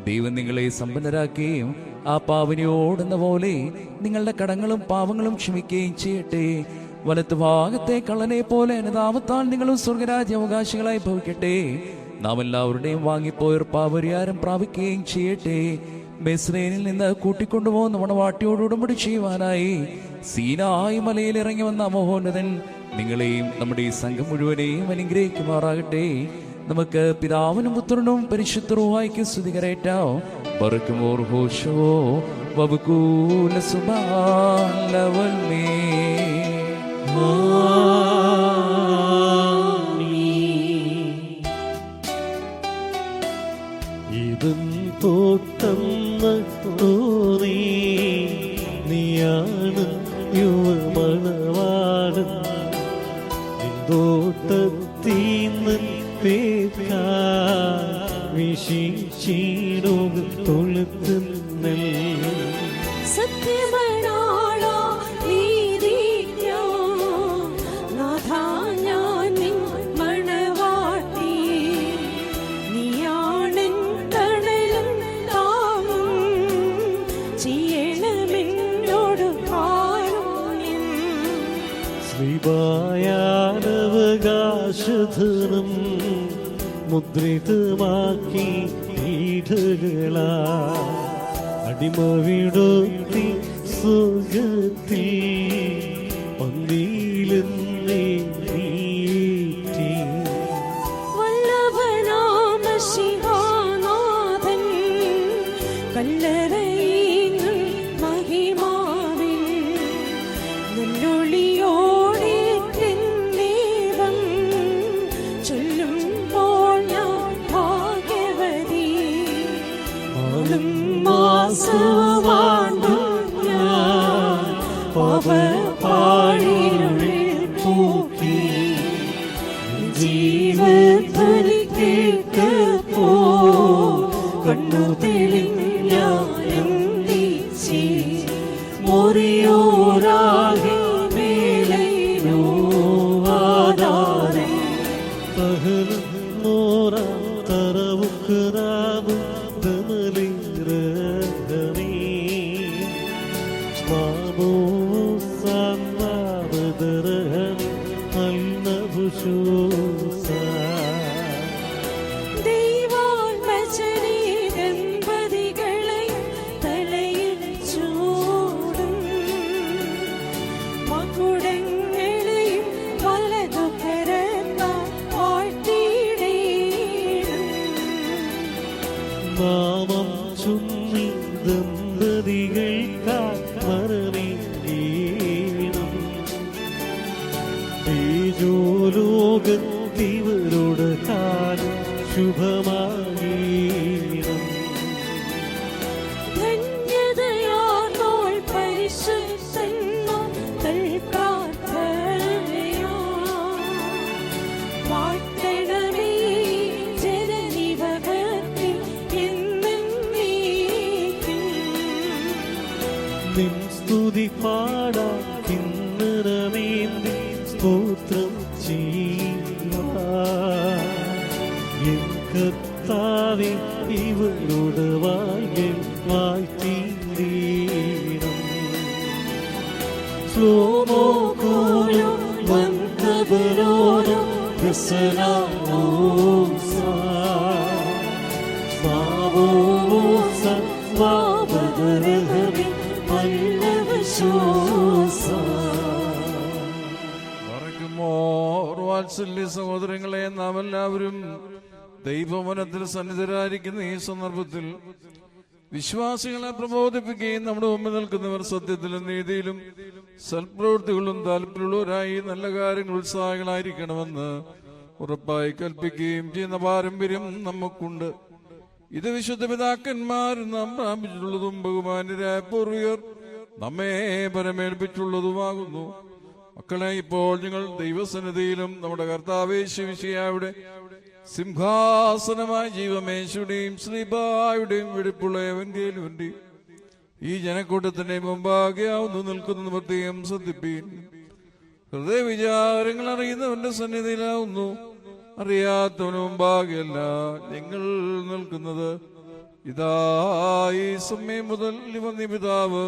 ദൈവം നിങ്ങളെ സമ്പന്നരാക്കുകയും ആ പാവനിയോടെന്ന പോലെ നിങ്ങളുടെ കടങ്ങളും പാവങ്ങളും ക്ഷമിക്കുകയും ചെയ്യട്ടെ. വലത്ത് ഭാഗത്തെ കള്ളനെ പോലെ അനുതാപത്താൽ നിങ്ങളും സ്വർഗരാജ്യ അവകാശികളായി ഭവിക്കട്ടെ. നാം എല്ലാവരുടെയും വാങ്ങിപ്പോയർ പാപരിഹാരം പ്രാപിക്കുകയും ചെയ്യട്ടെ. ബെസ്രേനിൽ നിന്ന് കൂട്ടിക്കൊണ്ടുപോകുന്ന മണവാട്ടിയോട് ഉടമ്പടി ചെയ്യുവാനായി സീനായി മലയിൽ ഇറങ്ങി വന്ന മഹോന്നതൻ നിങ്ങളെയും നമ്മുടെ ഈ സംഘം മുഴുവനെയും അനുഗ്രഹിക്കുമാറാകട്ടെ. നമുക്ക് പിതാവിനും പുത്രനും പരിശുദ്ധ റൂഹായിക്ക് സ്തുതി കരയറ്റാം. ബർക്കുമോർ ഹോശോ വബുകൂല സുബ്ഹാനവൽമേ. ഇതും തോട്ടം തോന്നി നീയാണ് യുവമണവാടൻ നിന്തോട്ടത്തീന്ന് വിശിച്ചീടുക തൊഴുത്തുന്നൽ സത്യമനാളാ നീതിജ്ഞാ നാഥാ ഞാൻ നിൻ മണവാട്ടി. നീയാണെൻ തണലും താങ്ങും ചെയ്യണമെന്നോട് കാരുണ്യം. ശ്രീപായാനവകാശധനം മുദ്രിതമാക്കി പീഠകളാ അടിമവിടുത്തി സുഖത്തിൽ പന്തിയിലെന്നേ നീറ്റി. വല്ലഭനാമ ശിവാനാഥൻ കല്ലറയിൽ മഹിമാവിൽ നല്ലൊളിയോടെ ദൈവം ചൊല്ലുമ്പോൾ ഞാൻ ഭാഗ്യവതി. മാസവാണ്ടു ഞാൻ പാപപ്പാഴിനുള്ളിൽ പൂക്കി ജീവധ്വനി കേട്ടപ്പോ കണ്ണു തെളിഞ്ഞ എന്തീച്ചി മോറിയോരാകെ മേലൈനോ ആധാരേ. പഹലും മോറാ തറവുക്കറാവും ദമലിരഹമേ സ്മാമോ സാന്വാവദരഹം അൽനഭുഷൂസ. ദൈവാത്മജനീ ദമ്പതികളെ തലയിൽ ചൂടും മകുടങ്ങളെയും വലതു കരത്താൽ വാഴ്ത്തിയിടേണം. നാമം ചുമ്മി ദമ്പതികൾക്കായി മറമേണം. തേജോലോകത്തിവരുടെ കാലം ശുഭമാകീണം. ധന്യതയാർന്നോൾ പരിശുദ്ധന്മാർ തൽ പ്രാർത്ഥനയാ. വാഴ്ത്തണമേ ജനനിവഹത്തിൽ എന്നേക്കും. നിൻ സ്തുതി പാടാം കിന്നരമേന്തി സ്തോത്രം ചെയ്യുവാൻ. എൻ കർത്താവേ ഇവരുടെ വായിൽ വാഴ്ത്തിയിടണം. ശ്ലോമോ കോലോ വൻകബരോനോ പ്രസനാമോസാ സ്വാവോസാ വാവദരഹമേ പല്ലവശോസാ. വാത്സല്യ സഹോദരങ്ങളെ, നാം എല്ലാവരും ദൈവവനത്തിൽ സന്നിധരായിരിക്കുന്ന ഈ സന്ദർഭത്തിൽ വിശ്വാസികളെ പ്രബോധിപ്പിക്കുകയും നമ്മുടെ മുമ്പിൽ നിൽക്കുന്നവർ സത്യത്തിലും നീതിയിലും സൽപ്രവൃത്തികളും താല്പര്യമുള്ളവരായി നല്ല കാര്യങ്ങൾ ഉത്സാഹികളായിരിക്കണമെന്ന് ഉറപ്പായി കൽപ്പിക്കുകയും ചെയ്യുന്ന പാരമ്പര്യം നമുക്കുണ്ട്. ഇത് വിശുദ്ധ പിതാക്കന്മാരും നാം പ്രാപിച്ചിട്ടുള്ളതും ബഹുമാന്യരായ പൂർവികർ നമ്മെ പരമേൽപ്പിച്ചുള്ളതുമാകുന്നു. മക്കളെ, ഇപ്പോൾ നിങ്ങൾ ദൈവസന്നിധിയിലും നമ്മുടെ കർത്താവേശുവിശിയായുടെ സിംഹാസനമായ ജീവമേശുടെയും ശ്രീബായുടെയും വെടിപ്പുള്ള എവങ്കേലുവിന്റെയും ഈ ജനക്കൂട്ടത്തിന്റെ മുമ്പാകെ ആവുന്നു നിൽക്കുന്ന പ്രത്യേകം ശ്രദ്ധിപ്പീൻ. ഹൃദയ വിചാരങ്ങൾ അറിയുന്നവന്റെ സന്നിധിയിലാവുന്നു, അറിയാത്തവന് മുമ്പാകെയല്ല നിങ്ങൾ നിൽക്കുന്നത്. ഇതാ ഈ സമയം മുതൽ ഇവന്റെ പിതാവ്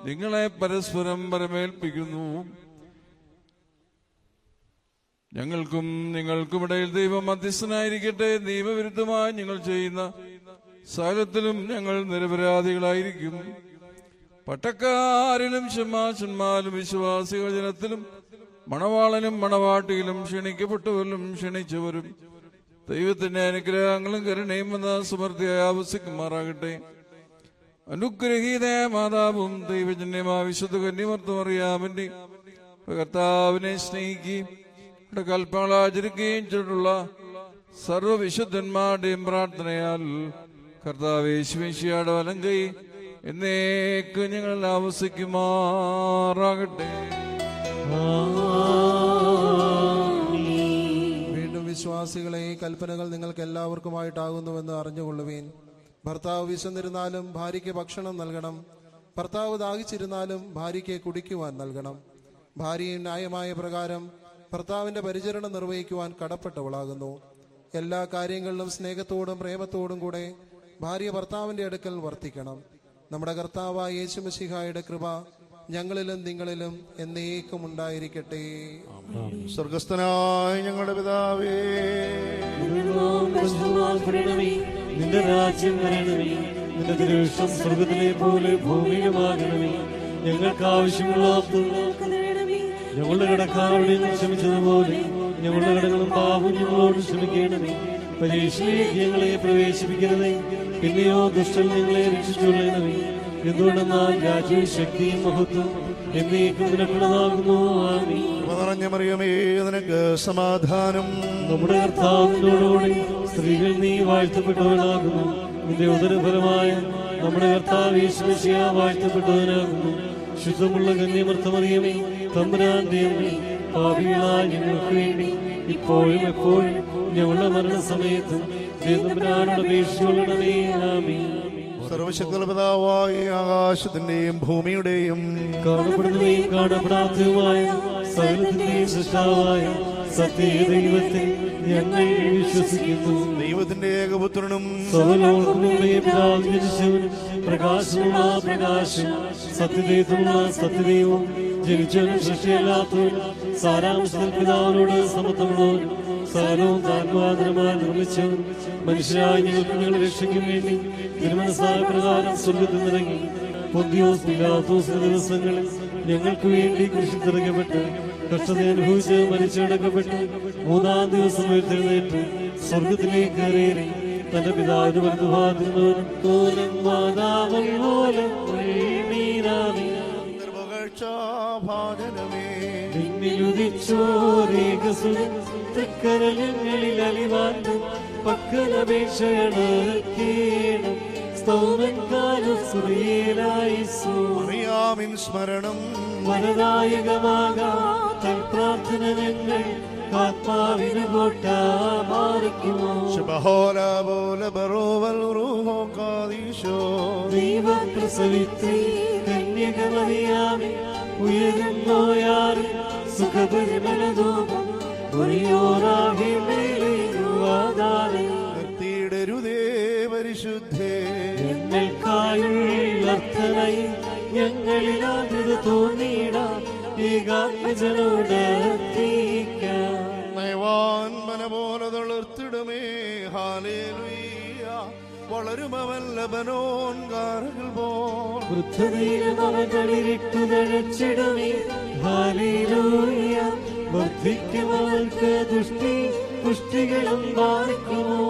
നിങ്ങളെ പരസ്പരം പരമേൽപ്പിക്കുന്നു. ഞങ്ങൾക്കും നിങ്ങൾക്കും ഇടയിൽ ദൈവം മധ്യസ്ഥനായിരിക്കട്ടെ. നിയമവിരുദ്ധമായി നിങ്ങൾ ചെയ്യുന്ന സകലത്തിലും ഞങ്ങൾ നിരപരാധികളായിരിക്കും. പട്ടക്കാരിലും ഷമാശന്മാരും വിശ്വാസികൾ ജനത്തിലും മണവാളനും മണവാട്ടിയിലും ക്ഷണിക്കപ്പെട്ടവരിലും ക്ഷണിച്ചവരും ദൈവത്തിന്റെ അനുഗ്രഹങ്ങളും കരുണയും എന്ന സമൃദ്ധിയായി ആവശ്യിക്കുമാറാകട്ടെ. അനുഗ്രഹീതയായ മാതാവും ദൈവജന്യമായ വിശുദ്ധ കന്യമർത്തം അറിയാമന്റെ കർത്താവിനെ സ്നേഹിക്കുകയും കൽപ്പങ്ങൾ ആചരിക്കുകയും ചെയ്തിട്ടുള്ള സർവവിശുദ്ധന്മാരുടെയും പ്രാർത്ഥനയാൽ കർത്താവേശുവിശിയുടെ വലം കൈ എന്നേക്ക് ഞങ്ങൾ ആവസിക്കുമാറാകട്ടെ. വീണ്ടും വിശ്വാസികളെ, കൽപ്പനകൾ നിങ്ങൾക്ക് എല്ലാവർക്കുമായിട്ടാകുന്നുവെന്ന് അറിഞ്ഞുകൊള്ളുവീൻ. ഭർത്താവ് വിശന്നിരുന്നാലും ഭാര്യയ്ക്ക് ഭക്ഷണം നൽകണം. ഭർത്താവ് ദാഹിച്ചിരുന്നാലും ഭാര്യയ്ക്ക് കുടിക്കുവാൻ നൽകണം. ഭാര്യയും ന്യായമായ പ്രകാരം ഭർത്താവിന്റെ പരിചരണം നിർവഹിക്കുവാൻ കടപ്പെട്ടവളാകുന്നു. എല്ലാ കാര്യങ്ങളിലും സ്നേഹത്തോടും പ്രേമത്തോടും കൂടെ ഭാര്യ ഭർത്താവിന്റെ അടുക്കൽ വർത്തിക്കണം. നമ്മുടെ കർത്താവായ യേശുമിശിഹായുടെ കൃപ ഞങ്ങളിലും നിങ്ങളിലും എന്നേക്കും ഉണ്ടായിരിക്കട്ടെ. സ്വർഗസ്ഥനായ ഞങ്ങളുടെ പിതാവേ, നിന്റെ രാജ്യം വരണമേ. നിന്റെ തിരുവിഷ്ടം സ്വർഗത്തിലെ പോലെ ഭൂമിയിലുമാകണമേ. ഞങ്ങൾക്ക് ആവശ്യമുള്ള ഞങ്ങളുടെ കടക്കാരോട് ക്ഷമിച്ചതുപോലെ ഞങ്ങളുടെ കടകളും പാപവും ഞങ്ങളോട് ക്ഷമിക്കണമേ. പരീക്ഷയിലേക്ക് ഞങ്ങളെ പ്രവേശിപ്പിക്കരുതേ, പിന്നെയോ ദുഷ്ടൻ ഞങ്ങളെ രക്ഷിച്ചുകൊള്ളണമേ. എന്തുകൊണ്ടെന്നാൽ രാജ്യവും ശക്തിയും മഹത്വം എന്നേക്കും നിനക്കുള്ളതാകുന്നു. ആമേൻ. നിറഞ്ഞ മറിയമേ, നിനക്ക് സമാധാനം. നമ്മുടെ കർത്താവിനോടുകൂടി സ്ത്രീകൾ നീ വാഴ്ത്തപ്പെട്ടവനാകുന്നു. നിന്റെ ഉദരഫലമായ നമ്മുടെ കർത്താവ് യേശുമിശിഹ വാഴ്ത്തപ്പെട്ടവനാകുന്നു. ശുദ്ധമുള്ള കന്യമർത്തമറിയമേ, തമ്പുരാന്റെ അമ്മേ, പാപികളായ ഞങ്ങൾക്ക് വേണ്ടി ഇപ്പോഴും എപ്പോഴും ഞങ്ങളുടെ മരണസമയത്തും തമ്പുരാനോട് അപേക്ഷിച്ചുകൊള്ളണമേ. ആമേൻ. സർവശക്തനുള്ള പിതാവായ ആകാശത്തിന്റെയും ഭൂമിയുടെയും കാണപ്പെടുന്നവയും കാണപ്പെടാത്തതുമായ സകലത്തിന്റെയും സൃഷ്ടാവായ സത്യദൈവത്തിൽ ഞങ്ങൾ വിശ്വസിക്കുന്നു. ദൈവത്തിന്റെ ഏകപുത്രനും പ്രകാശമുള്ള പ്രകാശം, സത്യദൈവമുള്ള സത്യദൈവവും, ജനിച്ചവനും സൃഷ്ടിയല്ലാത്തവനും സാരാംശത്തിൽ പിതാവിനോട് സമത്വമുള്ളവനും സകലവും താത്മാതരമായി നിർമ്മിച്ചവൻ മനുഷ്യരായ ഞങ്ങൾക്ക് ഞങ്ങളുടെ രക്ഷയ്ക്കും വേണ്ടി തിരുമനസ്സായ പ്രകാരം സ്വർഗത്തിൽ നിറങ്ങി പൊന്തിയോസ് പിലാത്തോസിന്റെ ദിവസങ്ങളിൽ ഞങ്ങൾക്ക് വേണ്ടി കുരിശിലിറക്കപ്പെട്ട് കഷ്ടത അനുഭവിച്ച് മരിച്ചടക്കപ്പെട്ട് മൂന്നാം ദിവസം ഉയർത്തെഴുന്നേറ്റ് സ്വർഗത്തിലേക്ക് കയറി തന്റെ പിതാവിന് വലതുഭാഗത്തിരുന്നവനും മാതാവൻ പോലെ തൃക്കരങ്ങളിൽ അലിവാണ്ടും പക്കലപേക്ഷണം അറിയാമിൻ സ്മരണം വരദായകമാകാം പ്രാർത്ഥന ഞങ്ങൾ ആത്മാവിന് കോട്ടാമാറിക്കുമോ. ദൈവപ്രസവിത്രി കന്യകമറിയാമേ, ഉയരുന്നോയാറ് സുഖപരിമലധൂപം ഒരിയോറാകെ മേലേരുവാതാരേ. നിർത്തിയിടരുതേ പരിശുദ്ധേ, ഞങ്ങൾക്കായുള്ളർത്ഥനായി ഞങ്ങളിലാകൃത തോന്നിയിടാം ഏകാത്മജനോട് നയവാൻ മന പോലെ തളർത്തിടമേ. ഹാലേലുയ്യ, വളരുമവൻ ലബനോൻ കാരകൾ പോൽ. വൃദ്ധതയിലും അവകളിരിട്ടു തഴച്ചിടമേ. ഹാലേലുയ്യ, വർദ്ധിക്കുമവൾക്ക് ദുഷ്ടി പുഷ്ടികളും ബാധിക്കുമോ.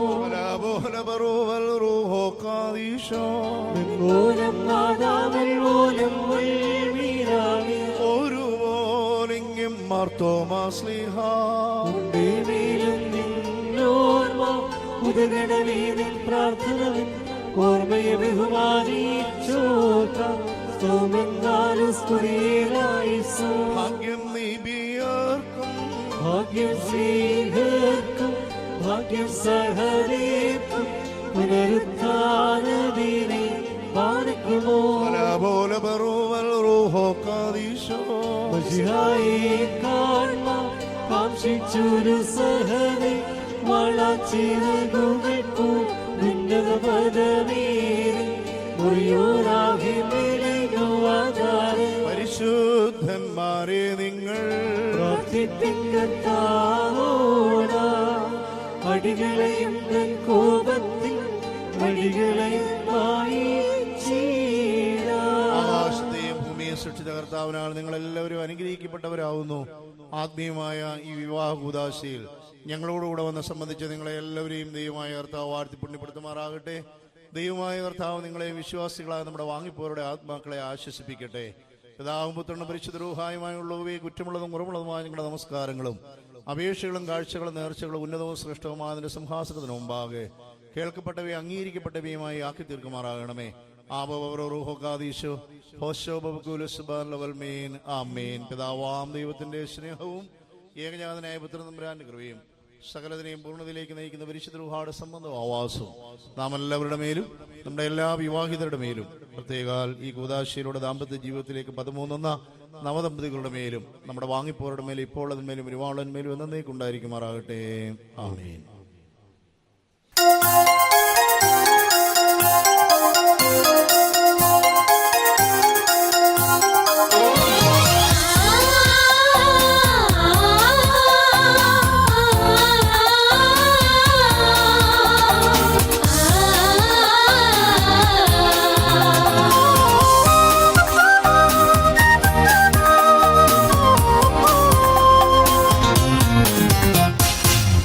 ഒരു പോലിങ്ങും മാർത്തോമാസ്ലിഹ നിന്നോർമ്മ ഉദകണമേ നിൻ പ്രാർത്ഥനവിൻ ഓർമ്മയെ ബഹുമാനിച്ചോർക്കാം സ്തോമെന്നാലും സ്തുതിയിലായിസോ. ഭാഗ്യം നീബിയാർക്കും ഭാഗ്യം സ്നേഹർക്കും ഭാഗ്യം സഹനേർക്കും പുനരുത്ഥാനദിനെ പാലിക്കുമോ. പോലെ ബറുവൽ റൂഹോ ഖദീശോ. മശിഹായെ കാണാൻ കാംക്ഷിച്ചൊരു സഹനെ വളച്ചിറകുകൾക്കു ഉന്നത പദമേറി മുറിയോരാകെ മെലിയുവാതാരെ. പരിശുദ്ധന്മാരെ നിങ്ങൾ പ്രാർത്ഥിപ്പിക്കത്താവോട അടികളെയും തൻ കോപത്തിൽ വടികളെയും ആകാശത്തെയും ഭൂമിയെ സൃഷ്ടിച്ച കർത്താവിനാൽ നിങ്ങൾ എല്ലാവരും അനുഗ്രഹിക്കപ്പെട്ടവരാകുന്നു. ആത്മീയമായ ഈ വിവാഹ കൂദാശയിൽ ഞങ്ങളോടുകൂടെ വന്ന് സംബന്ധിച്ച് നിങ്ങളെ എല്ലാവരെയും ദൈവമായ കർത്താവ് വാഴ്ത്തി പുണ്യപ്പെടുത്തുമാറാകട്ടെ. ദൈവമായ കർത്താവ് നിങ്ങളെ വിശ്വാസികളായ നമ്മുടെ വാങ്ങിപ്പോരുടെ ആത്മാക്കളെ ആശ്വസിപ്പിക്കട്ടെ. പിതാവും പുത്രനും പരിശുദ്ധ റൂഹായുമായുള്ളവയെ കുറ്റമുള്ളതും കുറവുള്ളതുമായ നിങ്ങളുടെ നമസ്കാരങ്ങളും അപേക്ഷകളും കാഴ്ചകളും നേർച്ചകളും ഉന്നതവും ശ്രേഷ്ഠവുമായ അതിന്റെ സിംഹാസനത്തിന് മുമ്പാകെ കേൾക്കപ്പെട്ടവയെ അംഗീകരിക്കപ്പെട്ടവയുമായി ആക്കി തീർക്കുമാറാകണമേ. പിതാവാം ദൈവത്തിന്റെ സ്നേഹവും ഏകജാതനായ പുത്രൻ തമ്പുരാന്റെ കൃപയും സകലതിനെയും പൂർണ്ണതയിലേക്ക് നയിക്കുന്ന പരിശുദ്ധ റൂഹായുടെ സംബന്ധവും ആവാസവും നാം എല്ലാവരുടെ മേലും നമ്മുടെ എല്ലാ വിവാഹിതരുടെ മേലും പ്രത്യേകാൽ ഈ കൂദാശയിലൂടെ ദാമ്പത്യ ജീവിതത്തിലേക്ക് 13 നവദമ്പതികളുടെ മേലും നമ്മുടെ വാങ്ങിപ്പോരുടെ മേലും ഇപ്പോൾ അതിന്മേലും ഒരുപാടിന്മേലും എന്നേക്കുണ്ടായിരിക്കുമാറാകട്ടെ. ആമേൻ.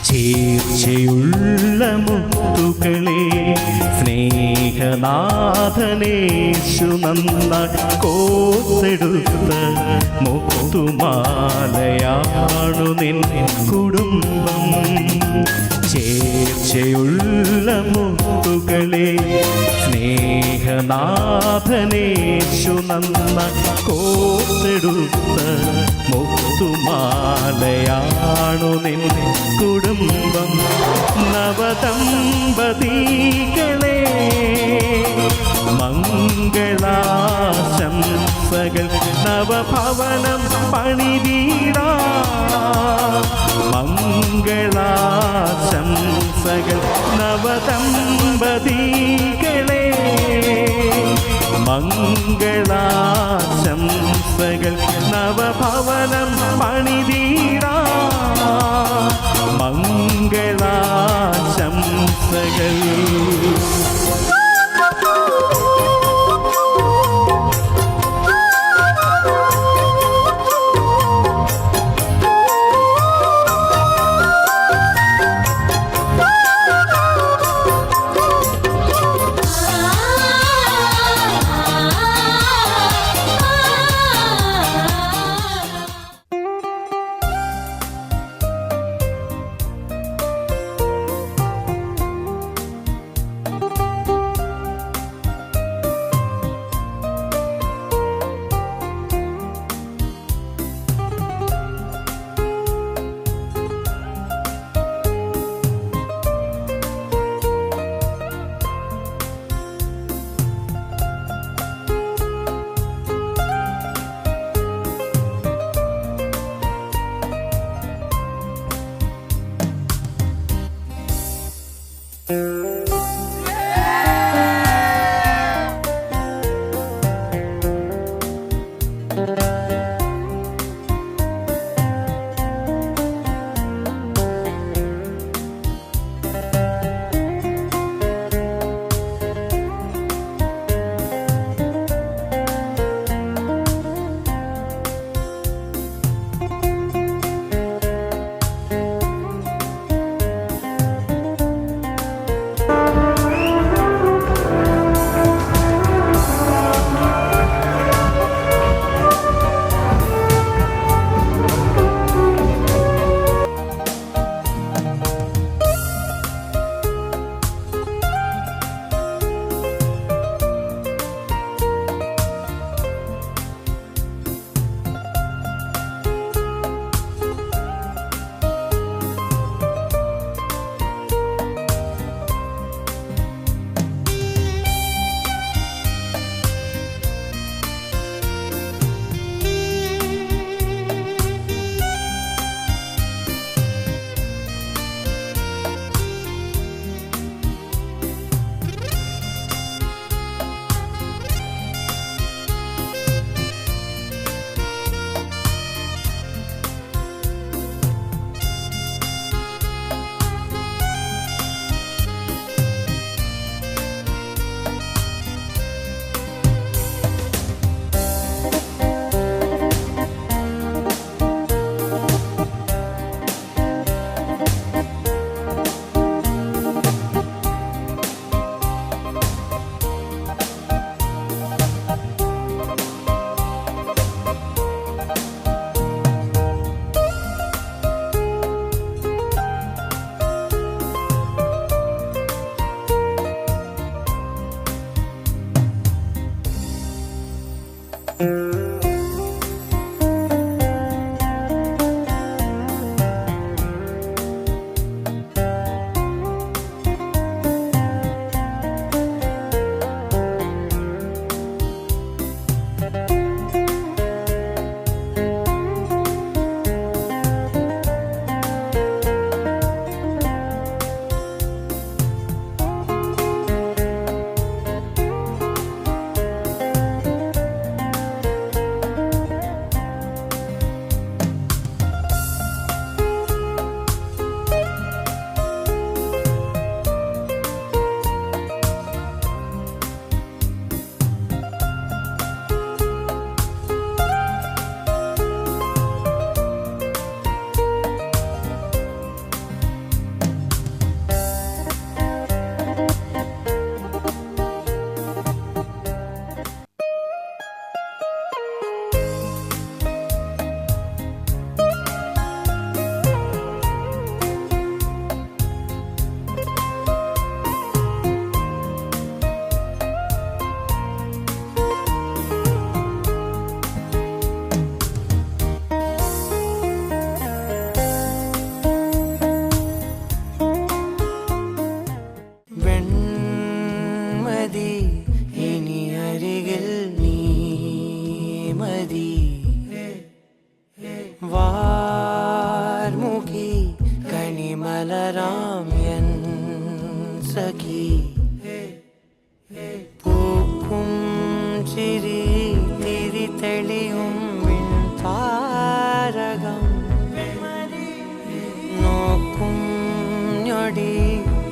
ചേർച്ചയുള്ള മുത്തുകളെ സ്നേഹനാഥനേശു നന്നായി കോർത്തെടുത്ത മുത്തുമാലയാണു നിൻ കുടുംബം. ചേർച്ചയുള്ള മുത്തുകളെ സ്നേഹനാഥനേശു നന്നായി കോർത്തെടുത്ത മുത്തുമാലയാണു നിൻ കുടുംബം. നവദമ്പതികളെ മംഗളാശംസകൾ നവഭവനം പണിതീടാ. മംഗളാശംസകൾ നവദമ്പതികളെ മംഗളാശംസകൾ നവഭവനം പണിതീടാ. മംഗളാശംസകൾ.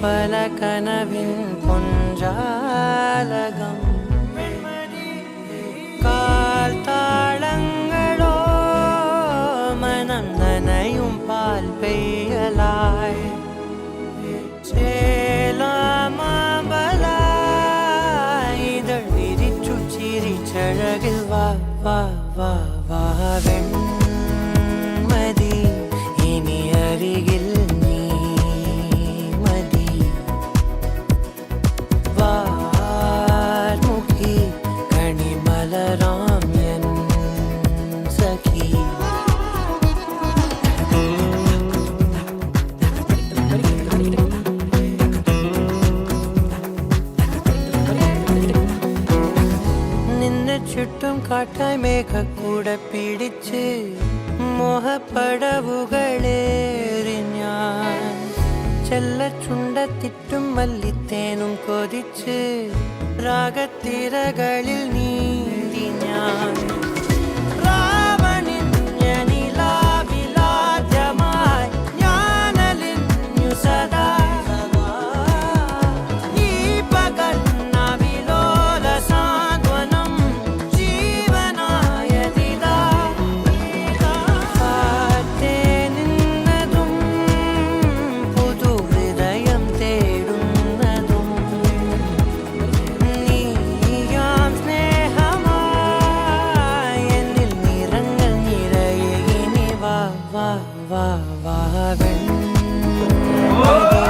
പല കനവിൻ പൊഞ്ചാലകം കാൽ താളങ്ങളോ മനം നനയും പാൽ പെയ്യലായി ചേലാമബലായി ഇതൾ വിരിച്ചു ചിരിച്ചഴകിൽ വാ വാ വാ വാ വെൺമതി ഇനി അരികിൽ നീ മതി വാർമുഖി കണിമലരാം എൻ സഖി നിന്നെ ചുറ്റും കാട്ടായി മേഘക്കൂട പിടിച്ച് മോഹപ്പടവുകളേറി ഞാൻ ചെല്ല ചുണ്ടത്തിറ്റും മല്ലിത്തേനും കൊതിച്ച് രാഗത്തിരകളിൽ നീന്തി ഞാൻ രാവണിഞ്ഞനിലാവിലാദ്യമായി ഞാനലിഞ്ഞു സദാ ഈ പകൽ നവിലോല സാന്ത്വനം ജീവനായതിതാ കാത്തേ നിന്നതും പുതു ഹൃദയം തേടുന്നതും നീയാം സ്നേഹമായി എന്നിൽ നിറങ്ങൾ നിറയെ ഇനി വാ വാ വാ വാ വെൺമതി